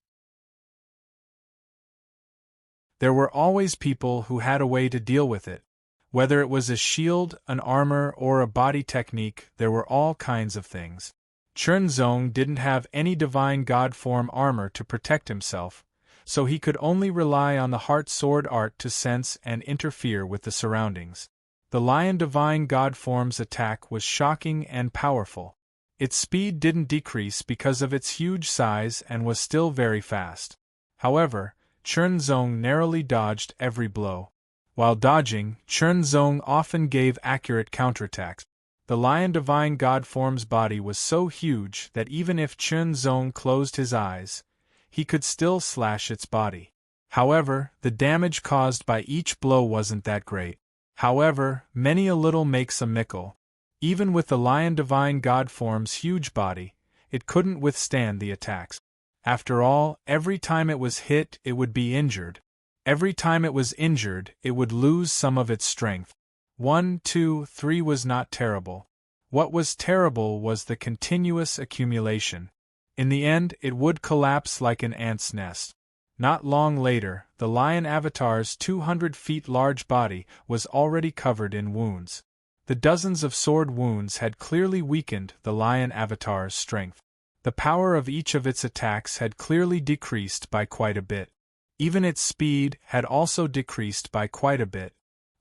There were always people who had a way to deal with it. Whether it was a shield, an armor, or a body technique, there were all kinds of things. Chernzong didn't have any divine god form armor to protect himself, so he could only rely on the heart sword art to sense and interfere with the surroundings. The lion divine god form's attack was shocking and powerful. Its speed didn't decrease because of its huge size and was still very fast. However, Chernzong narrowly dodged every blow. While dodging, Chernzong often gave accurate counterattacks. The lion divine god form's body was so huge that even if Chernzong closed his eyes, he could still slash its body. However, the damage caused by each blow wasn't that great. However, many a little makes a mickle. Even with the lion divine god form's huge body, it couldn't withstand the attacks. After all, every time it was hit, it would be injured. Every time it was injured, it would lose some of its strength. 1, 2, 3 was not terrible. What was terrible was the continuous accumulation. In the end, it would collapse like an ant's nest. Not long later, the lion avatar's 200 feet large body was already covered in wounds. The dozens of sword wounds had clearly weakened the lion avatar's strength. The power of each of its attacks had clearly decreased by quite a bit. Even its speed had also decreased by quite a bit.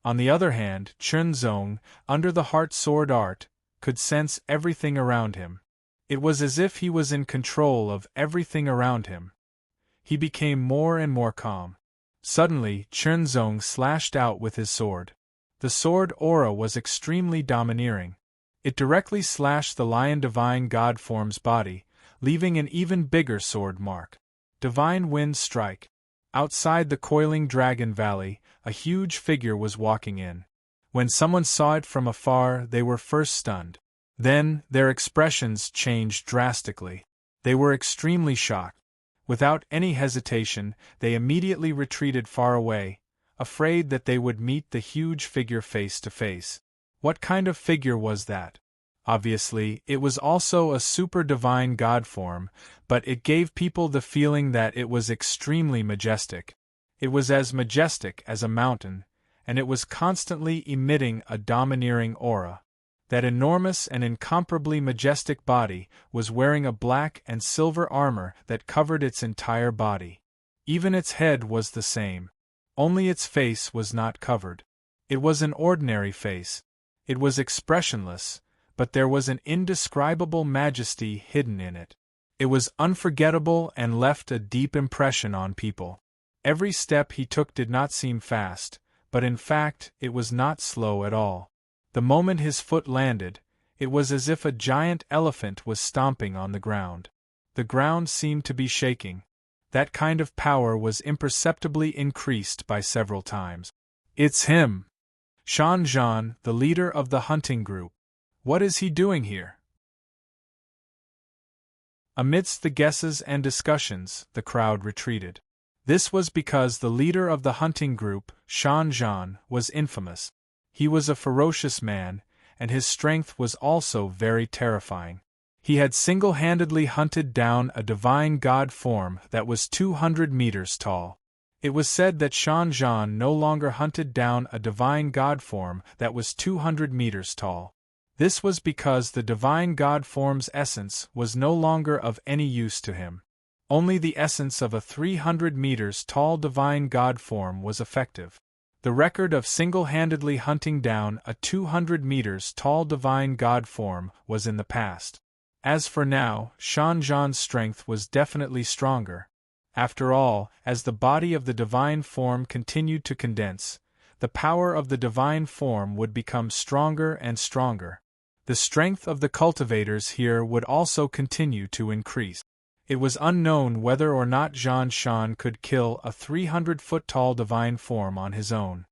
On the other hand, Chernzong, under the heart sword art, could sense everything around him. It was as if he was in control of everything around him. He became more and more calm. Suddenly, Chernzong slashed out with his sword. The sword aura was extremely domineering. It directly slashed the lion divine god form's body, leaving an even bigger sword mark. Divine Wind Strike. Outside the Coiling Dragon Valley, a huge figure was walking in. When someone saw it from afar, they were first stunned. Then, their expressions changed drastically. They were extremely shocked. Without any hesitation, they immediately retreated far away, afraid that they would meet the huge figure face to face. What kind of figure was that? Obviously, it was also a super divine god form, but it gave people the feeling that it was extremely majestic. It was as majestic as a mountain, and it was constantly emitting a domineering aura. That enormous and incomparably majestic body was wearing a black and silver armor that covered its entire body. Even its head was the same. Only its face was not covered. It was an ordinary face. It was expressionless, but there was an indescribable majesty hidden in it. It was unforgettable and left a deep impression on people. Every step he took did not seem fast, but in fact, it was not slow at all. The moment his foot landed, it was as if a giant elephant was stomping on the ground. The ground seemed to be shaking. That kind of power was imperceptibly increased by several times. It's him! Jean, the leader of the hunting group. What is he doing here? Amidst the guesses and discussions, the crowd retreated. This was because the leader of the hunting group, Jean, was infamous. He was a ferocious man, and his strength was also very terrifying. He had single-handedly hunted down a divine god form that was 200 meters tall. It was said that Jean no longer hunted down a divine god form that was 200 meters tall. This was because the divine god form's essence was no longer of any use to him. Only the essence of a 300 meters tall divine god form was effective. The record of single-handedly hunting down a 200 meters tall divine god form was in the past. As for now, Jean's strength was definitely stronger. After all, as the body of the divine form continued to condense, the power of the divine form would become stronger and stronger. The strength of the cultivators here would also continue to increase. It was unknown whether or not Jean could kill a 300-foot-tall divine form on his own.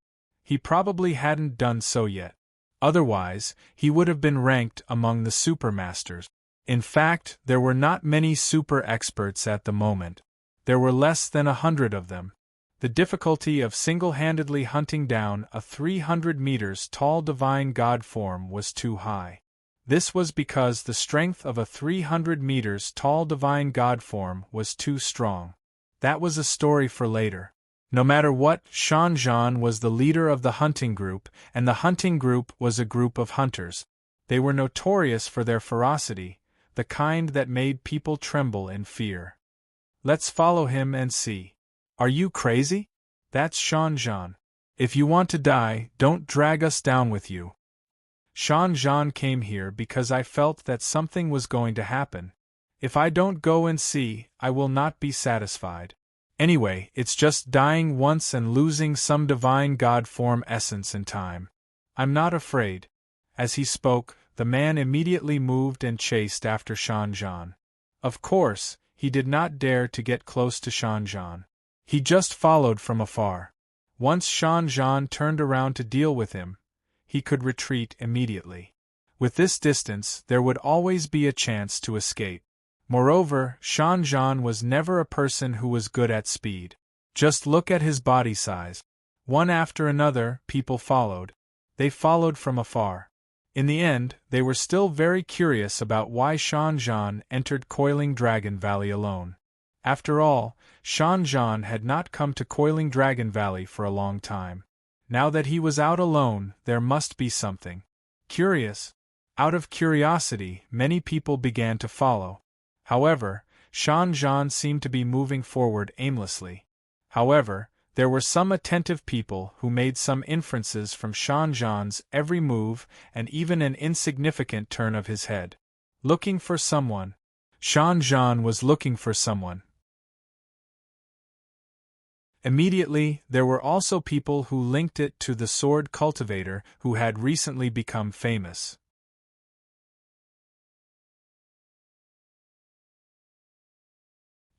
He probably hadn't done so yet. Otherwise, he would have been ranked among the supermasters. In fact, there were not many super experts at the moment. There were less than 100 of them. The difficulty of single-handedly hunting down a 300 meters tall divine god form was too high. This was because the strength of a 300 meters tall divine god form was too strong. That was a story for later. No matter what, Jean was the leader of the hunting group, and the hunting group was a group of hunters. They were notorious for their ferocity, the kind that made people tremble in fear. Let's follow him and see. Are you crazy? That's Jean. If you want to die, don't drag us down with you. Jean came here because I felt that something was going to happen. If I don't go and see, I will not be satisfied. Anyway, it's just dying once and losing some divine god form essence in time. I'm not afraid. As he spoke, the man immediately moved and chased after Jean. Of course, he did not dare to get close to Jean. He just followed from afar. Once Jean turned around to deal with him, he could retreat immediately. With this distance, there would always be a chance to escape. Moreover, Jean was never a person who was good at speed. Just look at his body size. One after another, people followed. They followed from afar. In the end, they were still very curious about why Jean entered Coiling Dragon Valley alone. After all, Jean had not come to Coiling Dragon Valley for a long time. Now that he was out alone, there must be something. Curious. Out of curiosity, many people began to follow. However, Jean seemed to be moving forward aimlessly. However, there were some attentive people who made some inferences from Jean's every move and even an insignificant turn of his head. Looking for someone. Jean was looking for someone. Immediately, there were also people who linked it to the sword cultivator who had recently become famous.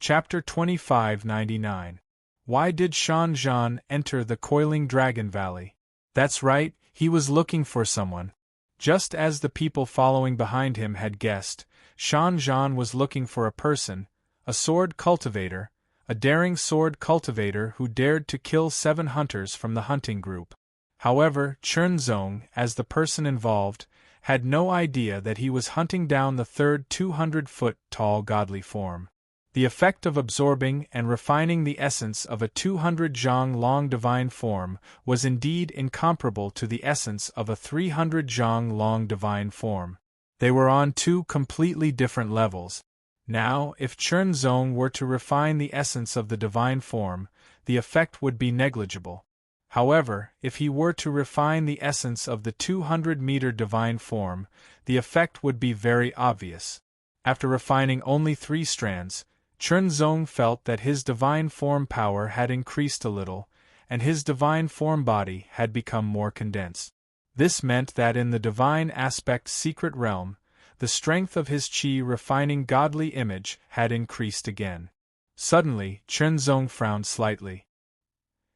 Chapter 2599. Why did Jean enter the Coiling Dragon Valley? That's right, he was looking for someone. Just as the people following behind him had guessed, Jean was looking for a person, a sword cultivator, a daring sword cultivator who dared to kill 7 hunters from the hunting group. However, Chernzong, as the person involved, had no idea that he was hunting down the third 200-foot-tall godly form. The effect of absorbing and refining the essence of a 200-jong-long divine form was indeed incomparable to the essence of a 300-jong-long divine form. They were on 2 completely different levels. Now, if Chernzong were to refine the essence of the divine form, the effect would be negligible. However, if he were to refine the essence of the 200-meter divine form, the effect would be very obvious. After refining only 3 strands, Chunzong felt that his divine form power had increased a little, and his divine form body had become more condensed. This meant that in the divine aspect secret realm, the strength of his qi refining godly image had increased again. Suddenly, Chunzong frowned slightly.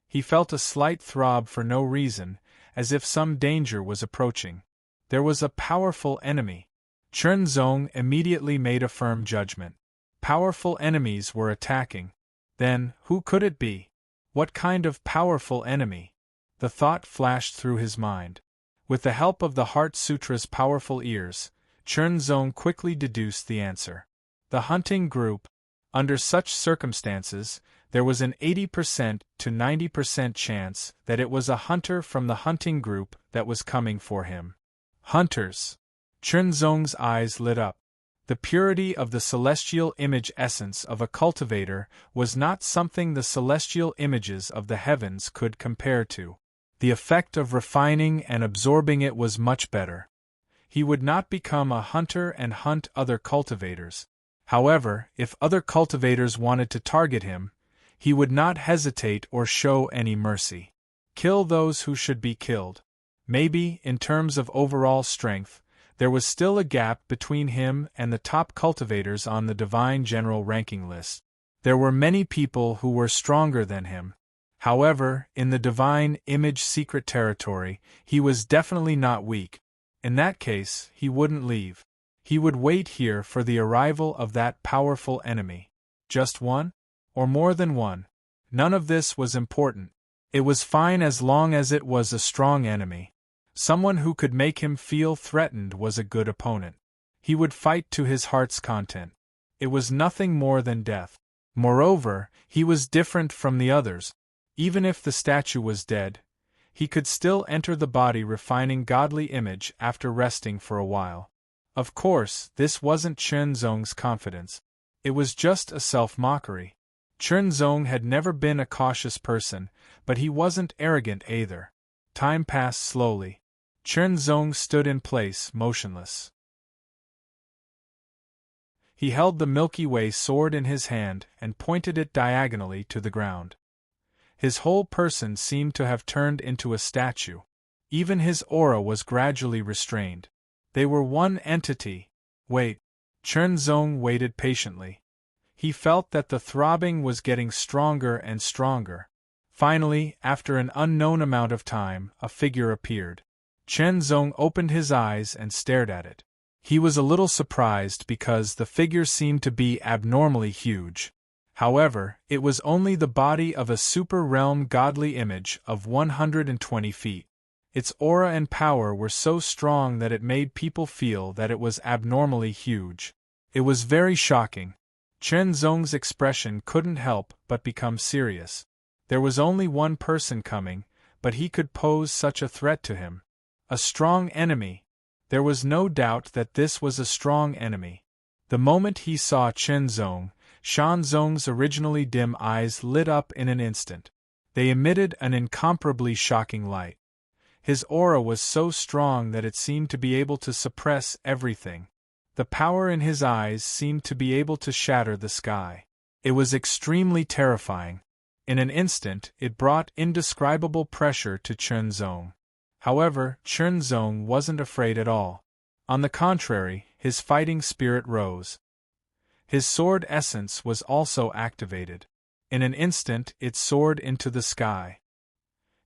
He felt a slight throb for no reason, as if some danger was approaching. There was a powerful enemy. Chunzong immediately made a firm judgment. Powerful enemies were attacking. Then, who could it be? What kind of powerful enemy? The thought flashed through his mind. With the help of the Heart Sutra's powerful ears, Chunzong quickly deduced the answer. The hunting group. Under such circumstances, there was an 80% to 90% chance that it was a hunter from the hunting group that was coming for him. Hunters! Chunzong's eyes lit up. The purity of the celestial image essence of a cultivator was not something the celestial images of the heavens could compare to. The effect of refining and absorbing it was much better. He would not become a hunter and hunt other cultivators. However, if other cultivators wanted to target him, he would not hesitate or show any mercy. Kill those who should be killed. Maybe, in terms of overall strength, there was still a gap between him and the top cultivators on the divine general ranking list. There were many people who were stronger than him. However, in the divine image secret territory, he was definitely not weak. In that case, he wouldn't leave. He would wait here for the arrival of that powerful enemy. Just one? Or more than one? None of this was important. It was fine as long as it was a strong enemy. Someone who could make him feel threatened was a good opponent. He would fight to his heart's content. It was nothing more than death. Moreover, he was different from the others. Even if the statue was dead, he could still enter the body refining godly image after resting for a while. Of course, this wasn't Chunzong's confidence. It was just a self-mockery. Chunzong had never been a cautious person, but he wasn't arrogant either. Time passed slowly. Chunzong stood in place, motionless. He held the Milky Way sword in his hand and pointed it diagonally to the ground. His whole person seemed to have turned into a statue. Even his aura was gradually restrained. They were one entity. Wait. Chunzong waited patiently. He felt that the throbbing was getting stronger and stronger. Finally, after an unknown amount of time, a figure appeared. Chunzong opened his eyes and stared at it. He was a little surprised because the figure seemed to be abnormally huge. However, it was only the body of a super-realm godly image of 120 feet. Its aura and power were so strong that it made people feel that it was abnormally huge. It was very shocking. Chunzong's expression couldn't help but become serious. There was only one person coming, but he could pose such a threat to him. A strong enemy. There was no doubt that this was a strong enemy. The moment he saw Chunzong, Shanzong's originally dim eyes lit up in an instant. They emitted an incomparably shocking light. His aura was so strong that it seemed to be able to suppress everything. The power in his eyes seemed to be able to shatter the sky. It was extremely terrifying. In an instant, it brought indescribable pressure to Chunzong. However, Chunzong wasn't afraid at all. On the contrary, his fighting spirit rose. His sword essence was also activated. In an instant, it soared into the sky.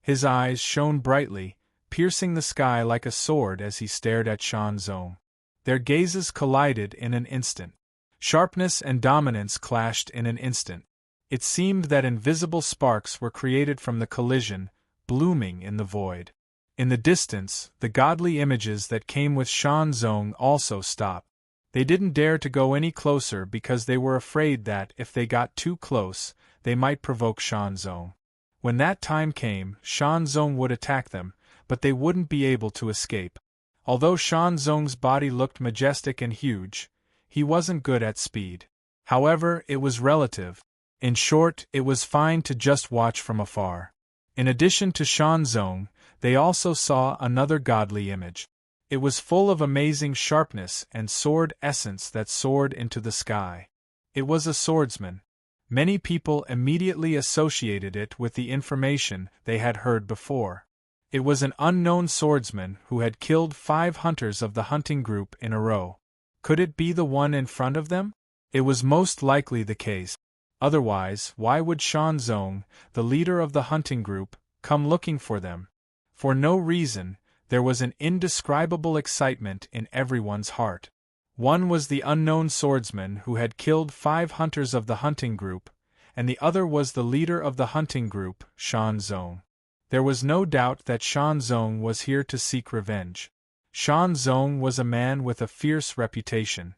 His eyes shone brightly, piercing the sky like a sword as he stared at Chunzong. Their gazes collided in an instant. Sharpness and dominance clashed in an instant. It seemed that invisible sparks were created from the collision, blooming in the void. In the distance, the godly images that came with Chunzong also stopped. They didn't dare to go any closer because they were afraid that, if they got too close, they might provoke Chunzong. When that time came, Chunzong would attack them, but they wouldn't be able to escape. Although Chunzong's body looked majestic and huge, he wasn't good at speed. However, it was relative. In short, it was fine to just watch from afar. In addition to Chunzong, they also saw another godly image. It was full of amazing sharpness and sword essence that soared into the sky. It was a swordsman. Many people immediately associated it with the information they had heard before. It was an unknown swordsman who had killed 5 hunters of the hunting group in a row. Could it be the one in front of them? It was most likely the case. Otherwise, why would Shan Zong, the leader of the hunting group, come looking for them? For no reason, there was an indescribable excitement in everyone's heart. One was the unknown swordsman who had killed 5 hunters of the hunting group, and the other was the leader of the hunting group, Shan Zong. There was no doubt that Shan Zong was here to seek revenge. Shan Zong was a man with a fierce reputation.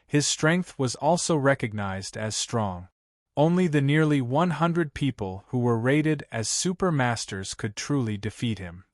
His strength was also recognized as strong. Only the nearly 100 people who were rated as super masters could truly defeat him.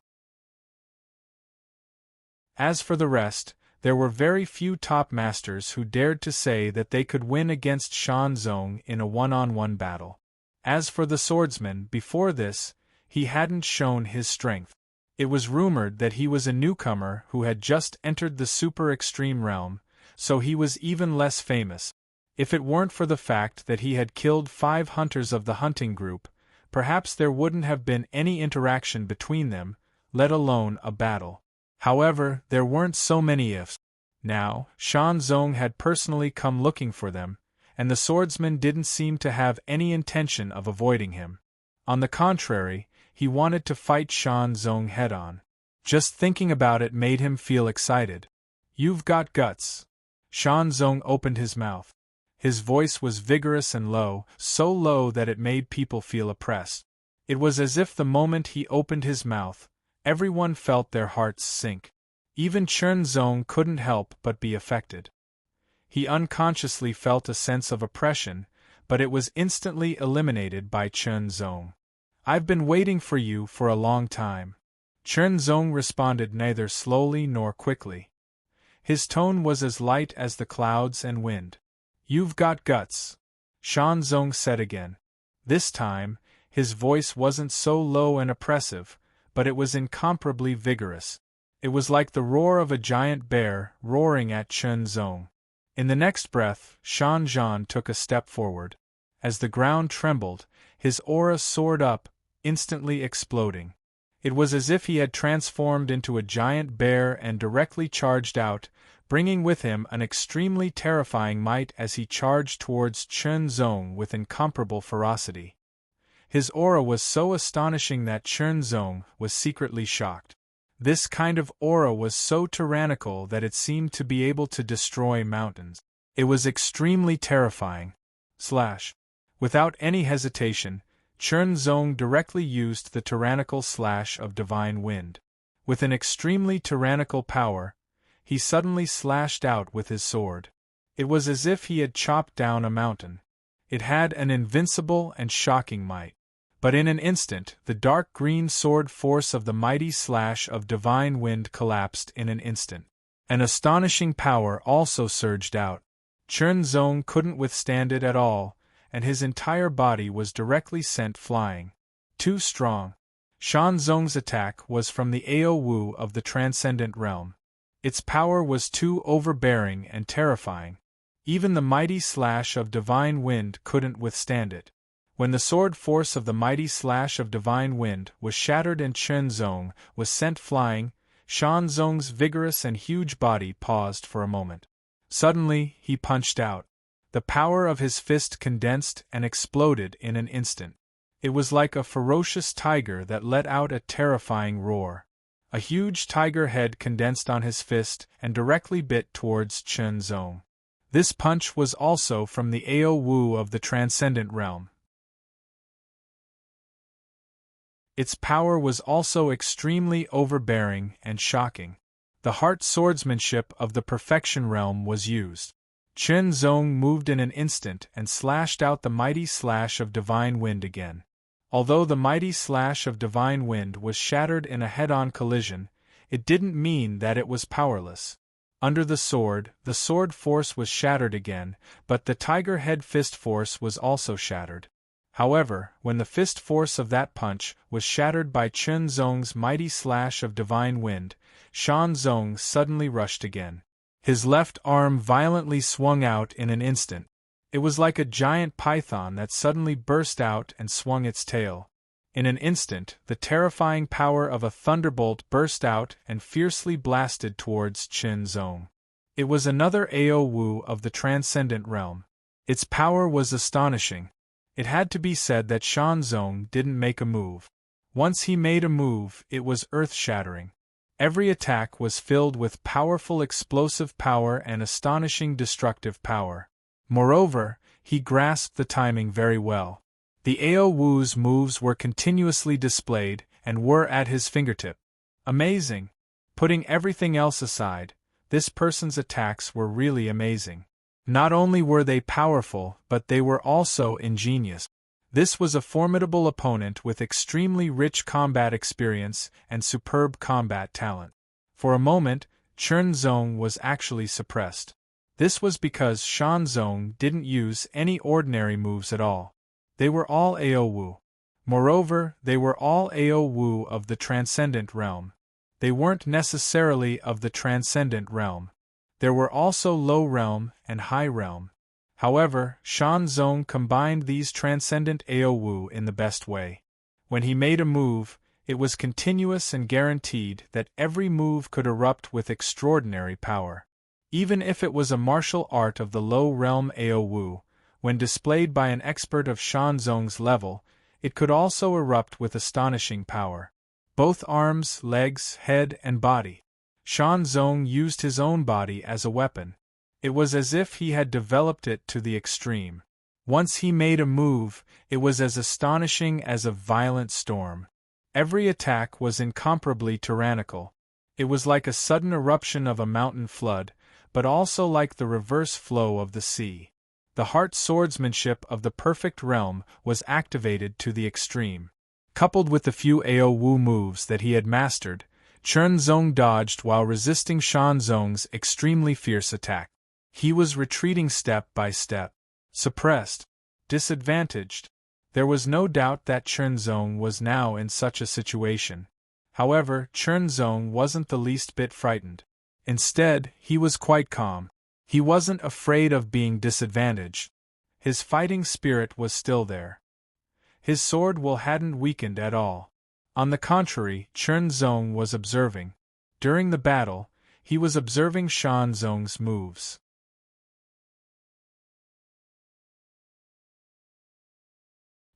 As for the rest, there were very few top masters who dared to say that they could win against Shan Zong in a one-on-one battle. As for the swordsman, before this, he hadn't shown his strength. It was rumored that he was a newcomer who had just entered the super extreme realm, so he was even less famous. If it weren't for the fact that he had killed 5 hunters of the hunting group, perhaps there wouldn't have been any interaction between them, let alone a battle. However, there weren't so many ifs. Now, Shan Zong had personally come looking for them, and the swordsman didn't seem to have any intention of avoiding him. On the contrary, he wanted to fight Shan Zong head-on. Just thinking about it made him feel excited. "You've got guts." Shan Zong opened his mouth. His voice was vigorous and low, so low that it made people feel oppressed. It was as if the moment he opened his mouth, everyone felt their hearts sink. Even Chen Zong couldn't help but be affected. He unconsciously felt a sense of oppression, but it was instantly eliminated by Chen Zong. "I've been waiting for you for a long time." Chen Zong responded neither slowly nor quickly. His tone was as light as the clouds and wind. "You've got guts," Shan Zong said again. This time, his voice wasn't so low and oppressive, but it was incomparably vigorous. It was like the roar of a giant bear roaring at Chen Zong. In the next breath, Shan Zhan took a step forward. As the ground trembled, his aura soared up, instantly exploding. It was as if he had transformed into a giant bear and directly charged out, bringing with him an extremely terrifying might as he charged towards Chen Zong with incomparable ferocity. His aura was so astonishing that Chen Zong was secretly shocked. This kind of aura was so tyrannical that it seemed to be able to destroy mountains. It was extremely terrifying. Without any hesitation, Chen Zong directly used the tyrannical slash of divine wind. With an extremely tyrannical power, he suddenly slashed out with his sword. It was as if he had chopped down a mountain. It had an invincible and shocking might. But in an instant, the dark green sword force of the mighty slash of divine wind collapsed in an instant. An astonishing power also surged out. Chen Zong couldn't withstand it at all, and his entire body was directly sent flying. Too strong. Shan Zong's attack was from the Ao Wu of the transcendent realm. Its power was too overbearing and terrifying. Even the mighty slash of divine wind couldn't withstand it. When the sword force of the mighty slash of divine wind was shattered and Chen Zong was sent flying, Shan Zong's vigorous and huge body paused for a moment. Suddenly, he punched out. The power of his fist condensed and exploded in an instant. It was like a ferocious tiger that let out a terrifying roar. A huge tiger head condensed on his fist and directly bit towards Chen Zong. This punch was also from the Ao Wu of the transcendent realm. Its power was also extremely overbearing and shocking. The heart swordsmanship of the perfection realm was used. Chen Zong moved in an instant and slashed out the mighty slash of divine wind again. Although the mighty slash of divine wind was shattered in a head-on collision, it didn't mean that it was powerless. Under the sword force was shattered again, but the tiger head fist force was also shattered. However, when the fist force of that punch was shattered by Chen Zong's mighty slash of divine wind, Shan Zong suddenly rushed again. His left arm violently swung out in an instant. It was like a giant python that suddenly burst out and swung its tail. In an instant, the terrifying power of a thunderbolt burst out and fiercely blasted towards Chen Zong. It was another Ao Wu of the transcendent realm. Its power was astonishing. It had to be said that Shan Zong didn't make a move. Once he made a move, it was earth-shattering. Every attack was filled with powerful explosive power and astonishing destructive power. Moreover, he grasped the timing very well. The Ao Wu's moves were continuously displayed and were at his fingertip. Amazing! Putting everything else aside, this person's attacks were really amazing. Not only were they powerful, but they were also ingenious. This was a formidable opponent with extremely rich combat experience and superb combat talent. For a moment, Chen Zong was actually suppressed. This was because Shan Zong didn't use any ordinary moves at all. They were all Ao Wu. Moreover, they were all Ao Wu of the transcendent realm. They weren't necessarily of the transcendent realm. There were also low realm and high realm. However, Shan Zong combined these transcendent Ao Wu in the best way. When he made a move, it was continuous and guaranteed that every move could erupt with extraordinary power. Even if it was a martial art of the low realm Ao Wu, when displayed by an expert of Shan Zong's level, it could also erupt with astonishing power. Both arms, legs, head, and body. Shan Zong used his own body as a weapon. It was as if he had developed it to the extreme. Once he made a move, it was as astonishing as a violent storm. Every attack was incomparably tyrannical. It was like a sudden eruption of a mountain flood, but also like the reverse flow of the sea. The heart swordsmanship of the perfect realm was activated to the extreme. Coupled with the few Ao Wu moves that he had mastered, Chen Zong dodged while resisting Shan Zong's extremely fierce attack. He was retreating step by step. Suppressed. Disadvantaged. There was no doubt that Chen Zong was now in such a situation. However, Chen Zong wasn't the least bit frightened. Instead, he was quite calm. He wasn't afraid of being disadvantaged. His fighting spirit was still there. His sword will hadn't weakened at all. On the contrary, Chen Zong was observing. During the battle, he was observing Shan Zong's moves.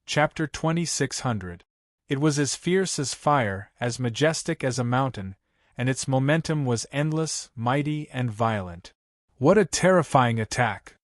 Chapter 2600. It was as fierce as fire, as majestic as a mountain, and its momentum was endless, mighty, and violent. What a terrifying attack!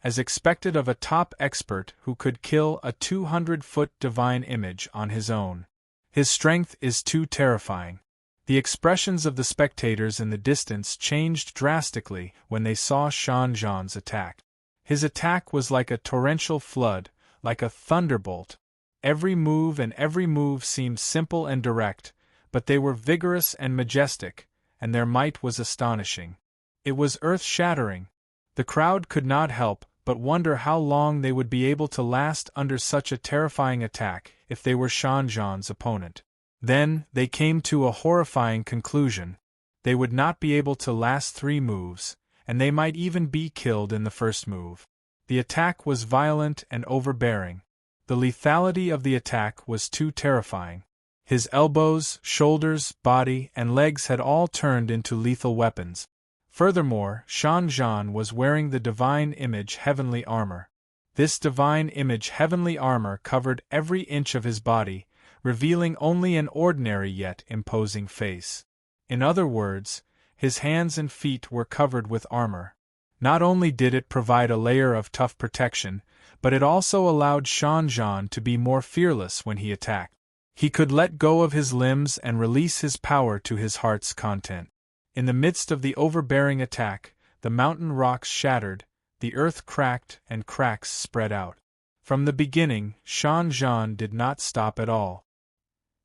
As expected of a top expert who could kill a 200-foot divine image on his own. His strength is too terrifying. The expressions of the spectators in the distance changed drastically when they saw Shan Zhang's attack. His attack was like a torrential flood, like a thunderbolt. Every move seemed simple and direct, but they were vigorous and majestic, and their might was astonishing. It was earth-shattering. The crowd could not help but wonder how long they would be able to last under such a terrifying attack if they were Shan Zhang's opponent. Then, they came to a horrifying conclusion. They would not be able to last 3 moves, and they might even be killed in the first move. The attack was violent and overbearing. The lethality of the attack was too terrifying. His elbows, shoulders, body, and legs had all turned into lethal weapons. Furthermore, Shan Zhang was wearing the Divine Image heavenly armor. This Divine Image heavenly armor covered every inch of his body, revealing only an ordinary yet imposing face. In other words, his hands and feet were covered with armor. Not only did it provide a layer of tough protection, but it also allowed Shan Zhang to be more fearless when he attacked. He could let go of his limbs and release his power to his heart's content. In the midst of the overbearing attack, the mountain rocks shattered, the earth cracked, and cracks spread out. From the beginning, Shan Zhang did not stop at all.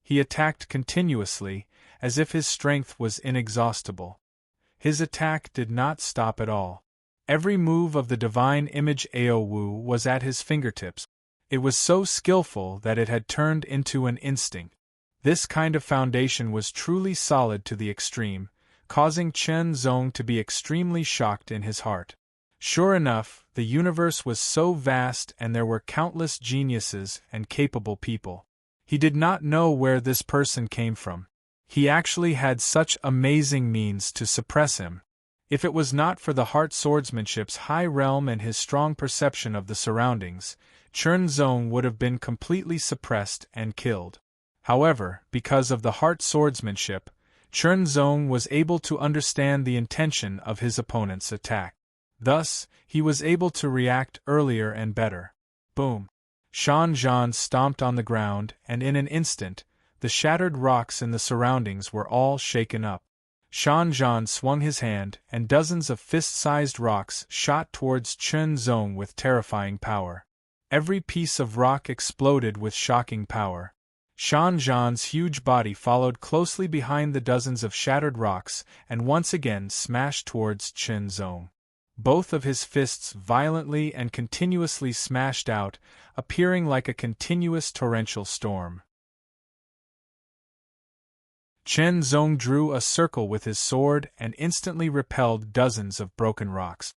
He attacked continuously, as if his strength was inexhaustible. His attack did not stop at all. Every move of the Divine Image Ao Wu was at his fingertips. It was so skillful that it had turned into an instinct. This kind of foundation was truly solid to the extreme, causing Chen Zong to be extremely shocked in his heart. Sure enough, the universe was so vast and there were countless geniuses and capable people. He did not know where this person came from. He actually had such amazing means to suppress him. If it was not for the heart swordsmanship's high realm and his strong perception of the surroundings, Chen Zong would have been completely suppressed and killed. However, because of the heart swordsmanship, Chen Zong was able to understand the intention of his opponent's attack. Thus, he was able to react earlier and better. Boom! Shan Zhan stomped on the ground, and in an instant, the shattered rocks in the surroundings were all shaken up. Shan Zhan swung his hand, and dozens of fist-sized rocks shot towards Chen Zong with terrifying power. Every piece of rock exploded with shocking power. Shan Zhan's huge body followed closely behind the dozens of shattered rocks and once again smashed towards Chen Zong. Both of his fists violently and continuously smashed out, appearing like a continuous torrential storm. Chen Zong drew a circle with his sword and instantly repelled dozens of broken rocks.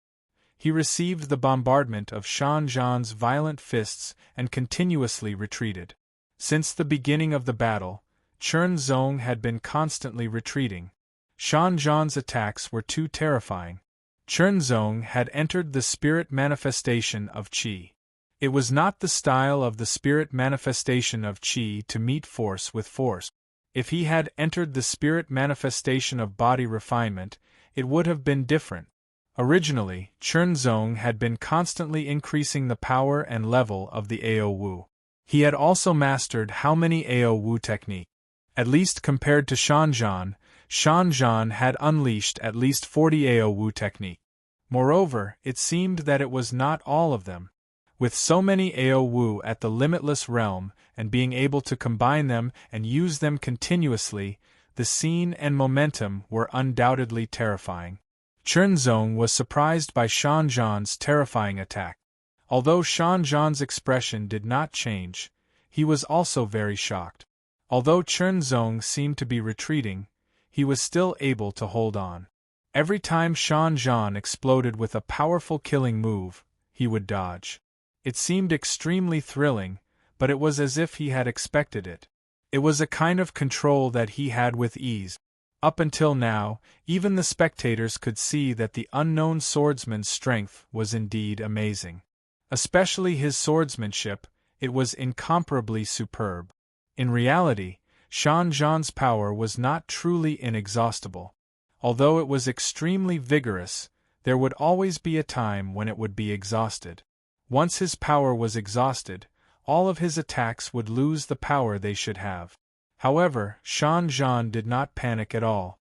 He received the bombardment of Shan Zhan's violent fists and continuously retreated. Since the beginning of the battle, Chen Zong had been constantly retreating. Shan Zhan's attacks were too terrifying. Chen Zong had entered the spirit manifestation of Qi. It was not the style of the spirit manifestation of Qi to meet force with force. If he had entered the spirit manifestation of body refinement, it would have been different. Originally, Chen Zong had been constantly increasing the power and level of the Ao Wu. He had also mastered how many Ao Wu technique. At least compared to Shan Zhan had unleashed at least 40 Ao Wu technique. Moreover, it seemed that it was not all of them. With so many Ao Wu at the limitless realm, and being able to combine them and use them continuously, the scene and momentum were undoubtedly terrifying. Chen Zong was surprised by Shan Zhan's terrifying attack. Although Shan Zhan's expression did not change, he was also very shocked. Although Chen Zong seemed to be retreating, he was still able to hold on. Every time Shan Zhan exploded with a powerful killing move, he would dodge. It seemed extremely thrilling, but it was as if he had expected it. It was a kind of control that he had with ease. Up until now, even the spectators could see that the unknown swordsman's strength was indeed amazing. Especially his swordsmanship, it was incomparably superb. In reality, Shan Zhan's power was not truly inexhaustible. Although it was extremely vigorous, there would always be a time when it would be exhausted. Once his power was exhausted, all of his attacks would lose the power they should have. However, Shan Zhan did not panic at all.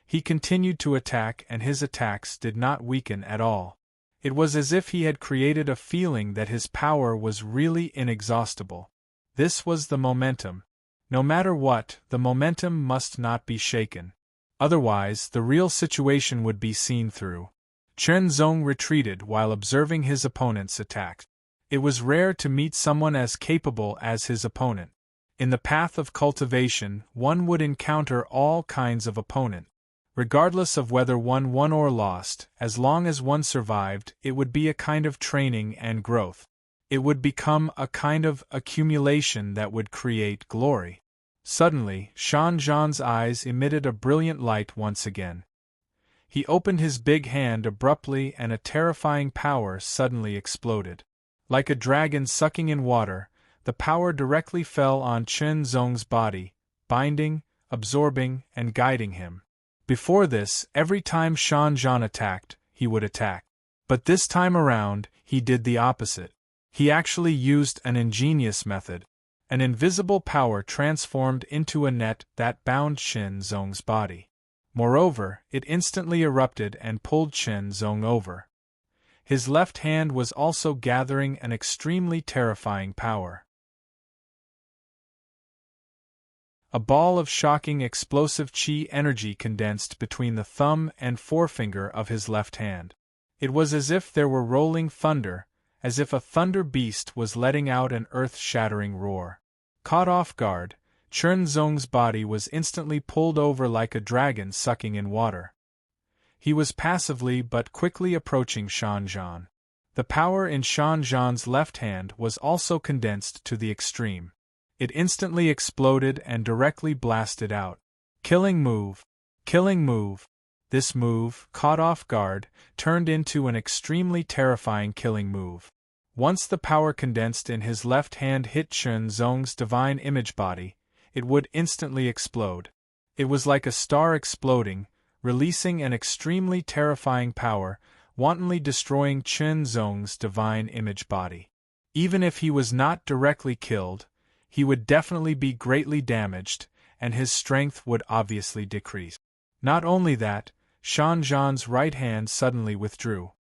He continued to attack and his attacks did not weaken at all. It was as if he had created a feeling that his power was really inexhaustible. This was the momentum. No matter what, the momentum must not be shaken. Otherwise, the real situation would be seen through. Chen Zong retreated while observing his opponent's attacks. It was rare to meet someone as capable as his opponent. In the path of cultivation, one would encounter all kinds of opponent. Regardless of whether one won or lost, as long as one survived, it would be a kind of training and growth. It would become a kind of accumulation that would create glory. Suddenly, Shan Zhan's eyes emitted a brilliant light once again. He opened his big hand abruptly and a terrifying power suddenly exploded. Like a dragon sucking in water, the power directly fell on Chen Zong's body, binding, absorbing, and guiding him. Before this, every time Shan Zhan attacked, he would attack. But this time around, he did the opposite. He actually used an ingenious method. An invisible power transformed into a net that bound Chen Zong's body. Moreover, it instantly erupted and pulled Chen Zong over. His left hand was also gathering an extremely terrifying power. A ball of shocking explosive qi energy condensed between the thumb and forefinger of his left hand. It was as if there were rolling thunder, as if a thunder beast was letting out an earth-shattering roar. Caught off guard, Chen Zong's body was instantly pulled over like a dragon sucking in water. He was passively but quickly approaching Shan Zhan. The power in Shan Zhan's left hand was also condensed to the extreme. It instantly exploded and directly blasted out. Killing move. Killing move. This move, caught off guard, turned into an extremely terrifying killing move. Once the power condensed in his left hand hit Chen Zong's divine image body, it would instantly explode. It was like a star exploding, releasing an extremely terrifying power, wantonly destroying Chen Zong's divine image body. Even if he was not directly killed, he would definitely be greatly damaged, and his strength would obviously decrease. Not only that, Shan Zhan's right hand suddenly withdrew.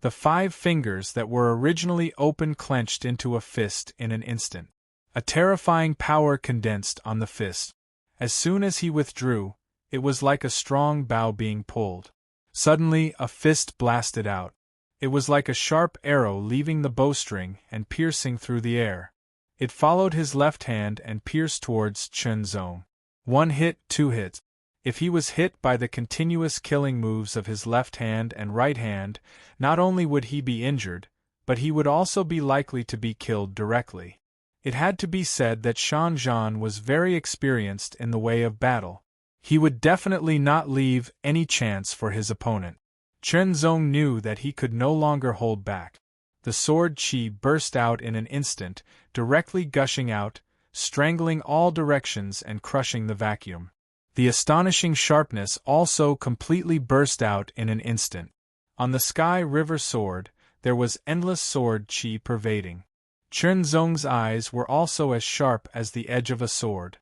The 5 fingers that were originally open clenched into a fist in an instant. A terrifying power condensed on the fist. As soon as he withdrew, it was like a strong bow being pulled. Suddenly, a fist blasted out. It was like a sharp arrow leaving the bowstring and piercing through the air. It followed his left hand and pierced towards Chen Zong. 1 hit, 2 hits. If he was hit by the continuous killing moves of his left hand and right hand, not only would he be injured, but he would also be likely to be killed directly. It had to be said that Shan Zhan was very experienced in the way of battle. He would definitely not leave any chance for his opponent. Chen Zong knew that he could no longer hold back. The sword qi burst out in an instant, directly gushing out, strangling all directions and crushing the vacuum. The astonishing sharpness also completely burst out in an instant. On the Sky River sword, there was endless sword qi pervading. Chen Zong's eyes were also as sharp as the edge of a sword.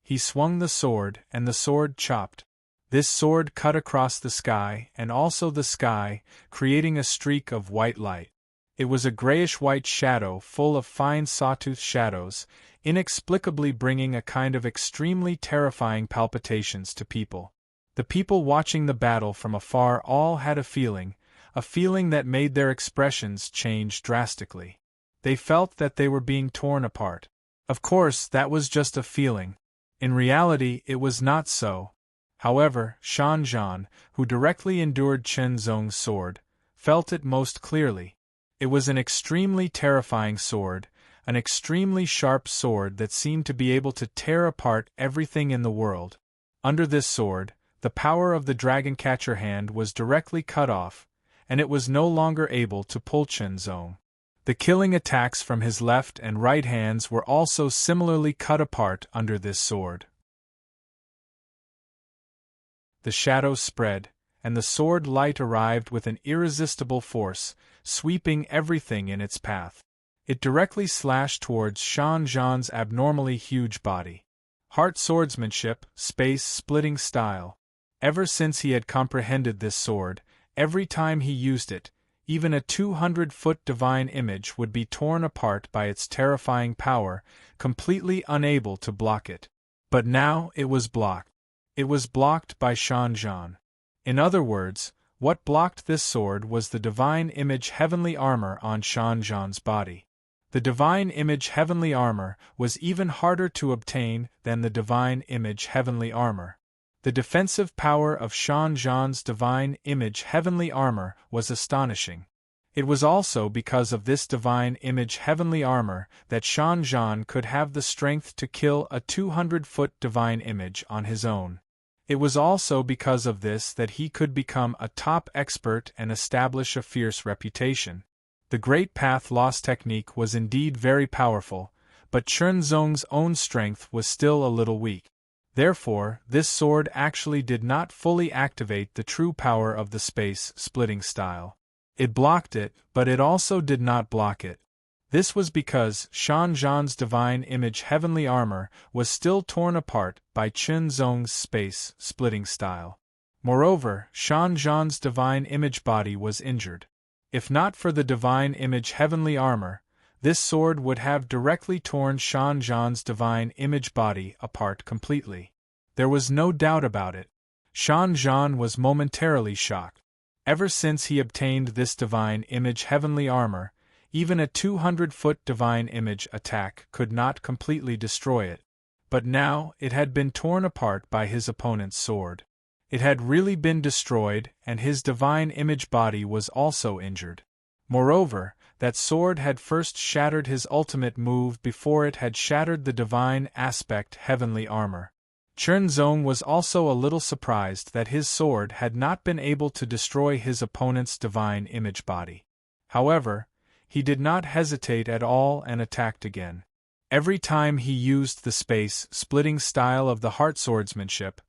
He swung the sword, and the sword chopped. This sword cut across the sky and also the sky, creating a streak of white light. It was a grayish-white shadow full of fine sawtooth shadows, inexplicably bringing a kind of extremely terrifying palpitations to people. The people watching the battle from afar all had a feeling that made their expressions change drastically. They felt that they were being torn apart. Of course, that was just a feeling. In reality, it was not so. However, Shan Zhan, who directly endured Chen Zong's sword, felt it most clearly. It was an extremely terrifying sword, an extremely sharp sword that seemed to be able to tear apart everything in the world. Under this sword, the power of the dragon catcher hand was directly cut off, and it was no longer able to pull Chen Zong. The killing attacks from his left and right hands were also similarly cut apart under this sword. The shadows spread, and the sword light arrived with an irresistible force, sweeping everything in its path. It directly slashed towards Shan Zhan's abnormally huge body. Heart swordsmanship, space-splitting style. Ever since he had comprehended this sword, every time he used it, even a 200-foot divine image would be torn apart by its terrifying power, completely unable to block it. But now it was blocked. It was blocked by Shan Zhan. In other words, what blocked this sword was the divine image heavenly armor on Shan Zhan's body. The divine image heavenly armor was even harder to obtain than the divine image heavenly armor. The defensive power of Shan Zhan's divine image heavenly armor was astonishing. It was also because of this divine image heavenly armor that Shan Zhan could have the strength to kill a 200-foot divine image on his own. It was also because of this that he could become a top expert and establish a fierce reputation. The Great Path Loss technique was indeed very powerful, but Chen Zong's own strength was still a little weak. Therefore, this sword actually did not fully activate the true power of the space-splitting style. It blocked it, but it also did not block it. This was because Shan Zhan's divine image heavenly armor was still torn apart by Chen Zong's space-splitting style. Moreover, Shan Zhan's divine image body was injured. If not for the divine image heavenly armor, this sword would have directly torn Shan Zhan's divine image body apart completely. There was no doubt about it. Shan Zhan was momentarily shocked. Ever since he obtained this divine image heavenly armor, even a 200-foot divine image attack could not completely destroy it. But now it had been torn apart by his opponent's sword. It had really been destroyed, and his divine image body was also injured. Moreover, that sword had first shattered his ultimate move before it had shattered the divine aspect heavenly armor. Chernzong was also a little surprised that his sword had not been able to destroy his opponent's divine image body. However, he did not hesitate at all and attacked again. Every time he used the space-splitting style of the heart swordsmanship,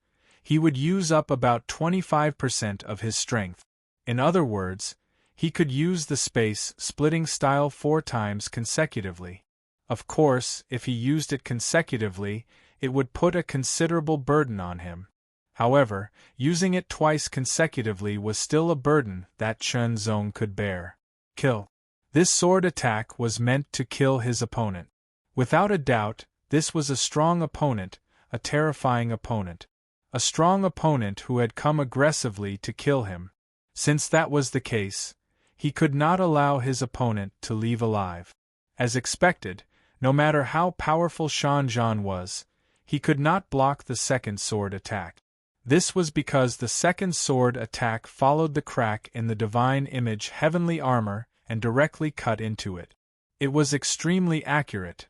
he would use up about 25% of his strength. In other words, he could use the space-splitting style 4 times consecutively. Of course, if he used it consecutively, it would put a considerable burden on him. However, using it twice consecutively was still a burden that Chernzong could bear. Kill. This sword attack was meant to kill his opponent. Without a doubt, this was a strong opponent, a terrifying opponent. A strong opponent who had come aggressively to kill him. Since that was the case, he could not allow his opponent to leave alive. As expected, no matter how powerful Shanzhan was, he could not block the second sword attack. This was because the second sword attack followed the crack in the divine image heavenly armor and directly cut into it. It was extremely accurate.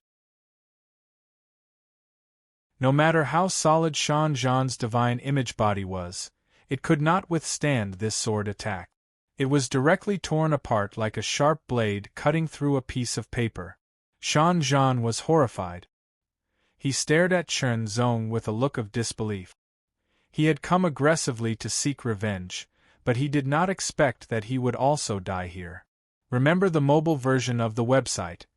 No matter how solid Shanzhan's divine image body was, it could not withstand this sword attack. It was directly torn apart like a sharp blade cutting through a piece of paper. Shanzhan was horrified. He stared at Chernzong with a look of disbelief. He had come aggressively to seek revenge, but he did not expect that he would also die here. Remember the mobile version of the website,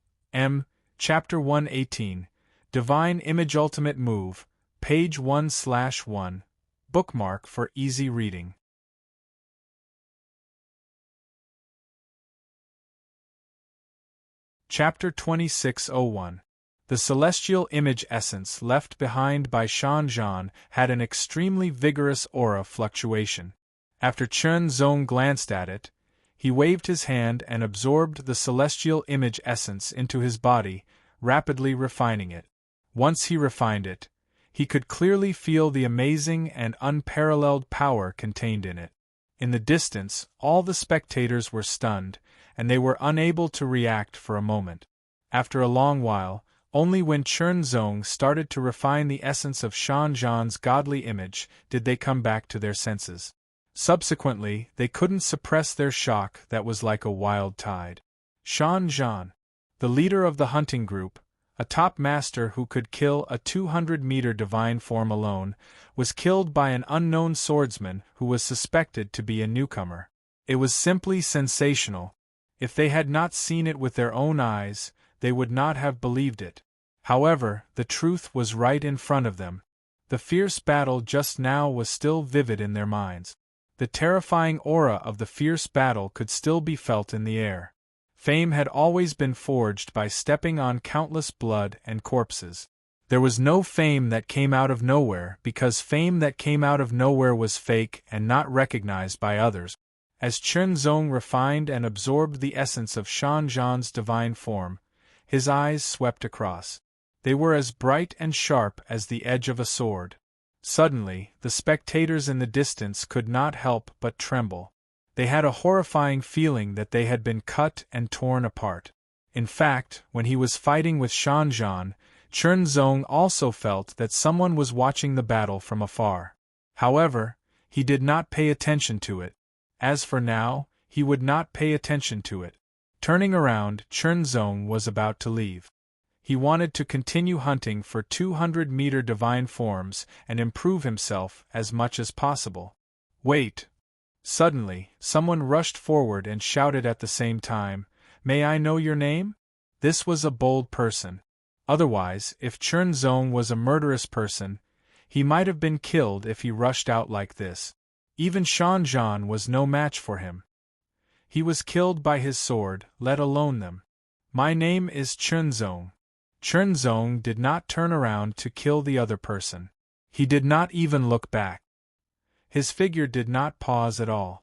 Chapter 118, Divine Image Ultimate Move, page 1/1, bookmark for easy reading. Chapter 2601. The celestial image essence left behind by Shanzhan had an extremely vigorous aura fluctuation. After Chernzong glanced at it, he waved his hand and absorbed the celestial image essence into his body, rapidly refining it. Once he refined it, he could clearly feel the amazing and unparalleled power contained in it. In the distance, all the spectators were stunned, and they were unable to react for a moment. After a long while, only when Chernzong started to refine the essence of Shanzhan's godly image did they come back to their senses. Subsequently, they couldn't suppress their shock that was like a wild tide. Shanzhan, the leader of the hunting group, a top master who could kill a 200-meter divine form alone, was killed by an unknown swordsman who was suspected to be a newcomer. It was simply sensational. If they had not seen it with their own eyes, they would not have believed it. However, the truth was right in front of them. The fierce battle just now was still vivid in their minds. The terrifying aura of the fierce battle could still be felt in the air. Fame had always been forged by stepping on countless blood and corpses. There was no fame that came out of nowhere because fame that came out of nowhere was fake and not recognized by others. As Chernzong refined and absorbed the essence of Shanzhan's divine form, his eyes swept across. They were as bright and sharp as the edge of a sword. Suddenly, the spectators in the distance could not help but tremble. They had a horrifying feeling that they had been cut and torn apart. In fact, when he was fighting with Shanzhan, Chernzong also felt that someone was watching the battle from afar. However, he did not pay attention to it. As for now, he would not pay attention to it. Turning around, Chernzong was about to leave. He wanted to continue hunting for 200-meter divine forms and improve himself as much as possible. Wait! Suddenly, someone rushed forward and shouted at the same time, "May I know your name?" This was a bold person. Otherwise, if Chernzong was a murderous person, he might have been killed if he rushed out like this. Even Shanzhan was no match for him. He was killed by his sword, let alone them. "My name is Chernzong." Chernzong did not turn around to kill the other person. He did not even look back. His figure did not pause at all.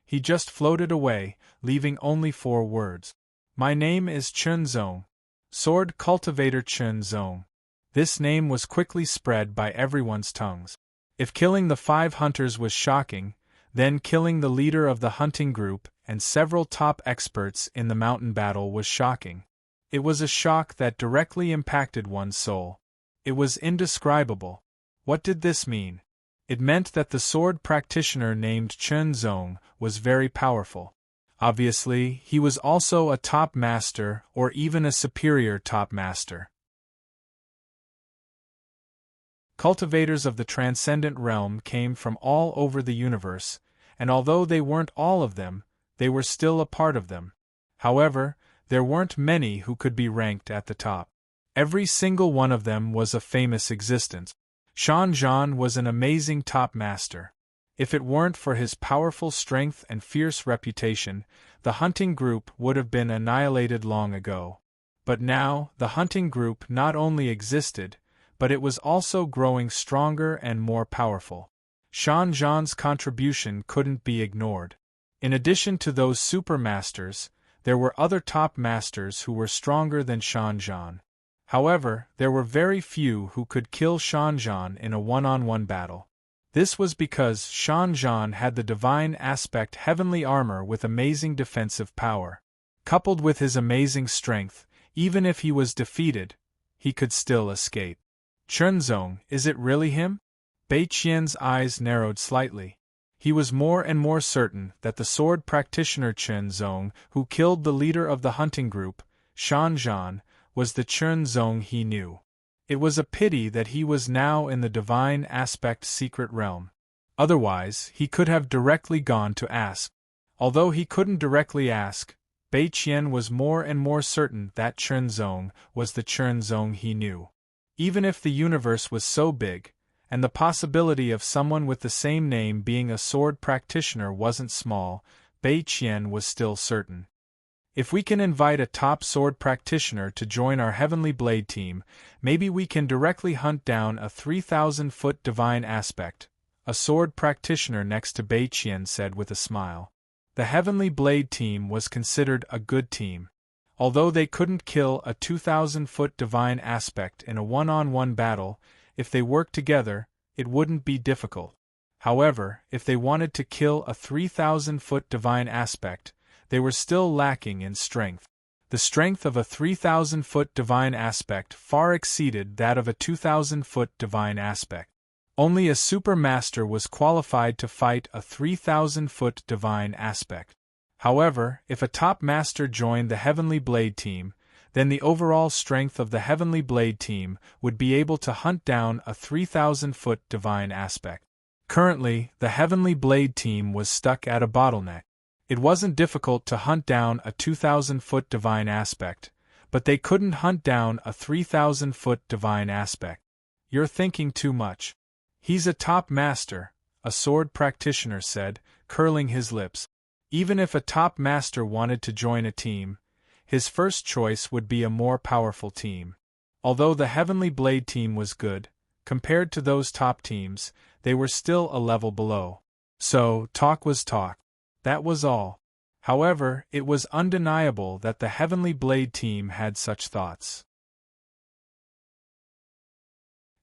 He just floated away, leaving only 4 words. "My name is Chernzong. Sword Cultivator Chernzong." This name was quickly spread by everyone's tongues. If killing the 5 hunters was shocking, then killing the leader of the hunting group and several top experts in the mountain battle was shocking. It was a shock that directly impacted one's soul. It was indescribable. What did this mean? It meant that the sword practitioner named Chen Zong was very powerful. Obviously, he was also a top master or even a superior top master. Cultivators of the transcendent realm came from all over the universe, and although they weren't all of them, they were still a part of them. However, there weren't many who could be ranked at the top. Every single one of them was a famous existence. Shan Zhan was an amazing top master. If it weren't for his powerful strength and fierce reputation, the hunting group would have been annihilated long ago. But now, the hunting group not only existed, but it was also growing stronger and more powerful. Shan Zhan's contribution couldn't be ignored. In addition to those supermasters, there were other top masters who were stronger than Shan Zhan. However, there were very few who could kill Shan Zhan in a one-on-one battle. This was because Shan Zhan had the divine aspect heavenly armor with amazing defensive power. Coupled with his amazing strength, even if he was defeated, he could still escape. Chen Zong, is it really him? Bai Qian's eyes narrowed slightly. He was more and more certain that the sword practitioner Chen Zong, who killed the leader of the hunting group, Shan Zhan, was the Chen Zong he knew. It was a pity that he was now in the divine aspect secret realm. Otherwise, he could have directly gone to ask. Although he couldn't directly ask, Bai Qian was more and more certain that Chen Zong was the Chen Zong he knew. Even if the universe was so big, and the possibility of someone with the same name being a sword practitioner wasn't small, Bai Qian was still certain. If we can invite a top sword practitioner to join our Heavenly Blade team, maybe we can directly hunt down a 3,000-foot divine aspect, a sword practitioner next to Bai Qian said with a smile. The Heavenly Blade team was considered a good team. Although they couldn't kill a 2,000-foot divine aspect in a one-on-one battle, if they worked together, it wouldn't be difficult. However, if they wanted to kill a 3,000-foot divine aspect, they were still lacking in strength. The strength of a 3,000-foot divine aspect far exceeded that of a 2,000-foot divine aspect. Only a supermaster was qualified to fight a 3,000-foot divine aspect. However, if a top master joined the Heavenly Blade team, then the overall strength of the Heavenly Blade team would be able to hunt down a 3,000-foot divine aspect. Currently, the Heavenly Blade team was stuck at a bottleneck. It wasn't difficult to hunt down a 2,000-foot divine aspect, but they couldn't hunt down a 3,000-foot divine aspect. You're thinking too much. He's a top master, a sword practitioner said, curling his lips. Even if a top master wanted to join a team, his first choice would be a more powerful team. Although the Heavenly Blade team was good, compared to those top teams, they were still a level below. So, talk was talk. That was all. However, it was undeniable that the Heavenly Blade team had such thoughts.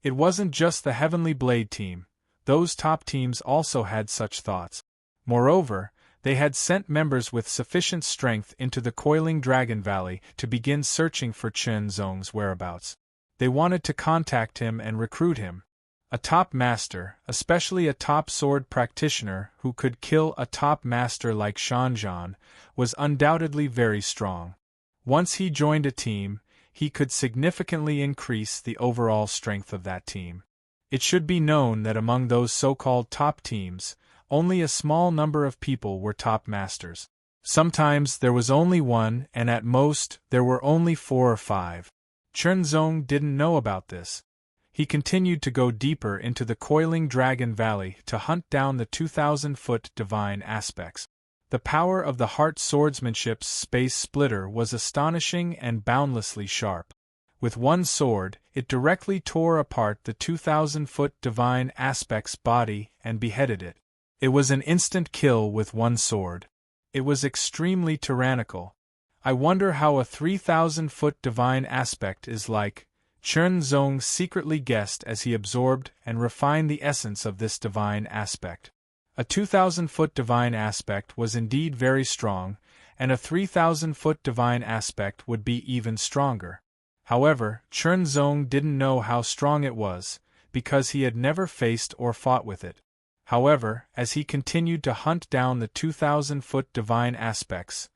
It wasn't just the Heavenly Blade team, those top teams also had such thoughts. Moreover, they had sent members with sufficient strength into the Coiling Dragon Valley to begin searching for Chen Zong's whereabouts. They wanted to contact him and recruit him. A top master, especially a top sword practitioner who could kill a top master like Shan Zhan, was undoubtedly very strong. Once he joined a team, he could significantly increase the overall strength of that team. It should be known that among those so-called top teams, only a small number of people were top masters. Sometimes there was only one, and at most, there were only 4 or 5. Chen Zong didn't know about this. He continued to go deeper into the Coiling Dragon Valley to hunt down the 2,000-foot divine aspects. The power of the Heart Swordsmanship's Space Splitter was astonishing and boundlessly sharp. With one sword, it directly tore apart the 2,000-foot divine aspect's body and beheaded it. It was an instant kill with one sword. It was extremely tyrannical. I wonder how a 3,000-foot divine aspect is like. Chen Zong secretly guessed as he absorbed and refined the essence of this divine aspect. A 2,000-foot divine aspect was indeed very strong, and a 3,000-foot divine aspect would be even stronger. However, Chen Zong didn't know how strong it was, because he had never faced or fought with it. However, as he continued to hunt down the 2,000-foot divine aspects,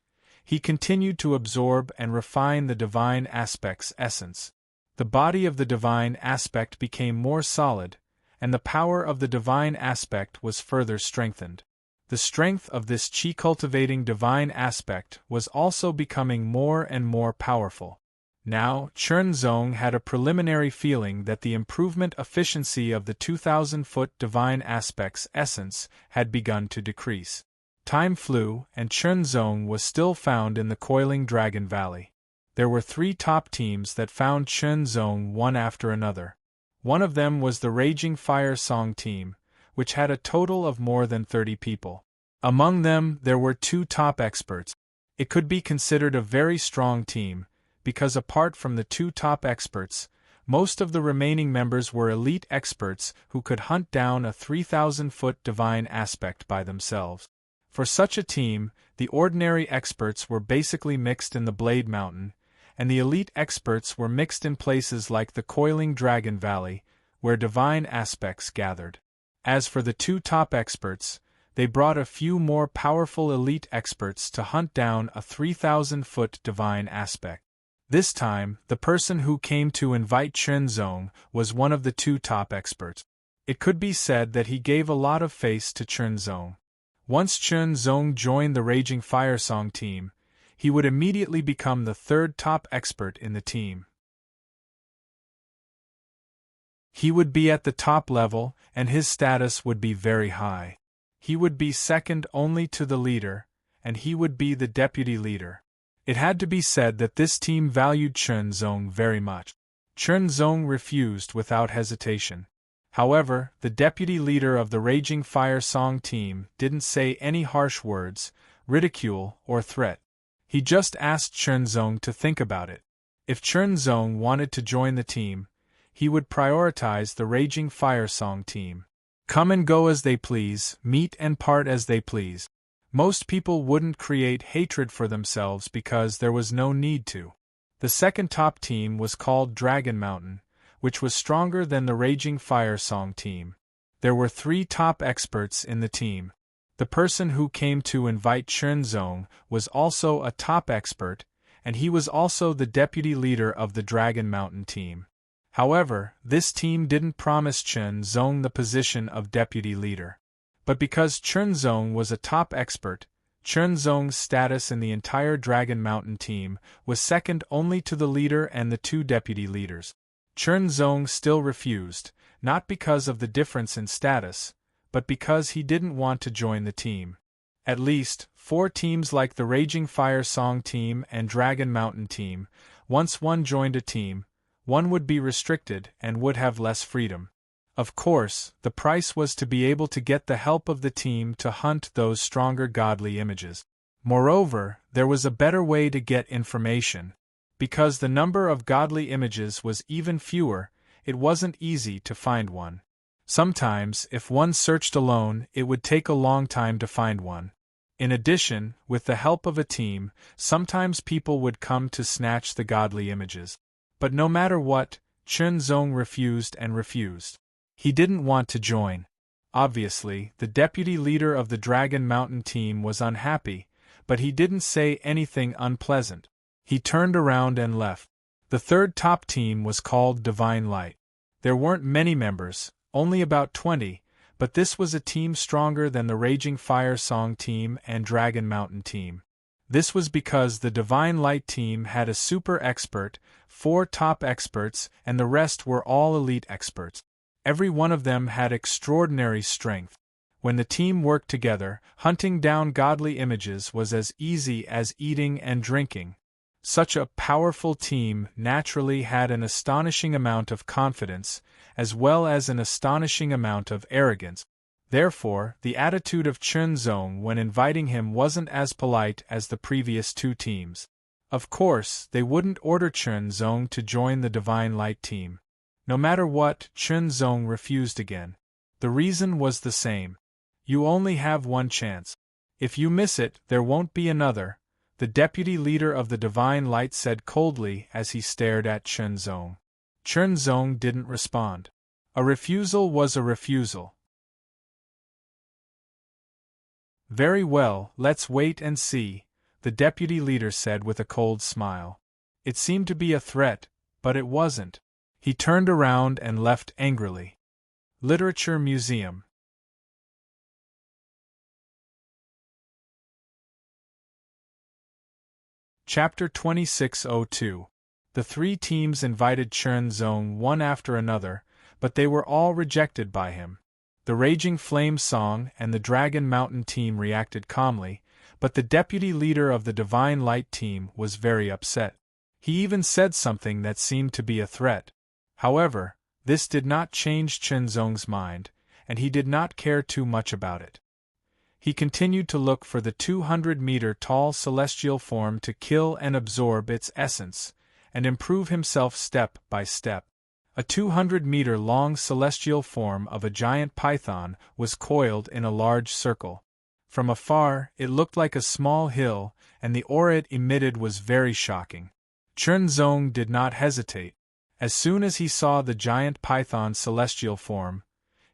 he continued to absorb and refine the divine aspect's essence. The body of the divine aspect became more solid, and the power of the divine aspect was further strengthened. The strength of this qi-cultivating divine aspect was also becoming more and more powerful. Now, Chen Zong had a preliminary feeling that the improvement efficiency of the 2,000-foot divine aspect's essence had begun to decrease. Time flew, and Chen Zong was still found in the coiling Dragon Valley. There were 3 top teams that found Chen Zong one after another. One of them was the Raging Fire Song team, which had a total of more than 30 people. Among them, there were 2 top experts. It could be considered a very strong team, because apart from the 2 top experts, most of the remaining members were elite experts who could hunt down a 3,000-foot divine aspect by themselves. For such a team, the ordinary experts were basically mixed in the Blade Mountain, and the elite experts were mixed in places like the Coiling Dragon Valley, where divine aspects gathered. As for the 2 top experts, they brought a few more powerful elite experts to hunt down a 3,000-foot divine aspect. This time, the person who came to invite Chen Zong was one of the 2 top experts. It could be said that he gave a lot of face to Chen Zong. Once Chen Zong joined the Raging Fire Song team, he would immediately become the 3rd top expert in the team. He would be at the top level, and his status would be very high. He would be second only to the leader, and he would be the deputy leader. It had to be said that this team valued Chen Zong very much. Chen Zong refused without hesitation. However, the deputy leader of the Raging Fire Song team didn't say any harsh words, ridicule, or threat. He just asked Chen Zong to think about it. If Chen Zong wanted to join the team, he would prioritize the Raging Fire Song team. Come and go as they please, meet and part as they please. Most people wouldn't create hatred for themselves because there was no need to. The second top team was called Dragon Mountain, which was stronger than the Raging Fire Song team. There were 3 top experts in the team. The person who came to invite Chen Zong was also a top expert, and he was also the deputy leader of the Dragon Mountain team. However, this team didn't promise Chen Zong the position of deputy leader. But because Chen Zong was a top expert, Chen Zong's status in the entire Dragon Mountain team was second only to the leader and the 2 deputy leaders. Chen Zong still refused, not because of the difference in status, but because he didn't want to join the team. At least, 4 teams like the Raging Fire Song team and Dragon Mountain team, once one joined a team, one would be restricted and would have less freedom. Of course, the price was to be able to get the help of the team to hunt those stronger godly images. Moreover, there was a better way to get information. Because the number of godly images was even fewer, it wasn't easy to find one. Sometimes, if one searched alone, it would take a long time to find one. In addition, with the help of a team, sometimes people would come to snatch the godly images. But no matter what, Chen Zong refused and refused. He didn't want to join. Obviously, the deputy leader of the Dragon Mountain team was unhappy, but he didn't say anything unpleasant. He turned around and left. The 3rd top team was called Divine Light. There weren't many members, only about 20, but this was a team stronger than the Raging Fire Song team and Dragon Mountain team. This was because the Divine Light team had a super expert, 4 top experts, and the rest were all elite experts. Every one of them had extraordinary strength. When the team worked together, hunting down godly images was as easy as eating and drinking. Such a powerful team naturally had an astonishing amount of confidence, as well as an astonishing amount of arrogance. Therefore, the attitude of Chen Zong when inviting him wasn't as polite as the previous 2 teams. Of course, they wouldn't order Chen Zong to join the Divine Light team. No matter what, Chen Zong refused again. The reason was the same. You only have one chance. If you miss it, there won't be another, the deputy leader of the Divine Light said coldly as he stared at Chen Zong. Chen Zong didn't respond. A refusal was a refusal. Very well, let's wait and see, the deputy leader said with a cold smile. It seemed to be a threat, but it wasn't. He turned around and left angrily. Literature Museum. Chapter 2602. The three teams invited Chen Zong one after another, but they were all rejected by him. The Raging Flame Song and the Dragon Mountain team reacted calmly, but the deputy leader of the Divine Light team was very upset. He even said something that seemed to be a threat. However, this did not change Chen Zong's mind, and he did not care too much about it. He continued to look for the 200-meter-tall celestial form to kill and absorb its essence, and improve himself step by step. A 200-meter-long celestial form of a giant python was coiled in a large circle. From afar, it looked like a small hill, and the aura it emitted was very shocking. Chen Zong did not hesitate. As soon as he saw the giant python's celestial form,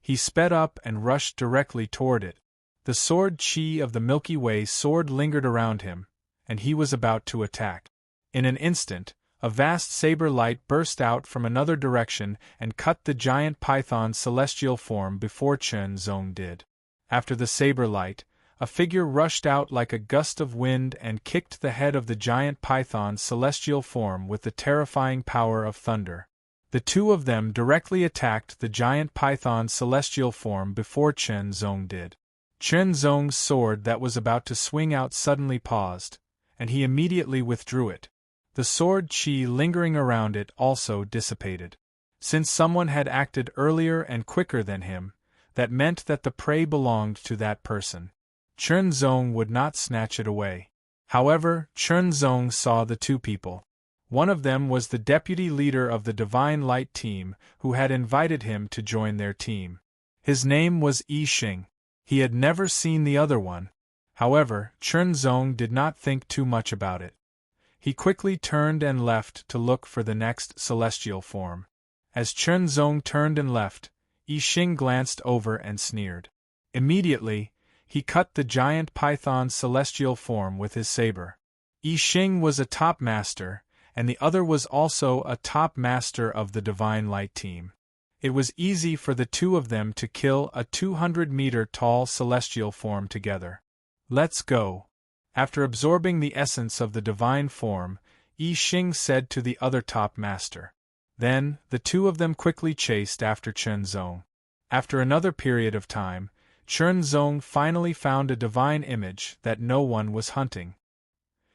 he sped up and rushed directly toward it. The sword chi of the Milky Way sword lingered around him, and he was about to attack. In an instant, a vast saber light burst out from another direction and cut the giant python's celestial form before Chen Zong did. After the saber light, a figure rushed out like a gust of wind and kicked the head of the giant python's celestial form with the terrifying power of thunder. The two of them directly attacked the giant python's celestial form before Chen Zong did. Chen Zong's sword that was about to swing out suddenly paused, and he immediately withdrew it. The sword chi lingering around it also dissipated. Since someone had acted earlier and quicker than him, that meant that the prey belonged to that person. Chen Zong would not snatch it away. However, Chen Zong saw the two people. One of them was the deputy leader of the Divine Light team who had invited him to join their team. His name was Yi Xing. He had never seen the other one. However, Chen Zong did not think too much about it. He quickly turned and left to look for the next celestial form. As Chen Zong turned and left, Yi Xing glanced over and sneered. Immediately, he cut the giant python's celestial form with his saber. Yi Xing was a top master, and the other was also a top master of the Divine Light team. It was easy for the two of them to kill a 200-meter-tall celestial form together. Let's go. After absorbing the essence of the divine form, Yi Xing said to the other top master. Then, the two of them quickly chased after Chen Zong. After another period of time, Chen Zong finally found a divine image that no one was hunting.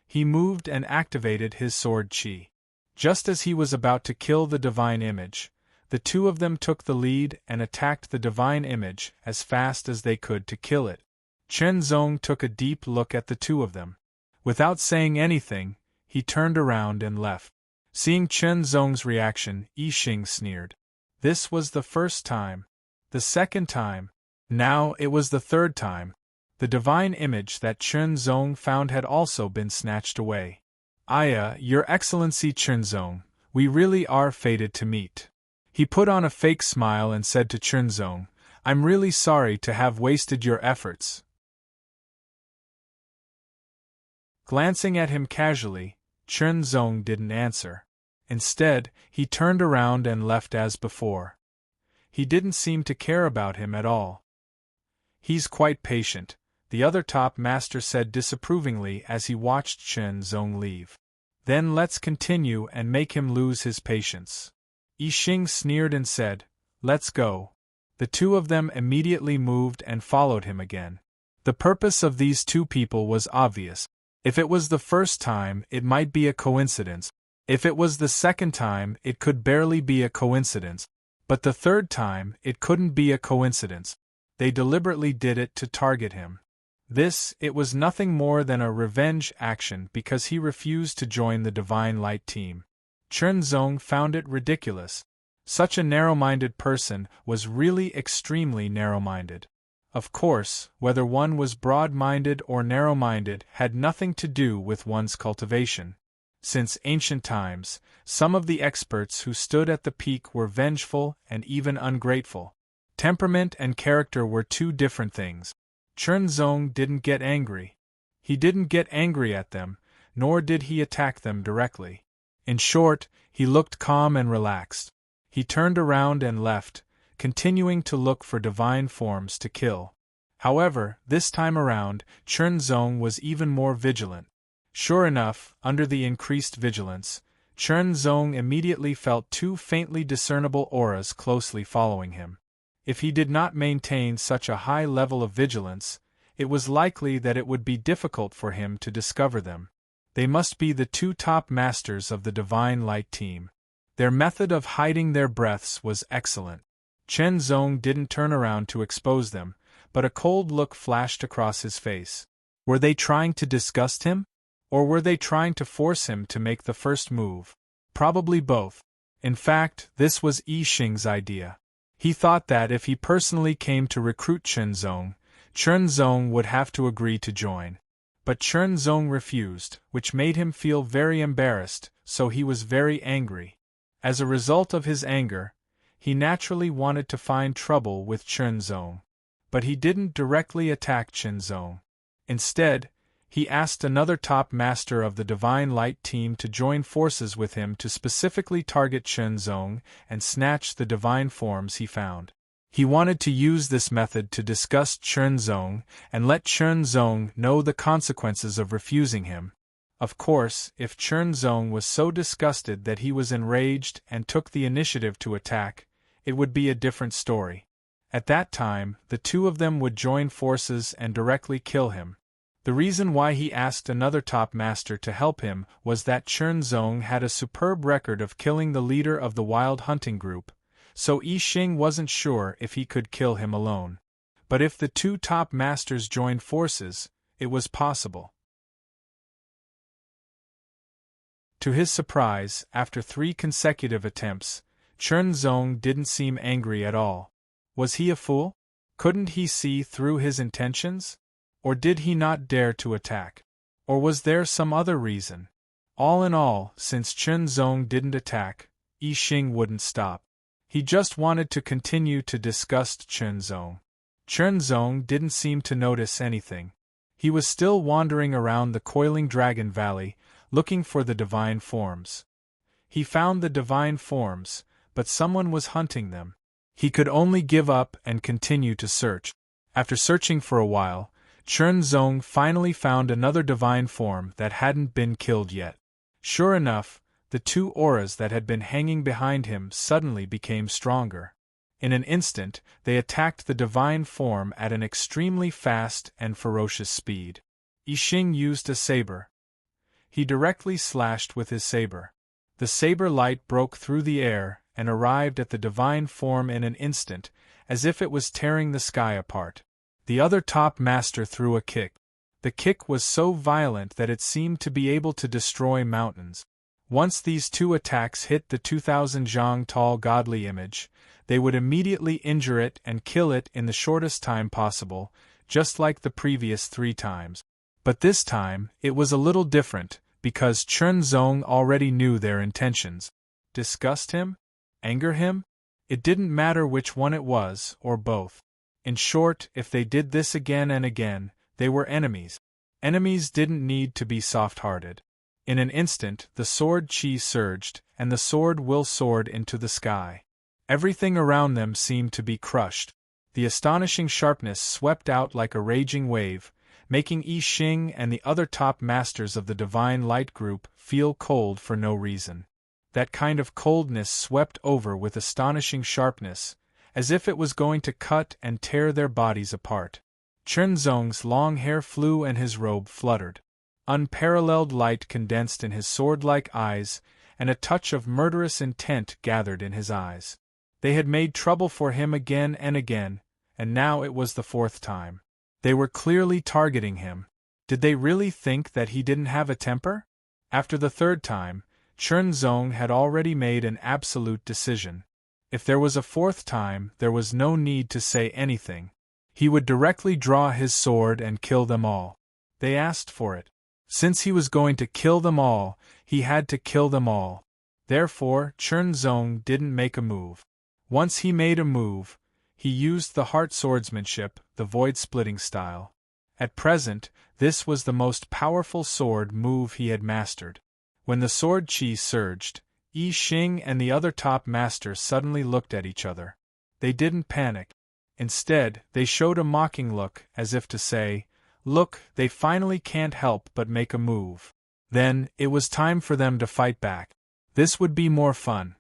He moved and activated his sword chi. Just as he was about to kill the divine image, the two of them took the lead and attacked the divine image as fast as they could to kill it. Chen Zong took a deep look at the two of them. Without saying anything, he turned around and left. Seeing Chen Zong's reaction, Yi Xing sneered. This was the first time. The second time. Now it was the third time. The divine image that Chen Zong found had also been snatched away. Your Excellency Chen Zong, we really are fated to meet. He put on a fake smile and said to Chen Zong, I'm really sorry to have wasted your efforts. Glancing at him casually, Chen Zong didn't answer. Instead, he turned around and left as before. He didn't seem to care about him at all. He's quite patient, the other top master said disapprovingly as he watched Chen Zong leave. Then let's continue and make him lose his patience. Yi Xing sneered and said, Let's go. The two of them immediately moved and followed him again. The purpose of these two people was obvious. If it was the first time, it might be a coincidence. If it was the second time, it could barely be a coincidence. But the third time, it couldn't be a coincidence. They deliberately did it to target him. It was nothing more than a revenge action because he refused to join the Divine Light team. Chunzong found it ridiculous. Such a narrow-minded person was really extremely narrow-minded. Of course, whether one was broad-minded or narrow-minded had nothing to do with one's cultivation. Since ancient times, some of the experts who stood at the peak were vengeful and even ungrateful. Temperament and character were two different things. Chunzong didn't get angry. He didn't get angry at them, nor did he attack them directly. In short, he looked calm and relaxed. He turned around and left, continuing to look for divine forms to kill. However, this time around, Chunzong was even more vigilant. Sure enough, under the increased vigilance, Chunzong immediately felt two faintly discernible auras closely following him. If he did not maintain such a high level of vigilance, it was likely that it would be difficult for him to discover them. They must be the two top masters of the Divine Light team. Their method of hiding their breaths was excellent. Chunzong didn't turn around to expose them, but a cold look flashed across his face. Were they trying to disgust him? Or were they trying to force him to make the first move? Probably both. In fact, this was Yi Xing's idea. He thought that if he personally came to recruit Chunzong would have to agree to join. But Chunzong refused, which made him feel very embarrassed, so he was very angry. As a result of his anger, he naturally wanted to find trouble with Chunzong. But he didn't directly attack Chunzong. Instead, he asked another top master of the Divine Light team to join forces with him to specifically target Chunzong and snatch the divine forms he found. He wanted to use this method to disgust Chunzong and let Chunzong know the consequences of refusing him. Of course, if Chunzong was so disgusted that he was enraged and took the initiative to attack, it would be a different story. At that time, the two of them would join forces and directly kill him. The reason why he asked another top master to help him was that Chunzong had a superb record of killing the leader of the wild hunting group, so Yi Xing wasn't sure if he could kill him alone. But if the two top masters joined forces, it was possible. To his surprise, after 3 consecutive attempts, Chunzong didn't seem angry at all. Was he a fool? Couldn't he see through his intentions? Or did he not dare to attack? Or was there some other reason? All in all, since Chunzong didn't attack, Yi Xing wouldn't stop. He just wanted to continue to disgust Chunzong. Chunzong didn't seem to notice anything. He was still wandering around the coiling dragon valley, looking for the divine forms. He found the divine forms, but someone was hunting them. He could only give up and continue to search. After searching for a while, Chunzong finally found another divine form that hadn't been killed yet. Sure enough, the 2 auras that had been hanging behind him suddenly became stronger. In an instant, they attacked the divine form at an extremely fast and ferocious speed. Yi Xing used a saber. He directly slashed with his saber. The saber light broke through the air and arrived at the divine form in an instant, as if it was tearing the sky apart. The other top master threw a kick. The kick was so violent that it seemed to be able to destroy mountains. Once these 2 attacks hit the 2,000 zhang tall godly image, they would immediately injure it and kill it in the shortest time possible, just like the previous 3 times. But this time, it was a little different, because Chunzong already knew their intentions. Disgust him? Anger him? It didn't matter which one it was, or both. In short, if they did this again and again, they were enemies. Enemies didn't need to be soft-hearted. In an instant, the sword chi surged, and the sword will soared into the sky. Everything around them seemed to be crushed. The astonishing sharpness swept out like a raging wave, making Yi Xing and the other top masters of the Divine Light group feel cold for no reason. That kind of coldness swept over with astonishing sharpness, as if it was going to cut and tear their bodies apart. Chunzong's long hair flew and his robe fluttered. Unparalleled light condensed in his sword-like eyes, and a touch of murderous intent gathered in his eyes. They had made trouble for him again and again, and now it was the 4th time. They were clearly targeting him. Did they really think that he didn't have a temper? After the third time, Chunzong had already made an absolute decision. If there was a fourth time, there was no need to say anything. He would directly draw his sword and kill them all. They asked for it. Since he was going to kill them all, he had to kill them all. Therefore, Chunzong didn't make a move. Once he made a move, he used the heart swordsmanship, the void-splitting style. At present, this was the most powerful sword move he had mastered. When the sword chi surged, Yi Xing and the other top master suddenly looked at each other. They didn't panic. Instead, they showed a mocking look, as if to say, "Look, they finally can't help but make a move." Then, it was time for them to fight back. This would be more fun.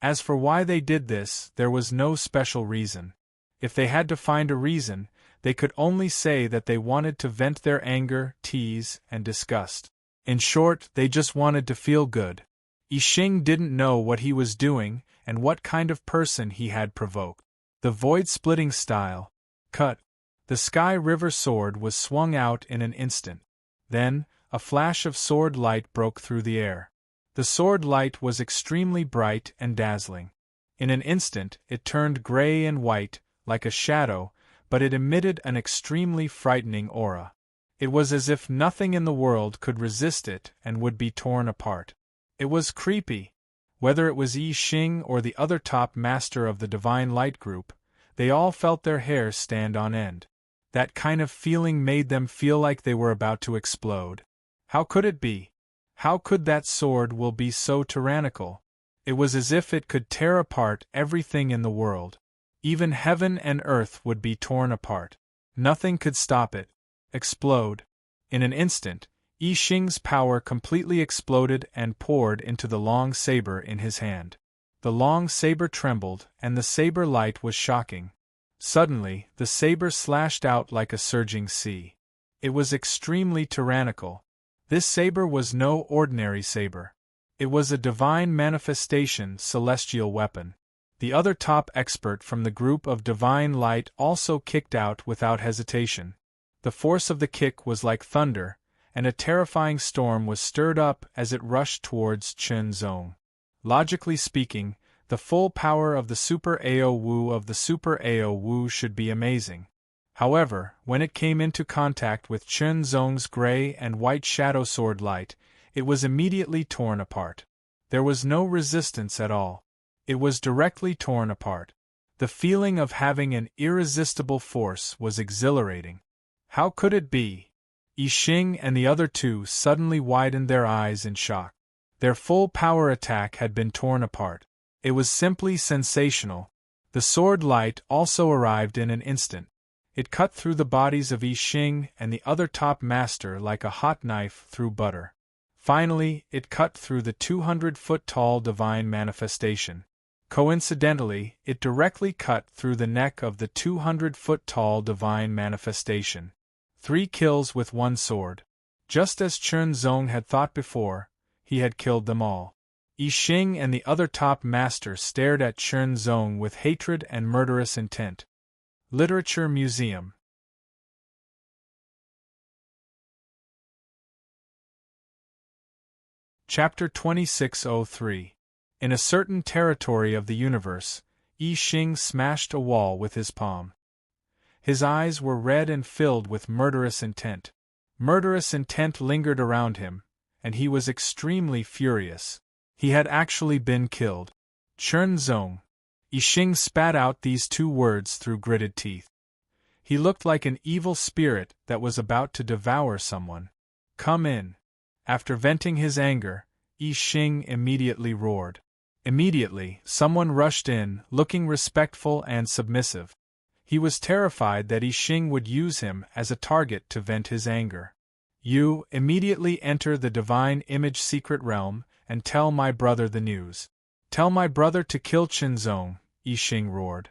As for why they did this, there was no special reason. If they had to find a reason, they could only say that they wanted to vent their anger, tease, and disgust. In short, they just wanted to feel good. Yi Xing didn't know what he was doing and what kind of person he had provoked. The void-splitting style. Cut. The Sky River sword was swung out in an instant. Then, a flash of sword light broke through the air. The sword light was extremely bright and dazzling. In an instant, it turned gray and white, like a shadow, but it emitted an extremely frightening aura. It was as if nothing in the world could resist it and would be torn apart. It was creepy. Whether it was Yi Xing or the other top master of the Divine Light group, they all felt their hair stand on end. That kind of feeling made them feel like they were about to explode. How could it be? How could that sword will be so tyrannical? It was as if it could tear apart everything in the world. Even heaven and earth would be torn apart. Nothing could stop it. Explode. In an instant, Yi Xing's power completely exploded and poured into the long saber in his hand. The long saber trembled, and the saber light was shocking. Suddenly, the saber slashed out like a surging sea. It was extremely tyrannical. This saber was no ordinary saber. It was a divine manifestation celestial weapon. The other top expert from the group of Divine Light also kicked out without hesitation. The force of the kick was like thunder, and a terrifying storm was stirred up as it rushed towards Chunzong. Logically speaking, the full power of the Super Ao Wu of the Super Ao Wu should be amazing. However, when it came into contact with Chunzong's gray and white shadow sword light, it was immediately torn apart. There was no resistance at all. It was directly torn apart. The feeling of having an irresistible force was exhilarating. How could it be? Yi Xing and the other two suddenly widened their eyes in shock. Their full power attack had been torn apart. It was simply sensational. The sword light also arrived in an instant. It cut through the bodies of Yi Xing and the other top master like a hot knife through butter. Finally, it cut through the 200-foot-tall divine manifestation. Coincidentally, it directly cut through the neck of the 200-foot-tall divine manifestation. 3 kills with one sword. Just as Chunzong had thought before, he had killed them all. Yi Xing and the other top master stared at Chunzong with hatred and murderous intent. Literature Museum. Chapter 2603. In a certain territory of the universe, Yi Xing smashed a wall with his palm. His eyes were red and filled with murderous intent. Murderous intent lingered around him, and he was extremely furious. He had actually been killed. Chunzong. Yi Xing spat out these 2 words through gritted teeth. He looked like an evil spirit that was about to devour someone. Come in. After venting his anger, Yi Xing immediately roared. Immediately, someone rushed in, looking respectful and submissive. He was terrified that Yi Xing would use him as a target to vent his anger. You immediately enter the Divine Image secret realm and tell my brother the news. Tell my brother to kill Chunzong, Yi Xing roared.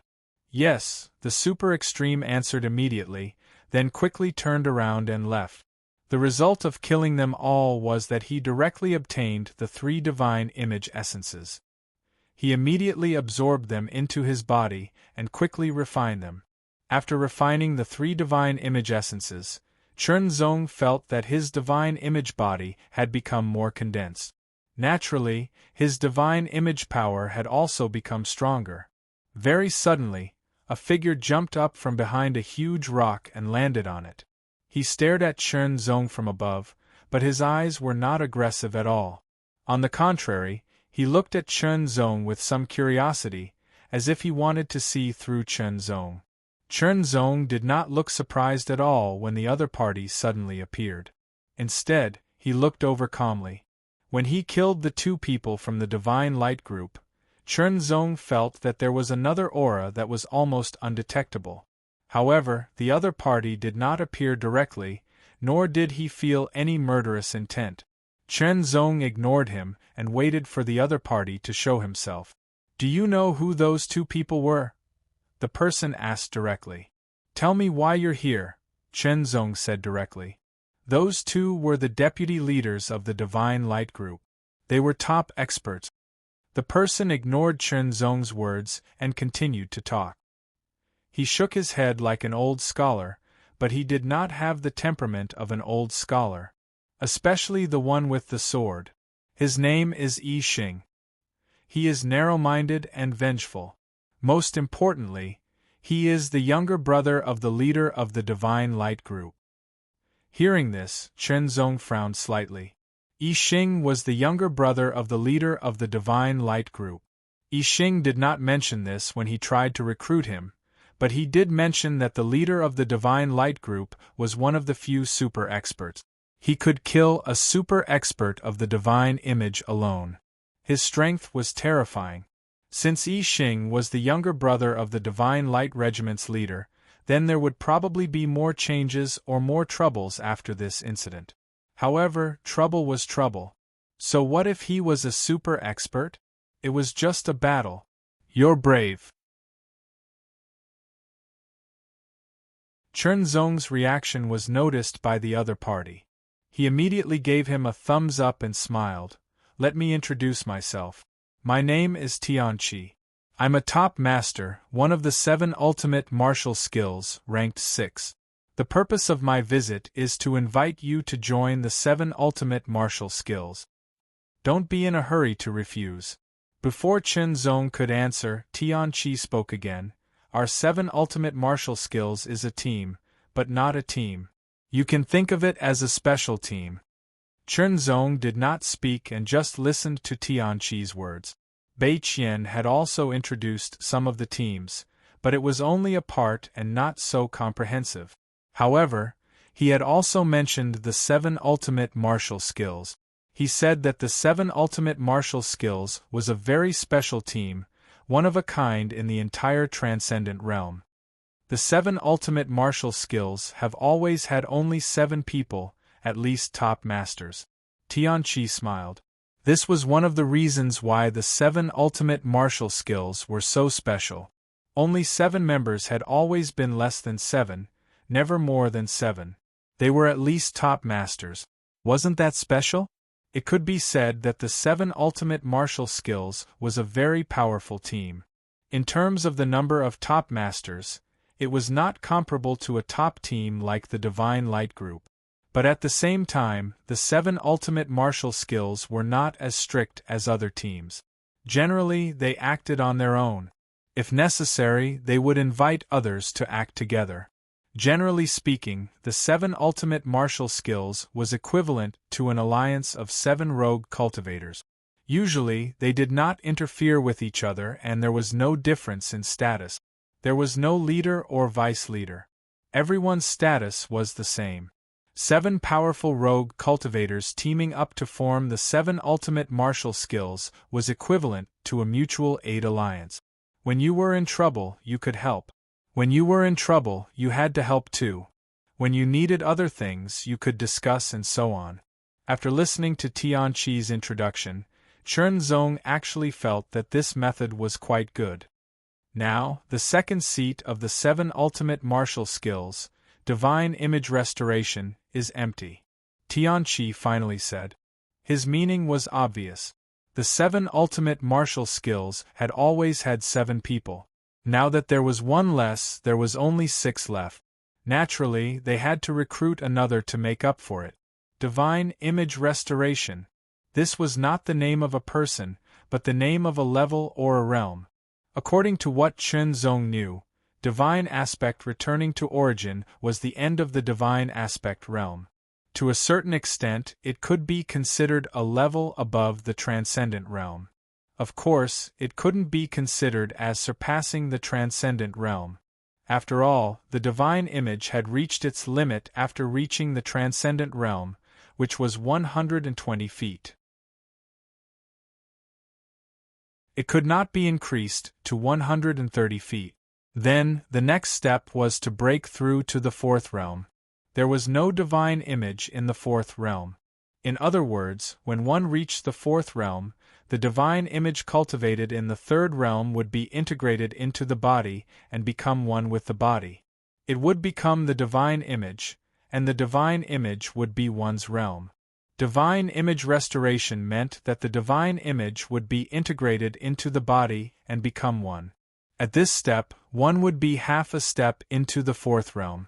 Yes, the super extreme answered immediately, then quickly turned around and left. The result of killing them all was that he directly obtained the 3 Divine Image essences. He immediately absorbed them into his body and quickly refined them. After refining the 3 divine image essences, Chunzong felt that his divine image body had become more condensed. Naturally, his divine image power had also become stronger. Very suddenly, a figure jumped up from behind a huge rock and landed on it. He stared at Chunzong from above, but his eyes were not aggressive at all. On the contrary, he looked at Chunzong with some curiosity, as if he wanted to see through Chunzong. Chunzong did not look surprised at all when the other party suddenly appeared. Instead, he looked over calmly. When he killed the 2 people from the Divine Light group, Chunzong felt that there was another aura that was almost undetectable. However, the other party did not appear directly, nor did he feel any murderous intent. Chunzong ignored him and waited for the other party to show himself. "Do you know who those 2 people were?" the person asked directly. "Tell me why you're here," Chunzong said directly. Those 2 were the deputy leaders of the Divine Light group. They were top experts. The person ignored Chunzong's words and continued to talk. He shook his head like an old scholar, but he did not have the temperament of an old scholar. Especially the one with the sword. His name is Yi Xing. He is narrow-minded and vengeful. Most importantly, he is the younger brother of the leader of the Divine Light group. Hearing this, Chunzong frowned slightly. Yi Xing was the younger brother of the leader of the Divine Light group. Yi Xing did not mention this when he tried to recruit him, but he did mention that the leader of the Divine Light group was one of the few super experts. He could kill a super expert of the divine image alone. His strength was terrifying. Since Yi Xing was the younger brother of the Divine Light Regiment's leader, then there would probably be more changes or more troubles after this incident. However, trouble was trouble. So what if he was a super expert? It was just a battle. You're brave. Chunzong's reaction was noticed by the other party. He immediately gave him a thumbs up and smiled. "Let me introduce myself. My name is Tianqi. I'm a top master, one of the 7 ultimate martial skills, ranked 6. The purpose of my visit is to invite you to join the 7 ultimate martial skills. Don't be in a hurry to refuse." Before Chunzong could answer, Tianqi spoke again. "Our 7 ultimate martial skills is a team, but not a team. You can think of it as a special team." Chunzong did not speak and just listened to Tianqi's words. Bei Qian had also introduced some of the teams, but it was only a part and not so comprehensive. However, he had also mentioned the 7 ultimate martial skills. He said that the 7 ultimate martial skills was a very special team, one of a kind in the entire transcendent realm. The 7 ultimate martial skills have always had only 7 people, at least top masters. Tianqi smiled. This was one of the reasons why the 7 ultimate martial skills were so special. Only 7 members had always been less than 7, never more than 7. They were at least top masters. Wasn't that special? It could be said that the 7 ultimate martial skills was a very powerful team. In terms of the number of top masters, it was not comparable to a top team like the Divine Light Group. But at the same time, the 7 ultimate martial skills were not as strict as other teams. Generally, they acted on their own. If necessary, they would invite others to act together. Generally speaking, the 7 ultimate martial skills was equivalent to an alliance of 7 rogue cultivators. Usually, they did not interfere with each other and there was no difference in status. There was no leader or vice-leader. Everyone's status was the same. 7 powerful rogue cultivators teaming up to form the 7 ultimate martial skills was equivalent to a mutual aid alliance. When you were in trouble, you could help. When you were in trouble, you had to help too. When you needed other things, you could discuss and so on. After listening to Tianqi's introduction, Chunzong actually felt that this method was quite good. Now, the second seat of the 7 ultimate martial skills, Divine Image Restoration, is empty. Tianqi finally said. His meaning was obvious. The 7 ultimate martial skills had always had 7 people. Now that there was one less, there was only 6 left. Naturally, they had to recruit another to make up for it. Divine Image Restoration. This was not the name of a person, but the name of a level or a realm. According to what Chen Zong knew, Divine Aspect returning to origin was the end of the Divine Aspect realm. To a certain extent, it could be considered a level above the Transcendent realm. Of course, it couldn't be considered as surpassing the Transcendent realm. After all, the Divine Image had reached its limit after reaching the Transcendent realm, which was 120 feet. It could not be increased to 130 feet. Then, the next step was to break through to the 4th realm. There was no divine image in the 4th realm. In other words, when one reached the 4th realm, the divine image cultivated in the 3rd realm would be integrated into the body and become one with the body. It would become the divine image, and the divine image would be one's realm. Divine image restoration meant that the divine image would be integrated into the body and become one. At this step, one would be half a step into the 4th realm.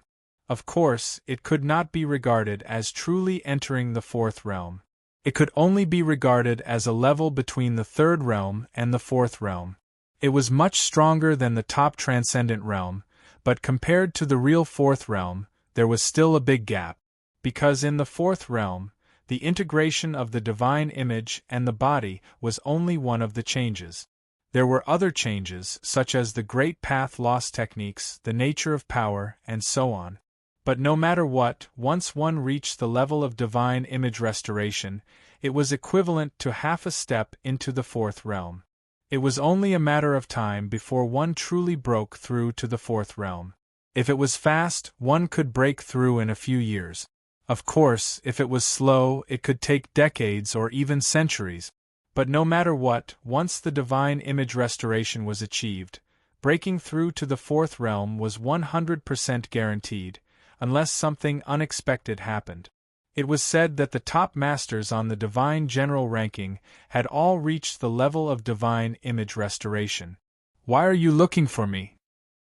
Of course, it could not be regarded as truly entering the 4th realm. It could only be regarded as a level between the 3rd realm and the 4th realm. It was much stronger than the top transcendent realm, but compared to the real 4th realm, there was still a big gap. Because in the 4th realm, the integration of the divine image and the body was only one of the changes. There were other changes, such as the Great Path Loss techniques, the nature of power, and so on. But no matter what, once one reached the level of divine image restoration, it was equivalent to half a step into the 4th realm. It was only a matter of time before one truly broke through to the 4th realm. If it was fast, one could break through in a few years. Of course, if it was slow, it could take decades or even centuries. But no matter what, once the divine image restoration was achieved, breaking through to the 4th realm was 100% guaranteed, unless something unexpected happened. It was said that the top masters on the divine general ranking had all reached the level of divine image restoration. "Why are you looking for me?"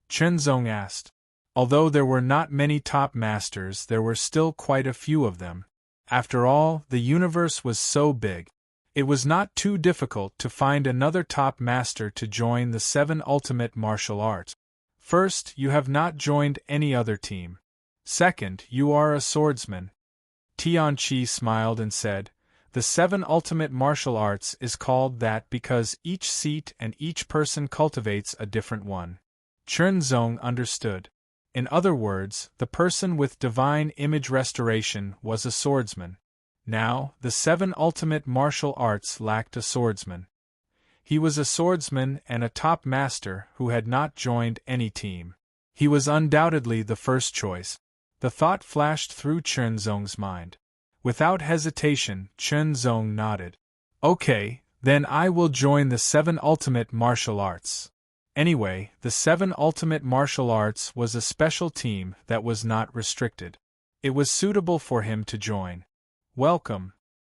Chen Zong asked. Although there were not many top masters, there were still quite a few of them. After all, the universe was so big. It was not too difficult to find another top master to join the 7 ultimate martial arts. First, you have not joined any other team. Second, you are a swordsman. Tianqi smiled and said, "The 7 ultimate martial arts is called that because each seat and each person cultivates a different one." Chen Zong understood. In other words, the person with divine image restoration was a swordsman. Now, the 7 ultimate martial arts lacked a swordsman. He was a swordsman and a top master who had not joined any team. He was undoubtedly the first choice. The thought flashed through Chen Zong's mind. Without hesitation, Chen Zong nodded. "Okay, then I will join the 7 ultimate martial arts." Anyway, the 7 ultimate martial arts was a special team that was not restricted. It was suitable for him to join. "Welcome."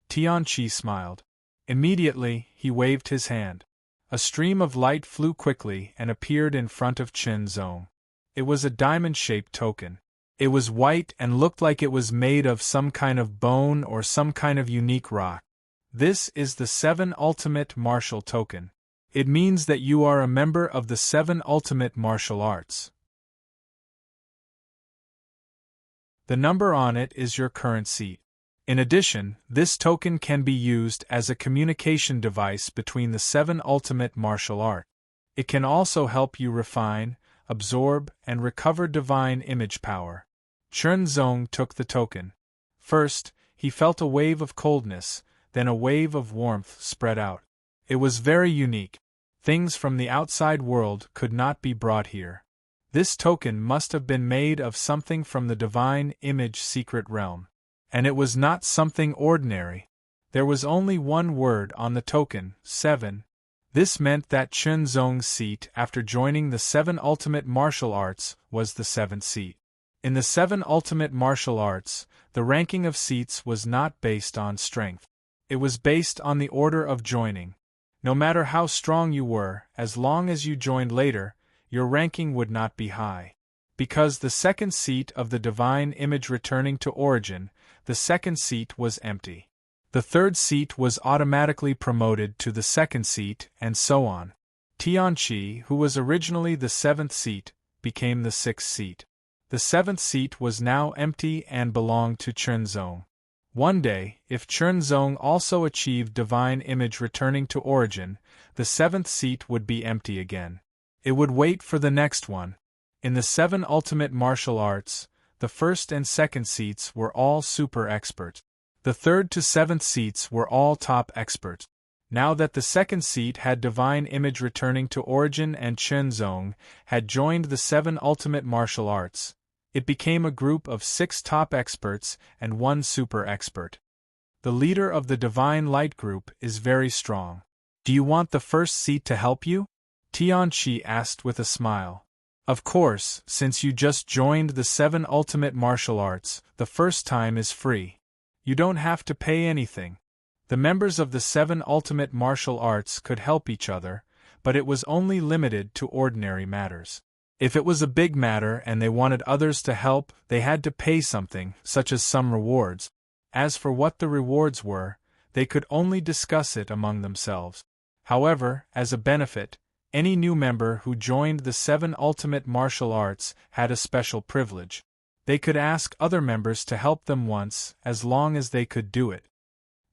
Tianqi smiled. Immediately, he waved his hand. A stream of light flew quickly and appeared in front of Chen Zong. It was a diamond-shaped token. It was white and looked like it was made of some kind of bone or some kind of unique rock. "This is the 7 ultimate martial token. It means that you are a member of the 7 ultimate martial arts. The number on it is your current seat. In addition, this token can be used as a communication device between the 7 ultimate martial arts. It can also help you refine, absorb, and recover divine image power." Chen Zong took the token. First, he felt a wave of coldness, then a wave of warmth spread out. It was very unique. Things from the outside world could not be brought here. This token must have been made of something from the divine image secret realm. And it was not something ordinary. There was only one word on the token, 7. This meant that Chen Zong's seat after joining the 7 ultimate martial arts was the 7th seat. In the 7 ultimate martial arts, the ranking of seats was not based on strength. It was based on the order of joining. No matter how strong you were, as long as you joined later, your ranking would not be high. Because the second seat of the divine image returning to origin, the second seat was empty. The third seat was automatically promoted to the second seat, and so on. Tianqi, who was originally the seventh seat, became the sixth seat. The seventh seat was now empty and belonged to Chunzong. One day, if Chunzong also achieved divine image returning to origin, the seventh seat would be empty again. It would wait for the next one. In the 7 ultimate martial arts, the first and second seats were all super experts. The third to seventh seats were all top experts. Now that the second seat had divine image returning to origin and Chunzong had joined the 7 ultimate martial arts, it became a group of 6 top experts and 1 super expert. The leader of the divine light group is very strong. Do you want the first seat to help you? Tianqi asked with a smile. Of course, since you just joined the 7 ultimate martial arts, the first time is free. You don't have to pay anything. The members of the 7 ultimate martial arts could help each other, but it was only limited to ordinary matters. If it was a big matter and they wanted others to help, they had to pay something, such as some rewards. As for what the rewards were, they could only discuss it among themselves. However, as a benefit, any new member who joined the 7 ultimate martial arts had a special privilege. They could ask other members to help them once, as long as they could do it.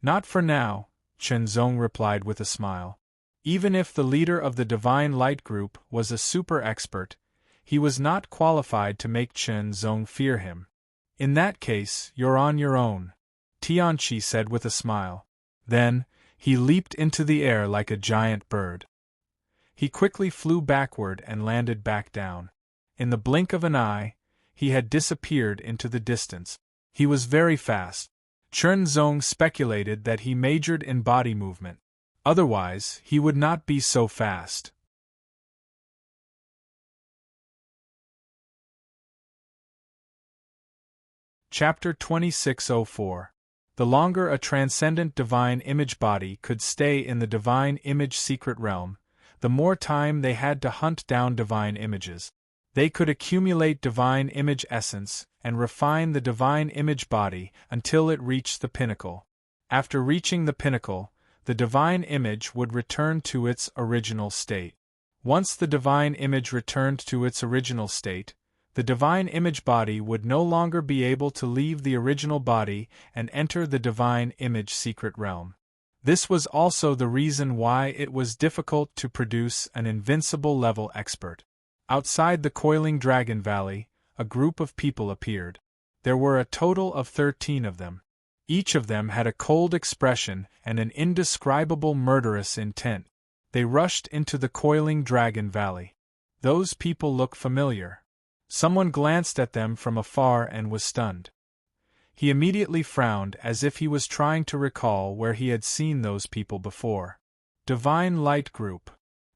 Not for now, Chunzong replied with a smile. Even if the leader of the Divine Light Group was a super expert, he was not qualified to make Chunzong fear him. In that case, you're on your own, Tianqi said with a smile. Then, he leaped into the air like a giant bird. He quickly flew backward and landed back down. In the blink of an eye, he had disappeared into the distance. He was very fast. Chunzong speculated that he majored in body movement. Otherwise, he would not be so fast. Chapter 2604. The longer a transcendent divine image body could stay in the divine image secret realm, the more time they had to hunt down divine images. They could accumulate divine image essence and refine the divine image body until it reached the pinnacle. After reaching the pinnacle, the divine image would return to its original state. Once the divine image returned to its original state, the divine image body would no longer be able to leave the original body and enter the divine image secret realm. This was also the reason why it was difficult to produce an invincible level expert. Outside the coiling Dragon Valley, a group of people appeared. There were a total of 13 of them. Each of them had a cold expression and an indescribable murderous intent. They rushed into the coiling Dragon Valley. Those people look familiar. Someone glanced at them from afar and was stunned. He immediately frowned as if he was trying to recall where he had seen those people before. Divine Light Group.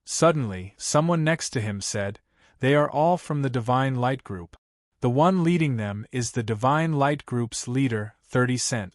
Suddenly, someone next to him said, "They are all from the Divine Light Group. The one leading them is the Divine Light Group's leader, 30 Cent."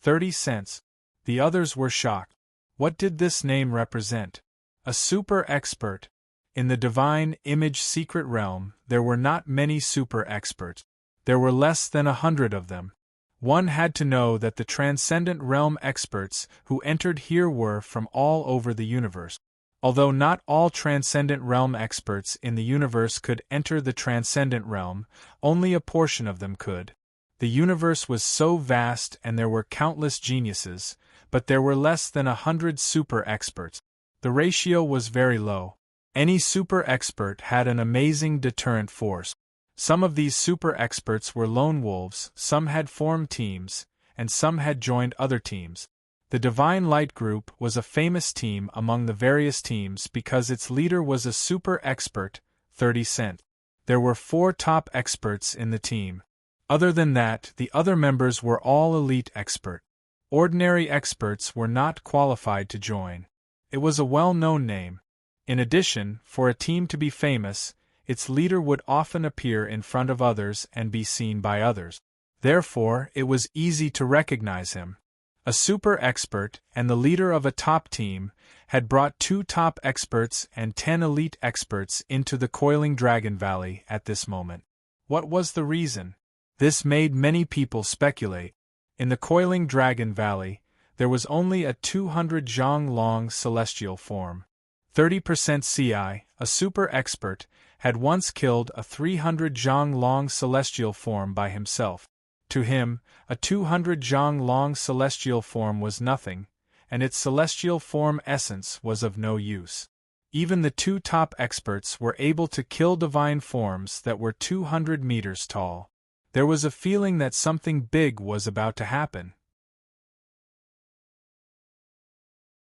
30 cents. The others were shocked. What did this name represent? A super expert. In the Divine Image secret realm, there were not many super experts. There were less than 100 of them. One had to know that the Transcendent Realm experts who entered here were from all over the universe. Although not all Transcendent Realm experts in the universe could enter the Transcendent Realm, only a portion of them could. The universe was so vast and there were countless geniuses, but there were less than 100 super experts. The ratio was very low. Any super expert had an amazing deterrent force. Some of these super experts were lone wolves, some had formed teams, and some had joined other teams. The Divine Light Group was a famous team among the various teams because its leader was a super expert, 30 Cent. There were 4 top experts in the team. Other than that, the other members were all elite expert. Ordinary experts were not qualified to join. It was a well-known name. In addition, for a team to be famous, its leader would often appear in front of others and be seen by others. Therefore, it was easy to recognize him. A super expert and the leader of a top team had brought 2 top experts and 10 elite experts into the Coiling Dragon Valley at this moment. What was the reason? This made many people speculate. In the Coiling Dragon Valley, there was only a 200 zhang long celestial form. 30% CI, a super expert, had once killed a 300 zhang long celestial form by himself. To him, a 200 zhang long celestial form was nothing, and its celestial form essence was of no use. Even the 2 top experts were able to kill divine forms that were 200 meters tall. There was a feeling that something big was about to happen.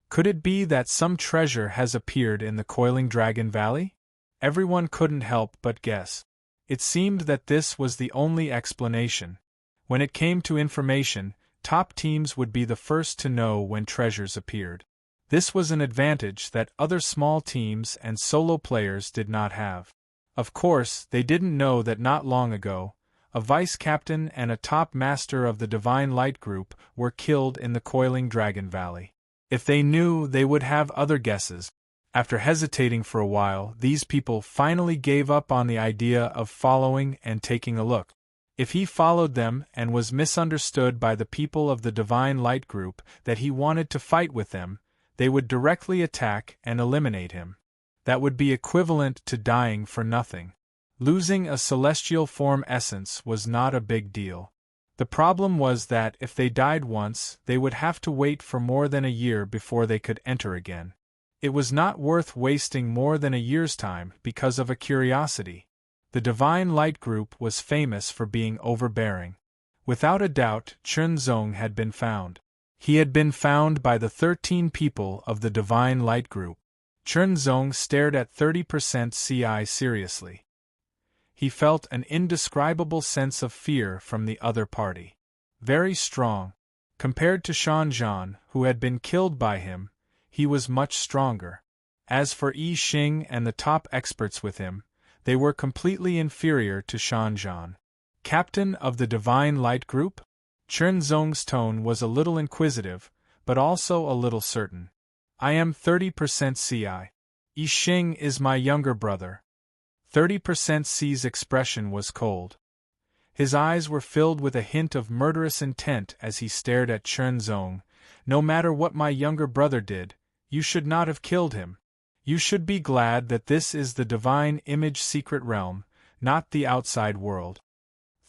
Could it be that some treasure has appeared in the Coiling Dragon Valley? Everyone couldn't help but guess. It seemed that this was the only explanation. When it came to information, top teams would be the first to know when treasures appeared. This was an advantage that other small teams and solo players did not have. Of course, they didn't know that not long ago, a vice-captain and a top master of the Divine Light Group were killed in the Coiling Dragon Valley. If they knew, they would have other guesses. After hesitating for a while, these people finally gave up on the idea of following and taking a look. If he followed them and was misunderstood by the people of the Divine Light Group that he wanted to fight with them, they would directly attack and eliminate him. That would be equivalent to dying for nothing. Losing a celestial form essence was not a big deal. The problem was that if they died once, they would have to wait for more than a year before they could enter again. It was not worth wasting more than a year's time because of a curiosity. The Divine Light Group was famous for being overbearing. Without a doubt, Chunzong had been found. He had been found by the 13 people of the Divine Light Group. Chunzong stared at 30% CI seriously. He felt an indescribable sense of fear from the other party. Very strong. Compared to Shanzhan, who had been killed by him, he was much stronger. As for Yi Xing and the top experts with him, they were completely inferior to Shanzhan. Captain of the Divine Light Group? Chunzong's tone was a little inquisitive, but also a little certain. I am 30% CI. Yi Xing is my younger brother. 30% C's expression was cold. His eyes were filled with a hint of murderous intent as he stared at Chunzong. No matter what my younger brother did, you should not have killed him. You should be glad that this is the Divine Image secret realm, not the outside world.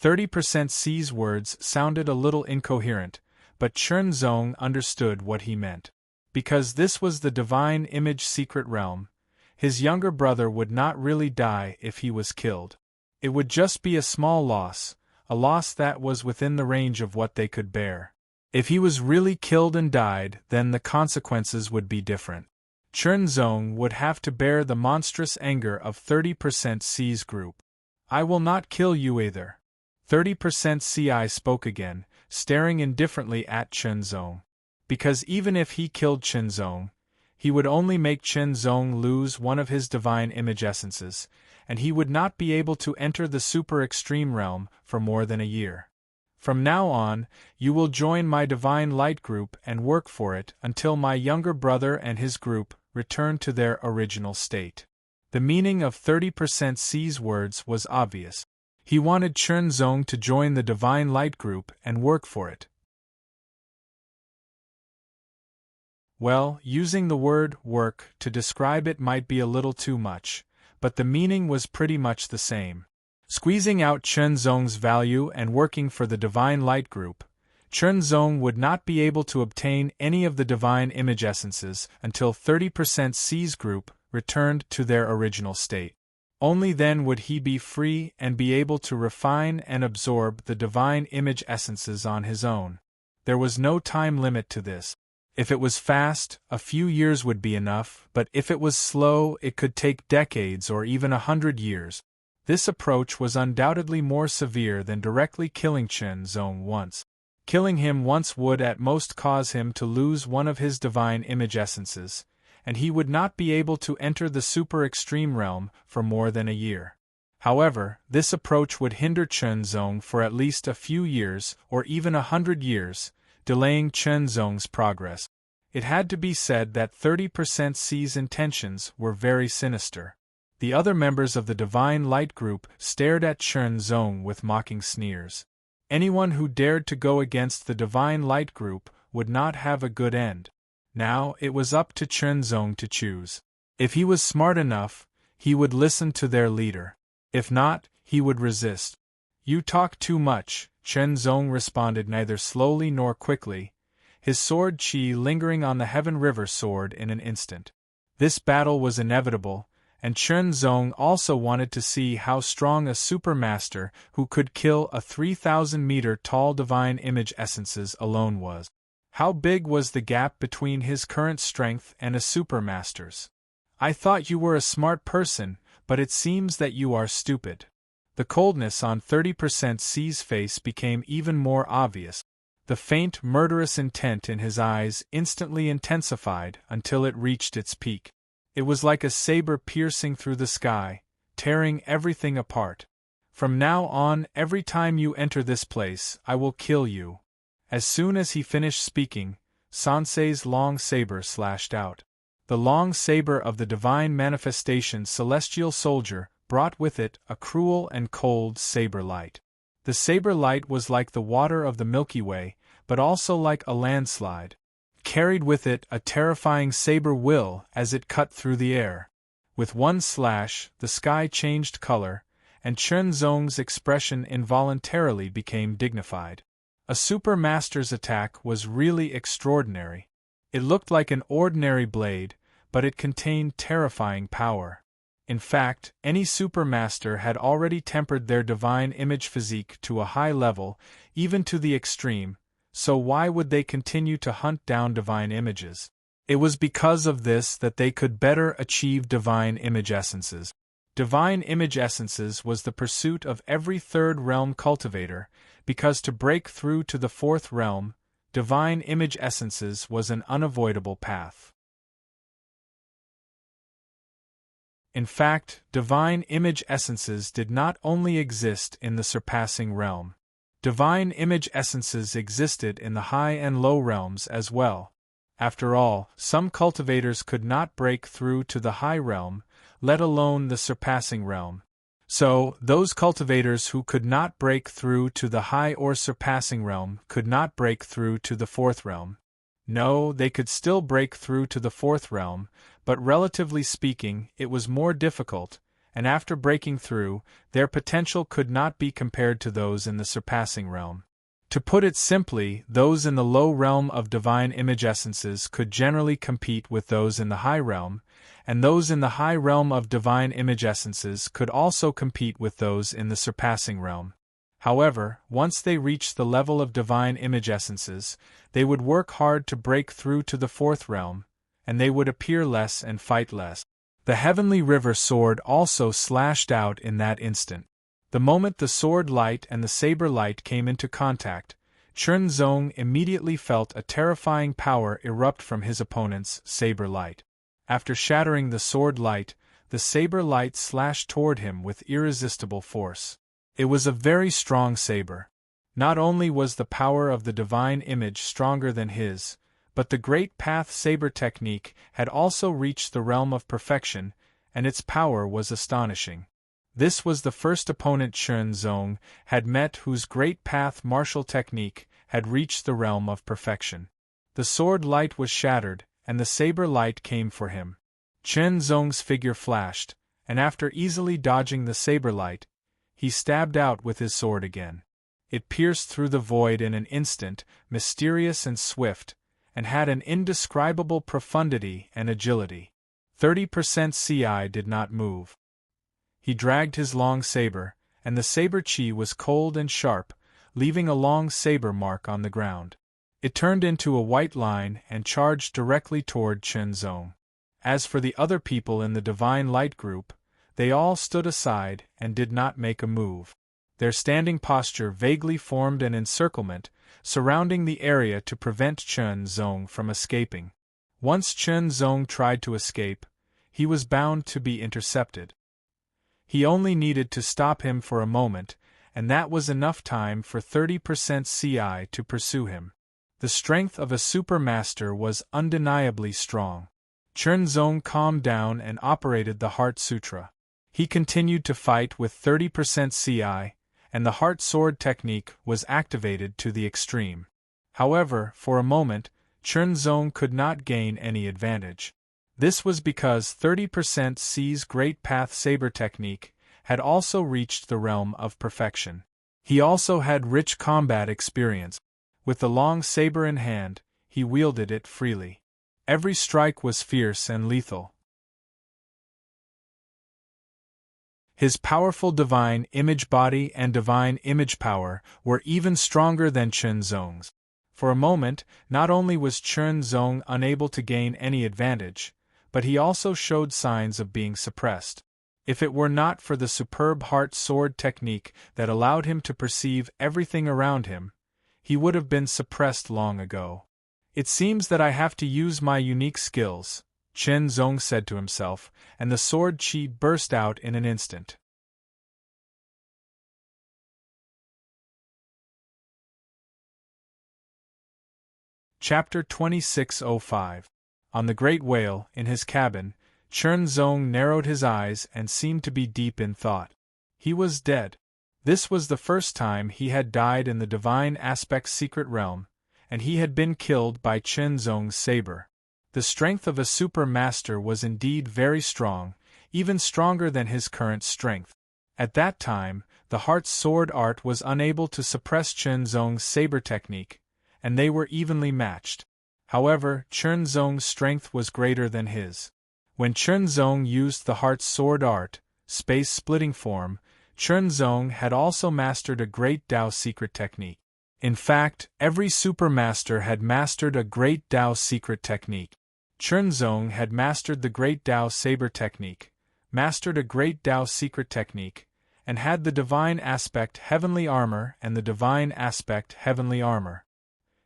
30% C's words sounded a little incoherent, but Chunzong understood what he meant. Because this was the Divine Image secret realm, his younger brother would not really die if he was killed. It would just be a small loss, a loss that was within the range of what they could bear. If he was really killed and died, then the consequences would be different. Chunzong would have to bear the monstrous anger of 30% C's group. I will not kill you either. 30% CI spoke again, staring indifferently at Chunzong. Because even if he killed Chunzong, he would only make Chunzong lose one of his divine image essences, and he would not be able to enter the super extreme realm for more than a year. From now on, you will join my Divine Light Group and work for it until my younger brother and his group return to their original state. The meaning of 30% C's words was obvious. He wanted Chunzong to join the Divine Light Group and work for it. Well, using the word work to describe it might be a little too much, but the meaning was pretty much the same. Squeezing out Chunzong's value and working for the Divine Light Group, Chunzong would not be able to obtain any of the divine image essences until 30% C's group returned to their original state. Only then would he be free and be able to refine and absorb the divine image essences on his own. There was no time limit to this. If it was fast, a few years would be enough, but if it was slow, it could take decades or even 100 years. This approach was undoubtedly more severe than directly killing Chunzong once. Killing him once would at most cause him to lose one of his divine image essences, and he would not be able to enter the super extreme realm for more than a year. However, this approach would hinder Chunzong for at least a few years or even 100 years, delaying Chen Zong's progress. It had to be said that 30% C's intentions were very sinister. The other members of the Divine Light group stared at Chen Zong with mocking sneers. Anyone who dared to go against the Divine Light group would not have a good end. Now it was up to Chen Zong to choose. If he was smart enough, he would listen to their leader. If not, he would resist. "You talk too much," Chen Zong responded neither slowly nor quickly, his sword chi lingering on the Heaven River sword in an instant. This battle was inevitable, and Chen Zong also wanted to see how strong a supermaster who could kill a 3,000-meter tall divine image essences alone was. How big was the gap between his current strength and a supermaster's? "I thought you were a smart person, but it seems that you are stupid." The coldness on 30% C's face became even more obvious. The faint, murderous intent in his eyes instantly intensified until it reached its peak. It was like a saber piercing through the sky, tearing everything apart. "From now on, every time you enter this place, I will kill you." As soon as he finished speaking, Sansei's long saber slashed out. The long saber of the divine manifestation celestial soldier brought with it a cruel and cold saber light. The saber light was like the water of the Milky Way, but also like a landslide. Carried with it a terrifying saber will as it cut through the air. With one slash, the sky changed color, and Chen Zong's expression involuntarily became dignified. A supermaster's attack was really extraordinary. It looked like an ordinary blade, but it contained terrifying power. In fact, any supermaster had already tempered their divine image physique to a high level, even to the extreme, so why would they continue to hunt down divine images? It was because of this that they could better achieve divine image essences. Divine image essences was the pursuit of every third realm cultivator, because to break through to the fourth realm, divine image essences was an unavoidable path. In fact, divine image essences did not only exist in the surpassing realm. Divine image essences existed in the high and low realms as well. After all, some cultivators could not break through to the high realm, let alone the surpassing realm. So, those cultivators who could not break through to the high or surpassing realm could not break through to the fourth realm. No, they could still break through to the fourth realm, but relatively speaking, it was more difficult, and after breaking through, their potential could not be compared to those in the surpassing realm. To put it simply, those in the low realm of divine image essences could generally compete with those in the high realm, and those in the high realm of divine image essences could also compete with those in the surpassing realm. However, once they reached the level of divine image essences, they would work hard to break through to the fourth realm, and they would appear less and fight less. The Heavenly River sword also slashed out in that instant. The moment the sword light and the saber light came into contact, Chen Zong immediately felt a terrifying power erupt from his opponent's saber light. After shattering the sword light, the saber light slashed toward him with irresistible force. It was a very strong saber. Not only was the power of the divine image stronger than his, but the Great Path saber technique had also reached the realm of perfection, and its power was astonishing. This was the first opponent Chen Zong had met whose Great Path martial technique had reached the realm of perfection. The sword light was shattered, and the saber light came for him. Chen Zong's figure flashed, and after easily dodging the saber light, he stabbed out with his sword again. It pierced through the void in an instant, mysterious and swift, and had an indescribable profundity and agility. 30% CI did not move. He dragged his long saber, and the saber chi was cold and sharp, leaving a long saber mark on the ground. It turned into a white line and charged directly toward Chen Zong. As for the other people in the Divine Light group, they all stood aside and did not make a move. Their standing posture vaguely formed an encirclement, surrounding the area to prevent Chen Zong from escaping. Once Chen Zong tried to escape, he was bound to be intercepted. He only needed to stop him for a moment, and that was enough time for 30% CI to pursue him. The The strength of a supermaster was undeniably strong. Chunzong calmed down and operated the Heart Sutra. He continued to fight with 30% CI, and the Heart Sword technique was activated to the extreme. However, for a moment, Chunzong could not gain any advantage. This was because 30% C's Great Path Saber technique had also reached the realm of perfection. He also had rich combat experience. With the long saber in hand, he wielded it freely. Every strike was fierce and lethal. His powerful divine image body and divine image power were even stronger than Chunzong's. For a moment, not only was Chunzong unable to gain any advantage, but he also showed signs of being suppressed. If it were not for the superb Heart Sword technique that allowed him to perceive everything around him, he would have been suppressed long ago. It seems that I have to use my unique skills, Chunzong said to himself, and the sword chi burst out in an instant. Chapter 2605. On the Great Whale, in his cabin, Chunzong narrowed his eyes and seemed to be deep in thought. He was dead. This was the first time he had died in the Divine Aspect's secret realm, and he had been killed by Chunzong's saber. The strength of a super master was indeed very strong, even stronger than his current strength. At that time, the Heart Sword art was unable to suppress Chunzong's saber technique, and they were evenly matched. However, Chunzong's strength was greater than his. When Chunzong used the Heart Sword art, space-splitting form, Chunzong had also mastered a great Tao secret technique. In fact, every supermaster had mastered a great Tao secret technique. Chunzong had mastered the great Tao saber technique, mastered a great Tao secret technique, and had the divine aspect heavenly armor and the divine aspect heavenly armor.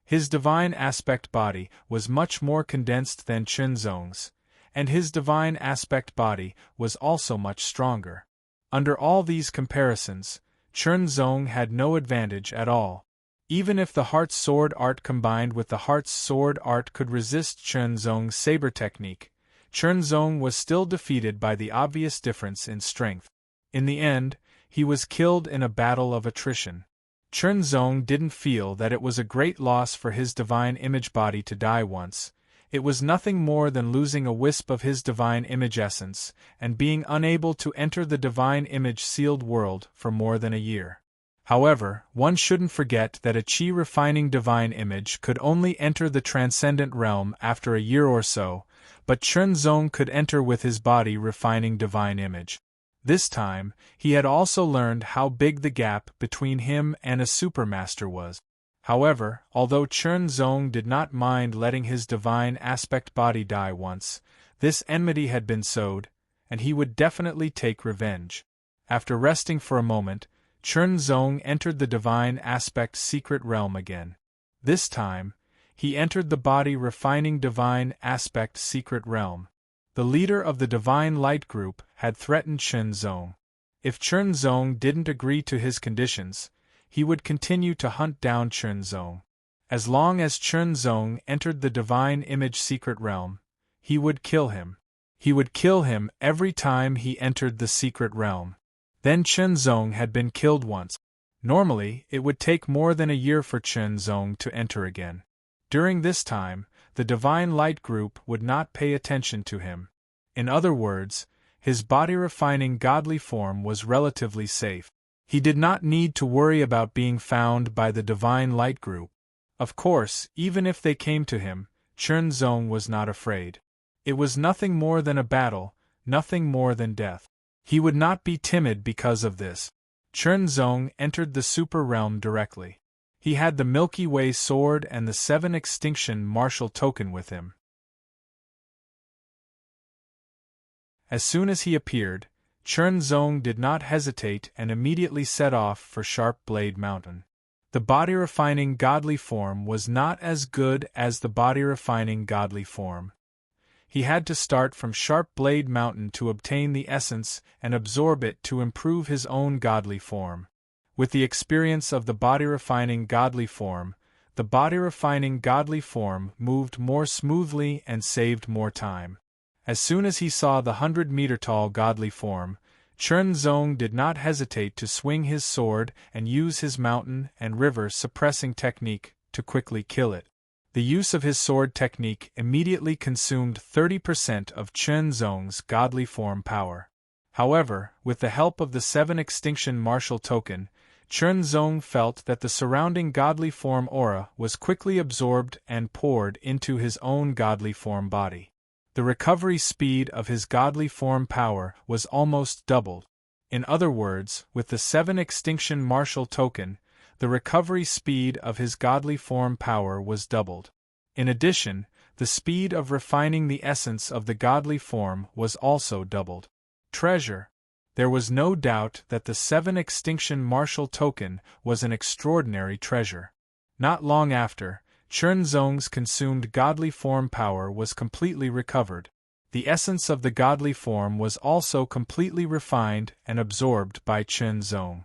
His divine aspect body was much more condensed than Chunzong's, and his divine aspect body was also much stronger. Under all these comparisons, Chunzong had no advantage at all. Even if the Heart Sword art combined with the Heart Sword art could resist Chunzong's saber technique, Chunzong was still defeated by the obvious difference in strength. In the end, he was killed in a battle of attrition. Chunzong didn't feel that it was a great loss for his divine image body to die once. It was nothing more than losing a wisp of his divine image essence, and being unable to enter the divine image sealed world for more than a year. However, one shouldn't forget that a chi-refining divine image could only enter the transcendent realm after a year or so, but Chunzong could enter with his body refining divine image. This time, he had also learned how big the gap between him and a supermaster was. However, although Chunzong did not mind letting his divine aspect body die once, this enmity had been sowed, and he would definitely take revenge. After resting for a moment, Chunzong entered the divine aspect secret realm again. This time, he entered the body refining divine aspect secret realm. The leader of the Divine Light Group had threatened Chunzong. If Chunzong didn't agree to his conditions, he would continue to hunt down Chunzong. As long as Chunzong entered the Divine Image secret realm, he would kill him. He would kill him every time he entered the secret realm. Then Chunzong had been killed once. Normally, it would take more than a year for Chunzong to enter again. During this time, the Divine Light Group would not pay attention to him. In other words, his body-refining godly form was relatively safe. He did not need to worry about being found by the Divine Light Group. Of course, even if they came to him, Chunzong was not afraid. It was nothing more than a battle, nothing more than death. He would not be timid because of this. Chunzong entered the super realm directly. He had the Milky Way sword and the 7 extinction martial token with him. As soon as he appeared, Chunzong did not hesitate and immediately set off for Sharp Blade Mountain. The body-refining godly form was not as good as the body-refining godly form. He had to start from Sharp Blade Mountain to obtain the essence and absorb it to improve his own godly form. With the experience of the body-refining godly form, the body-refining godly form moved more smoothly and saved more time. As soon as he saw the 100-meter-tall godly form, Chunzong did not hesitate to swing his sword and use his mountain and river suppressing technique to quickly kill it. The use of his sword technique immediately consumed 30% of Chunzong's godly form power. However, with the help of the 7 extinction martial token, Chunzong felt that the surrounding godly form aura was quickly absorbed and poured into his own godly form body. The recovery speed of his godly form power was almost doubled. In other words, with the 7 extinction martial token, the recovery speed of his godly form power was doubled. In addition, the speed of refining the essence of the godly form was also doubled. Treasure. There was no doubt that the 7 extinction martial token was an extraordinary treasure. Not long after, Chunzong's consumed godly form power was completely recovered. The essence of the godly form was also completely refined and absorbed by Chunzong.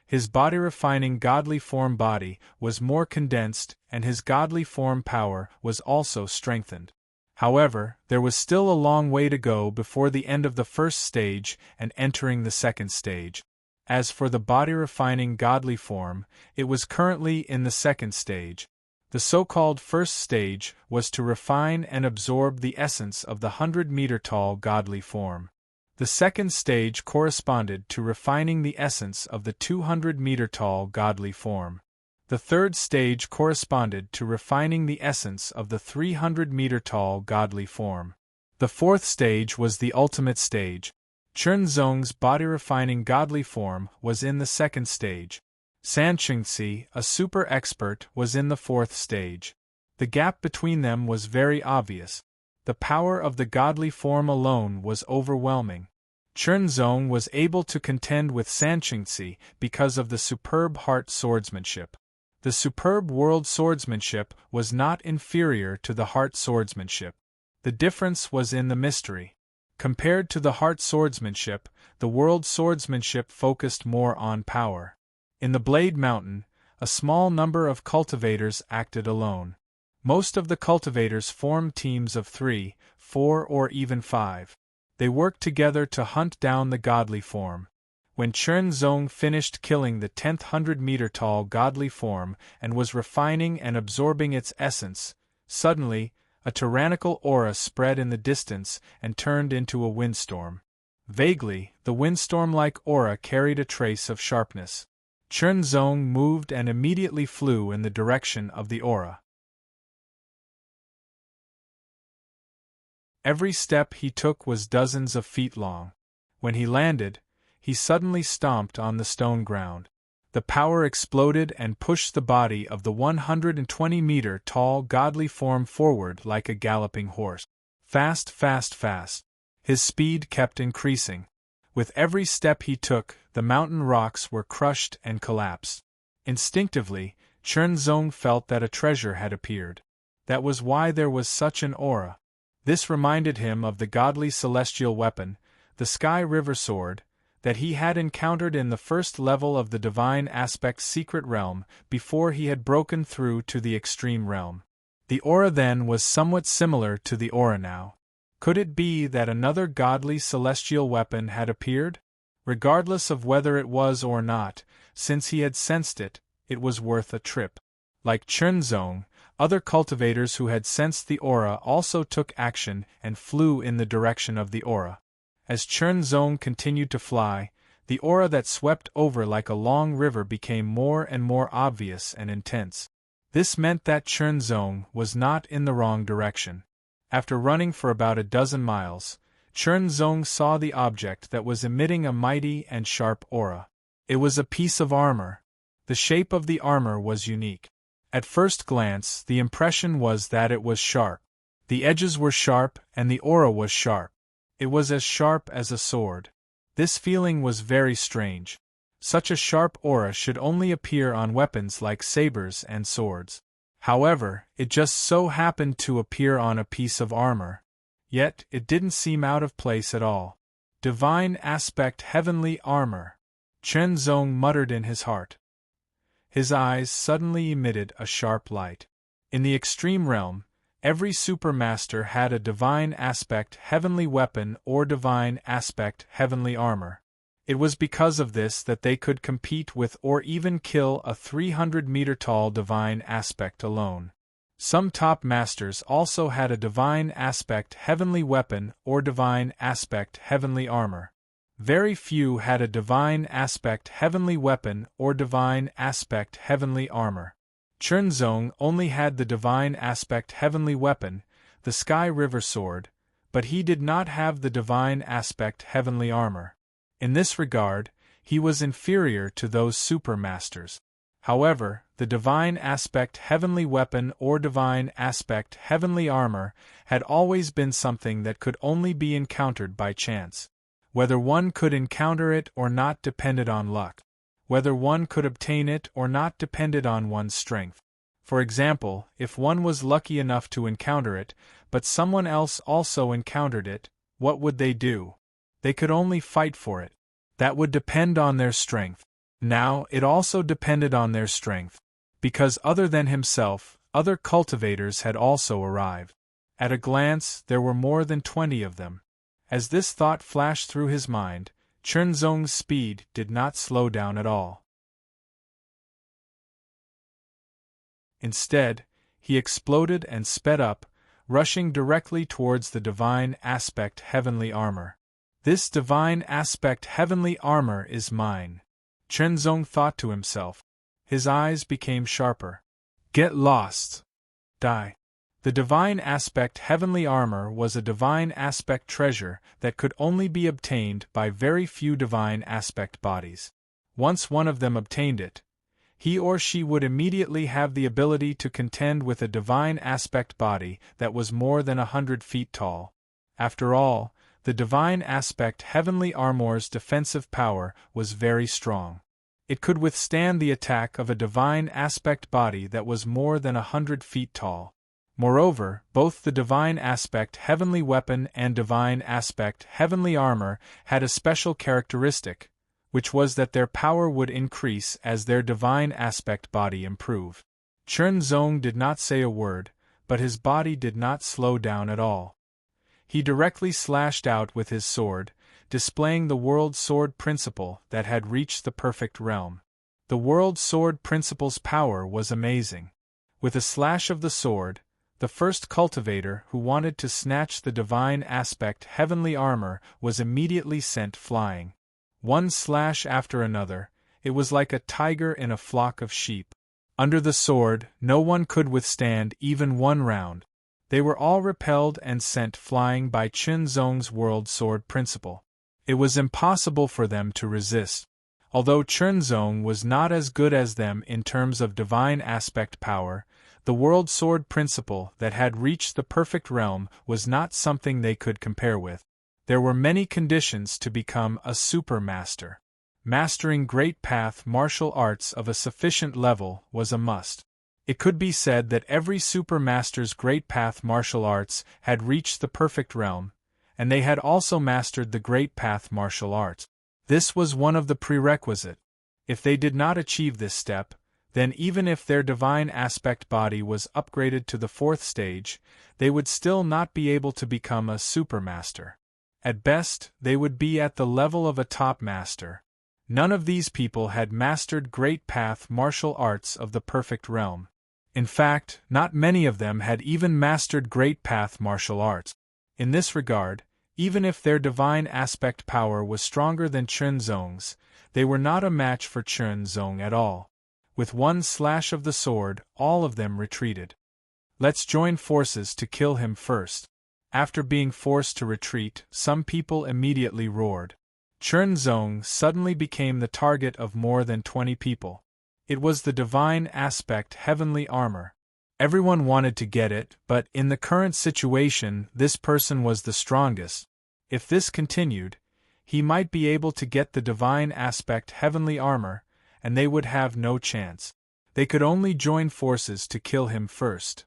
His body-refining godly form body was more condensed and his godly form power was also strengthened. However, there was still a long way to go before the end of the first stage and entering the second stage. As for the body-refining godly form, it was currently in the second stage. The so-called first stage was to refine and absorb the essence of the 100-meter-tall godly form. The second stage corresponded to refining the essence of the 200-meter-tall godly form. The third stage corresponded to refining the essence of the 300-meter-tall godly form. The fourth stage was the ultimate stage. Chunzong's body-refining godly form was in the second stage. Sanchengzi, a super expert, was in the fourth stage. The gap between them was very obvious. The power of the godly form alone was overwhelming. Chunzong was able to contend with Sanchengzi because of the superb heart swordsmanship. The superb world swordsmanship was not inferior to the heart swordsmanship. The difference was in the mystery. Compared to the heart swordsmanship, the world swordsmanship focused more on power. In the Blade Mountain, a small number of cultivators acted alone. Most of the cultivators formed teams of 3, 4 or even 5. They worked together to hunt down the godly form. When Chunzong finished killing the 10th 100-meter-tall godly form and was refining and absorbing its essence, suddenly, a tyrannical aura spread in the distance and turned into a windstorm. Vaguely, the windstorm-like aura carried a trace of sharpness. Chunzong moved and immediately flew in the direction of the aura. Every step he took was dozens of feet long. When he landed, he suddenly stomped on the stone ground. The power exploded and pushed the body of the 120-meter-tall godly form forward like a galloping horse. Fast, fast, fast. His speed kept increasing. With every step he took, the mountain rocks were crushed and collapsed. Instinctively, Chunzong felt that a treasure had appeared. That was why there was such an aura. This reminded him of the godly celestial weapon, the Sky River Sword, that he had encountered in the first level of the Divine Aspect's secret realm before he had broken through to the Extreme Realm. The aura then was somewhat similar to the aura now. Could it be that another godly celestial weapon had appeared? Regardless of whether it was or not, since he had sensed it, it was worth a trip. Like Chunzong, other cultivators who had sensed the aura also took action and flew in the direction of the aura. As Chunzong continued to fly, the aura that swept over like a long river became more and more obvious and intense. This meant that Chunzong was not in the wrong direction. After running for about a dozen miles, Chunzong saw the object that was emitting a mighty and sharp aura. It was a piece of armor. The shape of the armor was unique. At first glance, the impression was that it was sharp. The edges were sharp and the aura was sharp. It was as sharp as a sword. This feeling was very strange. Such a sharp aura should only appear on weapons like sabers and swords. However, it just so happened to appear on a piece of armor. Yet, it didn't seem out of place at all. Divine aspect heavenly armor. Chunzong muttered in his heart. His eyes suddenly emitted a sharp light. In the extreme realm, every supermaster had a divine aspect heavenly weapon or divine aspect heavenly armor. It was because of this that they could compete with or even kill a 300-meter-tall divine aspect alone. Some top masters also had a divine aspect heavenly weapon or divine aspect heavenly armor. Very few had a divine aspect heavenly weapon or divine aspect heavenly armor. Chunzong only had the divine aspect heavenly weapon, the Sky River Sword, but he did not have the divine aspect heavenly armor. In this regard, he was inferior to those supermasters. However, the divine aspect heavenly weapon or divine aspect heavenly armor had always been something that could only be encountered by chance. Whether one could encounter it or not depended on luck. Whether one could obtain it or not depended on one's strength. For example, if one was lucky enough to encounter it, but someone else also encountered it, what would they do? They could only fight for it. That would depend on their strength. Now, it also depended on their strength, because other than himself, other cultivators had also arrived. At a glance, there were more than 20 of them. As this thought flashed through his mind, Chunzong's speed did not slow down at all. Instead, he exploded and sped up, rushing directly towards the divine aspect heavenly armor. This divine aspect heavenly armor is mine, Chunzong thought to himself. His eyes became sharper. Get lost. Die. The divine aspect heavenly armor was a divine aspect treasure that could only be obtained by very few divine aspect bodies. Once one of them obtained it, he or she would immediately have the ability to contend with a divine aspect body that was more than 100 feet tall. After all, the divine aspect heavenly armor's defensive power was very strong. It could withstand the attack of a divine aspect body that was more than 100 feet tall. Moreover, both the divine aspect heavenly weapon and divine aspect heavenly armor had a special characteristic, which was that their power would increase as their divine aspect body improved. Chunzong did not say a word, but his body did not slow down at all. He directly slashed out with his sword, displaying the World Sword Principle that had reached the perfect realm. The World Sword Principle's power was amazing. With a slash of the sword, the first cultivator who wanted to snatch the divine aspect heavenly armor was immediately sent flying. One slash after another, it was like a tiger in a flock of sheep. Under the sword, no one could withstand even one round. They were all repelled and sent flying by Chunzong's World Sword Principle. It was impossible for them to resist. Although Chunzong was not as good as them in terms of divine aspect power, the World Sword Principle that had reached the perfect realm was not something they could compare with. There were many conditions to become a supermaster. Mastering great path martial arts of a sufficient level was a must. It could be said that every supermaster's great path martial arts had reached the perfect realm, and they had also mastered the great path martial arts. This was one of the prerequisites. If they did not achieve this step, then even if their divine aspect body was upgraded to the 4th stage, they would still not be able to become a supermaster. At best, they would be at the level of a top master. None of these people had mastered great path martial arts of the perfect realm. In fact, not many of them had even mastered great path martial arts. In this regard, even if their divine aspect power was stronger than Chunzong's, they were not a match for Chunzong at all. With one slash of the sword, all of them retreated. Let's join forces to kill him first. After being forced to retreat, some people immediately roared. Chunzong suddenly became the target of more than 20 people. It was the divine aspect heavenly armor. Everyone wanted to get it, but in the current situation, this person was the strongest. If this continued, he might be able to get the divine aspect heavenly armor, and they would have no chance. They could only join forces to kill him first.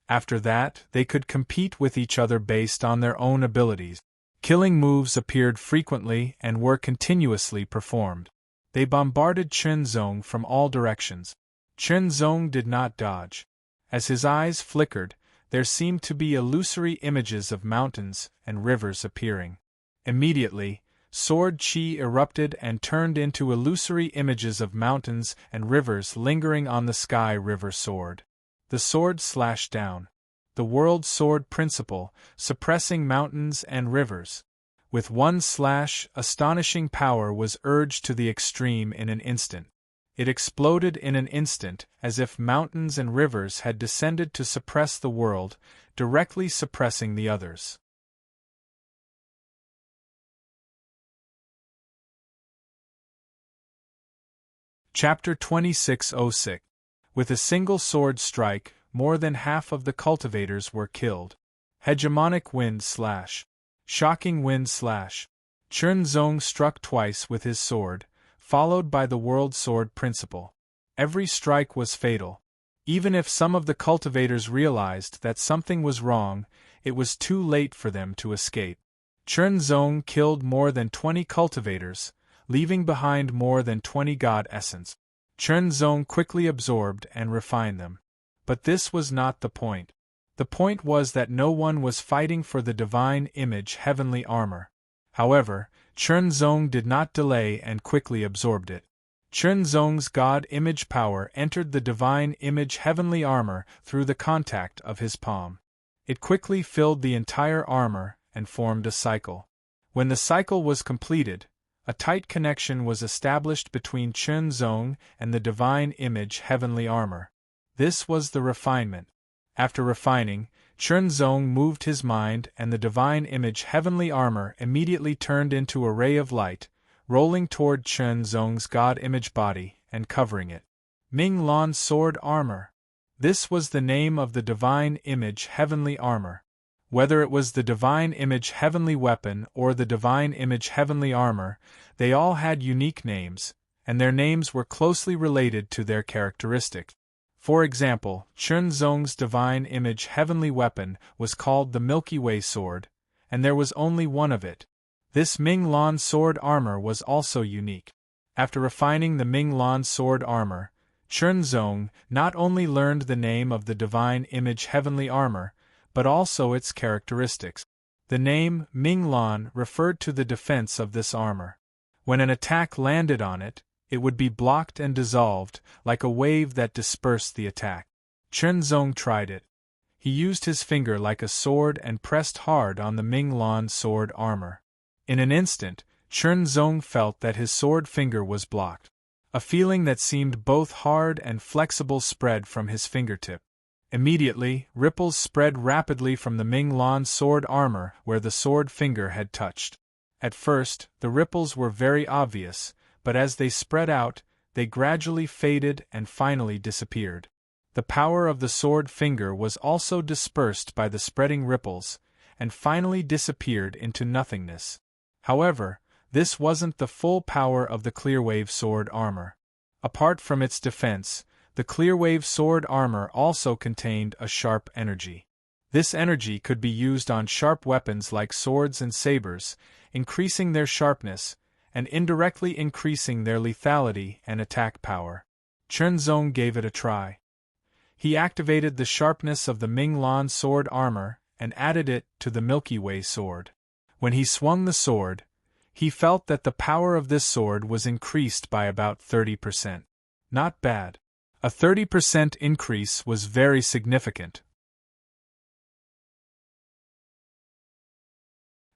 After that, they could compete with each other based on their own abilities. Killing moves appeared frequently and were continuously performed. They bombarded Chunzong from all directions. Chunzong did not dodge. As his eyes flickered, there seemed to be illusory images of mountains and rivers appearing. Immediately, sword chi erupted and turned into illusory images of mountains and rivers lingering on the sky river sword. The sword slashed down. The world sword principle, suppressing mountains and rivers. With one slash, astonishing power was urged to the extreme in an instant. It exploded in an instant, as if mountains and rivers had descended to suppress the world, directly suppressing the others. Chapter 2606. With a single sword strike, more than half of the cultivators were killed. Hegemonic wind slash. Shocking wind slash. Chunzong struck twice with his sword, followed by the world sword principle. Every strike was fatal. Even if some of the cultivators realized that something was wrong, it was too late for them to escape. Chunzong killed more than 20 cultivators, leaving behind more than 20 god essence. Chunzong quickly absorbed and refined them. But this was not the point. The point was that no one was fighting for the divine image heavenly armor. However, Chunzong did not delay and quickly absorbed it. Chunzong's god image power entered the divine image heavenly armor through the contact of his palm. It quickly filled the entire armor and formed a cycle. When the cycle was completed, a tight connection was established between Chunzong and the divine image heavenly armor. This was the refinement. After refining, Chunzong moved his mind and the divine image heavenly armor immediately turned into a ray of light, rolling toward Chunzong's god image body and covering it. Ming Lan sword armor. This was the name of the divine image heavenly armor. Whether it was the divine image heavenly weapon or the divine image heavenly armor, they all had unique names, and their names were closely related to their characteristics. For example, Chunzong's divine image heavenly weapon was called the Milky Way sword, and there was only one of it. This Ming Lan sword armor was also unique. After refining the Ming Lan sword armor, Chunzong not only learned the name of the divine image heavenly armor, but also its characteristics. The name Ming Lan referred to the defense of this armor. When an attack landed on it, it would be blocked and dissolved, like a wave that dispersed the attack. Chunzong tried it. He used his finger like a sword and pressed hard on the Ming Lan sword armor. In an instant, Chunzong felt that his sword finger was blocked. A feeling that seemed both hard and flexible spread from his fingertip. Immediately, ripples spread rapidly from the Ming Lan sword armor where the sword finger had touched. At first, the ripples were very obvious, but as they spread out, they gradually faded and finally disappeared. The power of the sword finger was also dispersed by the spreading ripples, and finally disappeared into nothingness. However, this wasn't the full power of the Clearwave sword armor. Apart from its defense, the Clearwave sword armor also contained a sharp energy. This energy could be used on sharp weapons like swords and sabers, increasing their sharpness, and indirectly increasing their lethality and attack power. Chunzong gave it a try. He activated the sharpness of the Ming Lan sword armor and added it to the Milky Way sword. When he swung the sword, he felt that the power of this sword was increased by about 30%. Not bad. A 30% increase was very significant.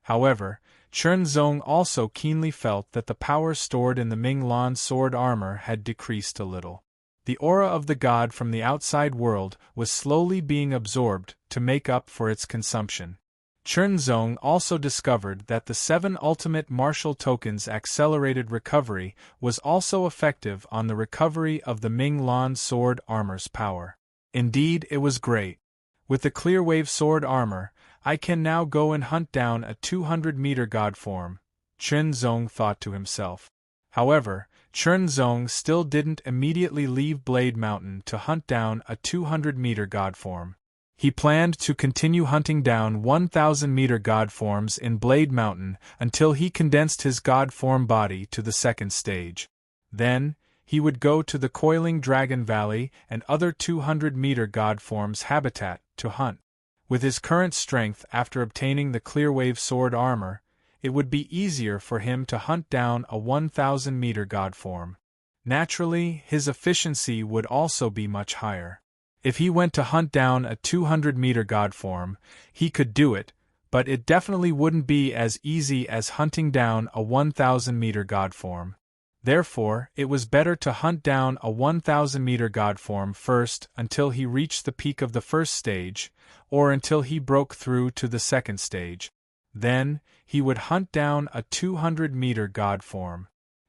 However, Chunzong also keenly felt that the power stored in the Ming Lan sword armor had decreased a little. The aura of the god from the outside world was slowly being absorbed to make up for its consumption. Chunzong also discovered that the 7 ultimate martial tokens' accelerated recovery was also effective on the recovery of the Ming Lan sword armor's power. Indeed, it was great. With the Clearwave sword armor, I can now go and hunt down a 200-meter god form, Chunzong thought to himself. However, Chunzong still didn't immediately leave Blade Mountain to hunt down a 200-meter god form. He planned to continue hunting down 1,000-meter god forms in Blade Mountain until he condensed his god form body to the second stage. Then, he would go to the Coiling Dragon Valley and other 200-meter god forms habitat to hunt. With his current strength after obtaining the Clearwave Sword armor, it would be easier for him to hunt down a 1,000-meter god form. Naturally, his efficiency would also be much higher. If he went to hunt down a 200-meter god form, he could do it, but it definitely wouldn't be as easy as hunting down a 1,000-meter god form. Therefore, it was better to hunt down a 1,000-meter god form first until he reached the peak of the first stage, or until he broke through to the second stage. Then, he would hunt down a 200-meter god form.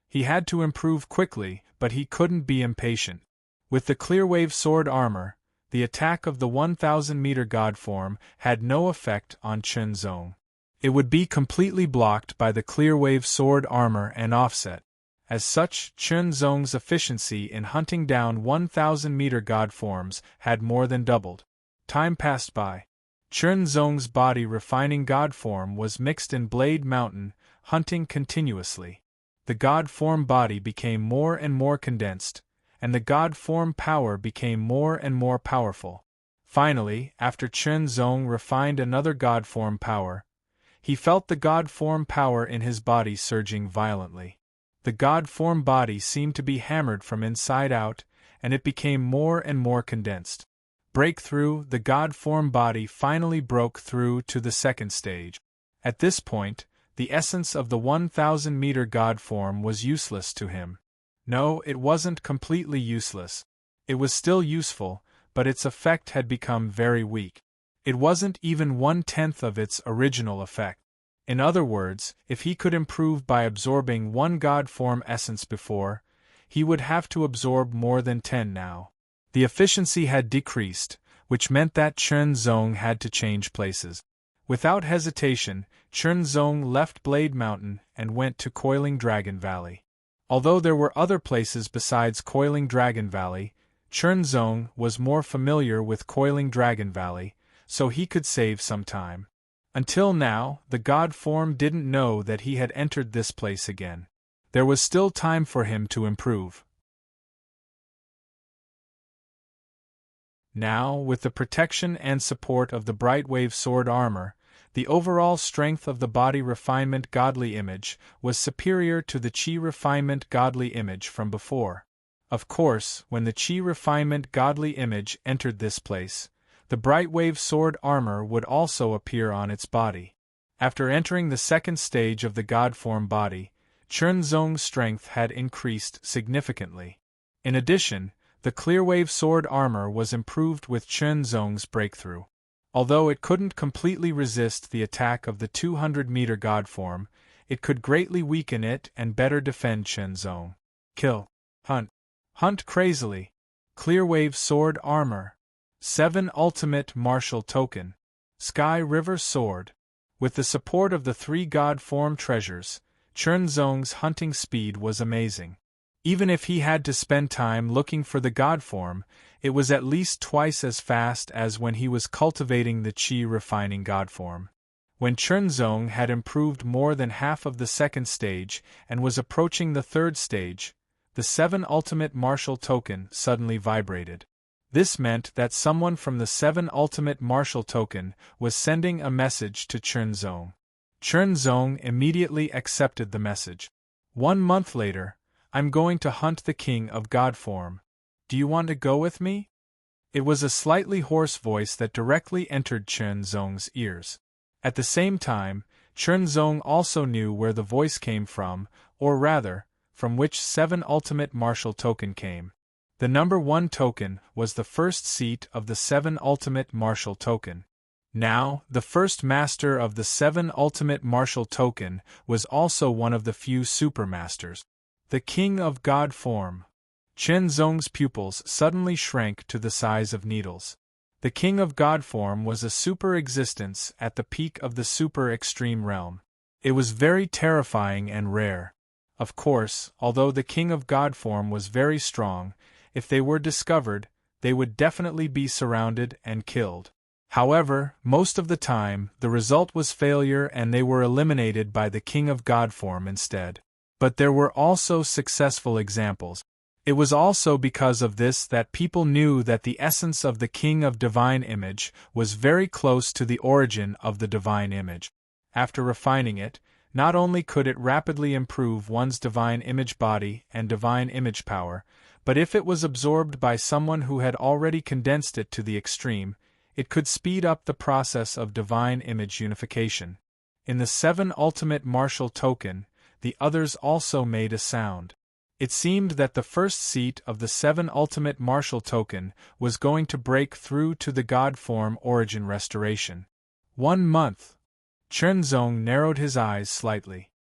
He had to improve quickly, but he couldn't be impatient. With the Clearwave Sword armor, the attack of the 1,000-meter god form had no effect on Chen Zong. It would be completely blocked by the Clearwave Sword armor and offset. As such, Chen Zong's efficiency in hunting down 1,000-meter god forms had more than doubled. Time passed by. Chen Zong's body refining god form was mixed in Blade Mountain, hunting continuously. The god form body became more and more condensed, and the god form power became more and more powerful. Finally, after Chen Zong refined another god form power, he felt the god form power in his body surging violently. The god form body seemed to be hammered from inside out, and it became more and more condensed. Breakthrough, the god form body finally broke through to the second stage. At this point, the essence of the 1,000-meter god form was useless to him. No, it wasn't completely useless. It was still useful, but its effect had become very weak. It wasn't even 1/10 of its original effect. In other words, if he could improve by absorbing one god form essence before, he would have to absorb more than 10 now. The efficiency had decreased, which meant that Chen Zong had to change places. Without hesitation, Chen Zong left Blade Mountain and went to Coiling Dragon Valley. Although there were other places besides Coiling Dragon Valley, Chen Zong was more familiar with Coiling Dragon Valley, so he could save some time. Until now, the god form didn't know that he had entered this place again. There was still time for him to improve. Now, with the protection and support of the Brightwave Sword armor, the overall strength of the Body Refinement Godly Image was superior to the Chi Refinement Godly Image from before. Of course, when the Chi Refinement Godly Image entered this place, the Brightwave Sword armor would also appear on its body. After entering the second stage of the God form body, Chen Zong's strength had increased significantly. In addition, the Clearwave Sword armor was improved with Chen Zong's breakthrough. Although it couldn't completely resist the attack of the 200-meter God form, it could greatly weaken it and better defend Chen Zong. Kill. Hunt. Hunt crazily. Clearwave Sword armor. 7 Ultimate Martial Token. Sky River Sword. With the support of the 3 God form treasures, Chen Zong's hunting speed was amazing. Even if he had to spend time looking for the God form, it was at least twice as fast as when he was cultivating the Qi refining God form. When Chen Zong had improved more than half of the second stage and was approaching the third stage, the 7 Ultimate Martial Token suddenly vibrated. This meant that someone from the 7 Ultimate Martial Token was sending a message to Chen Zong. Chen Zong immediately accepted the message. 1 month later, I'm going to hunt the King of God form. Do you want to go with me? It was a slightly hoarse voice that directly entered Chen Zong's ears. At the same time, Chen Zong also knew where the voice came from, or rather, from which 7 Ultimate Martial Token came. The number 1 token was the first seat of the 7 Ultimate Martial Token. Now, the first master of the 7 Ultimate Martial Token was also one of the few supermasters. The King of God form. Chen Zong's pupils suddenly shrank to the size of needles. The King of God form was a super existence at the peak of the super extreme realm. It was very terrifying and rare. Of course, although the King of God form was very strong, if they were discovered, they would definitely be surrounded and killed. However, most of the time, the result was failure and they were eliminated by the King of God form instead. But there were also successful examples. It was also because of this that people knew that the essence of the King of Divine Image was very close to the origin of the Divine Image. After refining it, not only could it rapidly improve one's Divine Image body and Divine Image power, but if it was absorbed by someone who had already condensed it to the extreme, it could speed up the process of Divine Image unification. In the 7 Ultimate Martial Token, the others also made a sound. It seemed that the first seat of the 7 Ultimate Martial Token was going to break through to the God form origin restoration. 1 month. Chernzong narrowed his eyes slightly.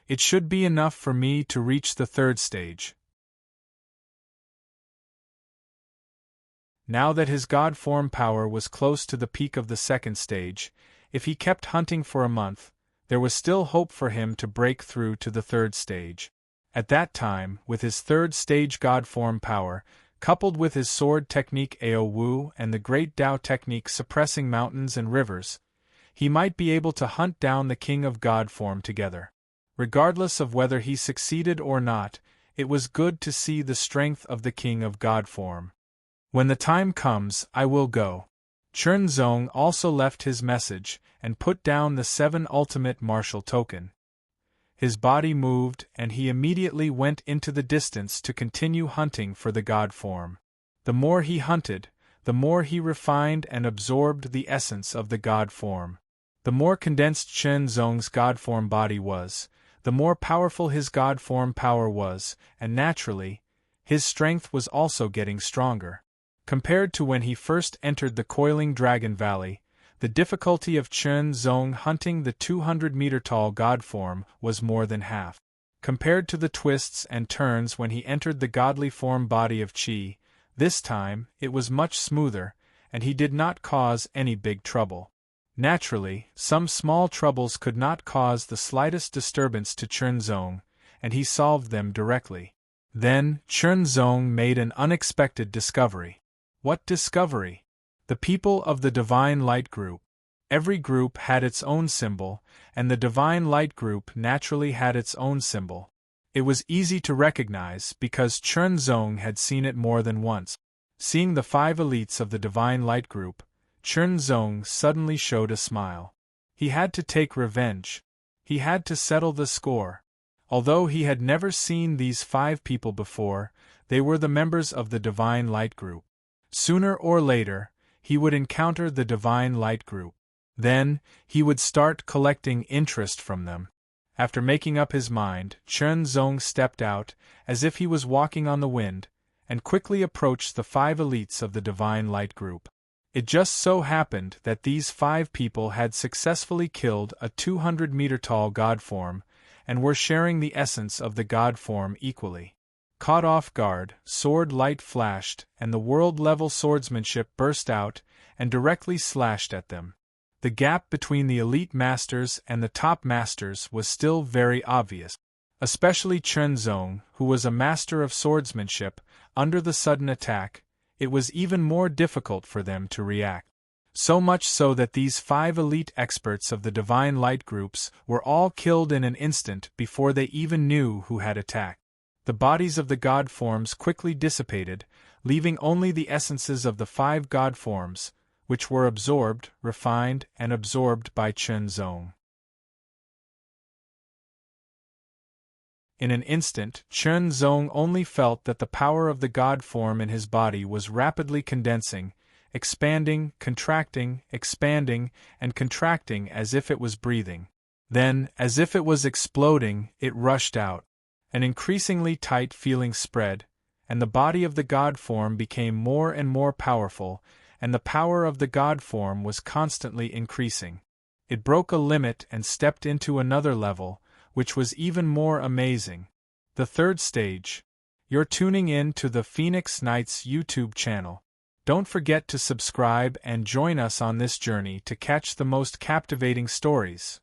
It should be enough for me to reach the 3rd stage. Now that his God form power was close to the peak of the 2nd stage, if he kept hunting for a month, there was still hope for him to break through to the 3rd stage. At that time, with his 3rd stage God form power, coupled with his sword technique Ao Wu and the great Dao technique suppressing mountains and rivers, he might be able to hunt down the King of God form together. Regardless of whether he succeeded or not, it was good to see the strength of the King of God form. When the time comes, I will go. Chernzong also left his message and put down the 7 Ultimate Martial Token. His body moved and he immediately went into the distance to continue hunting for the God form. The more he hunted, the more he refined and absorbed the essence of the God form. The more condensed Chernzong's God form body was, the more powerful his God form power was, and naturally, his strength was also getting stronger. Compared to when he first entered the Coiling Dragon Valley, the difficulty of Chernzong hunting the 200-meter-tall God form was more than half. Compared to the twists and turns when he entered the godly form body of Qi, this time it was much smoother, and he did not cause any big trouble. Naturally, some small troubles could not cause the slightest disturbance to Chernzong, and he solved them directly. Then, Chernzong made an unexpected discovery. What discovery? The people of the Divine Light Group. Every group had its own symbol, and the Divine Light Group naturally had its own symbol. It was easy to recognize because Chernzong had seen it more than once. Seeing the 5 elites of the Divine Light Group, Chernzong suddenly showed a smile. He had to take revenge. He had to settle the score. Although he had never seen these 5 people before, they were the members of the Divine Light Group. Sooner or later, he would encounter the Divine Light Group. Then, he would start collecting interest from them. After making up his mind, Chernzong stepped out, as if he was walking on the wind, and quickly approached the 5 elites of the Divine Light Group. It just so happened that these 5 people had successfully killed a 200-meter-tall God form, and were sharing the essence of the God form equally. Caught off guard, sword light flashed, and the world-level swordsmanship burst out and directly slashed at them. The gap between the elite masters and the top masters was still very obvious. Especially Chernzong, who was a master of swordsmanship, under the sudden attack, it was even more difficult for them to react. So much so that these 5 elite experts of the Divine Light Groups were all killed in an instant before they even knew who had attacked. The bodies of the God forms quickly dissipated, leaving only the essences of the 5 God forms, which were absorbed, refined, and absorbed by Chernzong. In an instant, Chernzong only felt that the power of the God form in his body was rapidly condensing, expanding, contracting, expanding, and contracting as if it was breathing. Then, as if it was exploding, it rushed out. An increasingly tight feeling spread, and the body of the God form became more and more powerful, and the power of the God form was constantly increasing. It broke a limit and stepped into another level, which was even more amazing. The 3rd stage. You're tuning in to the Phoenix Knights YouTube channel. Don't forget to subscribe and join us on this journey to catch the most captivating stories.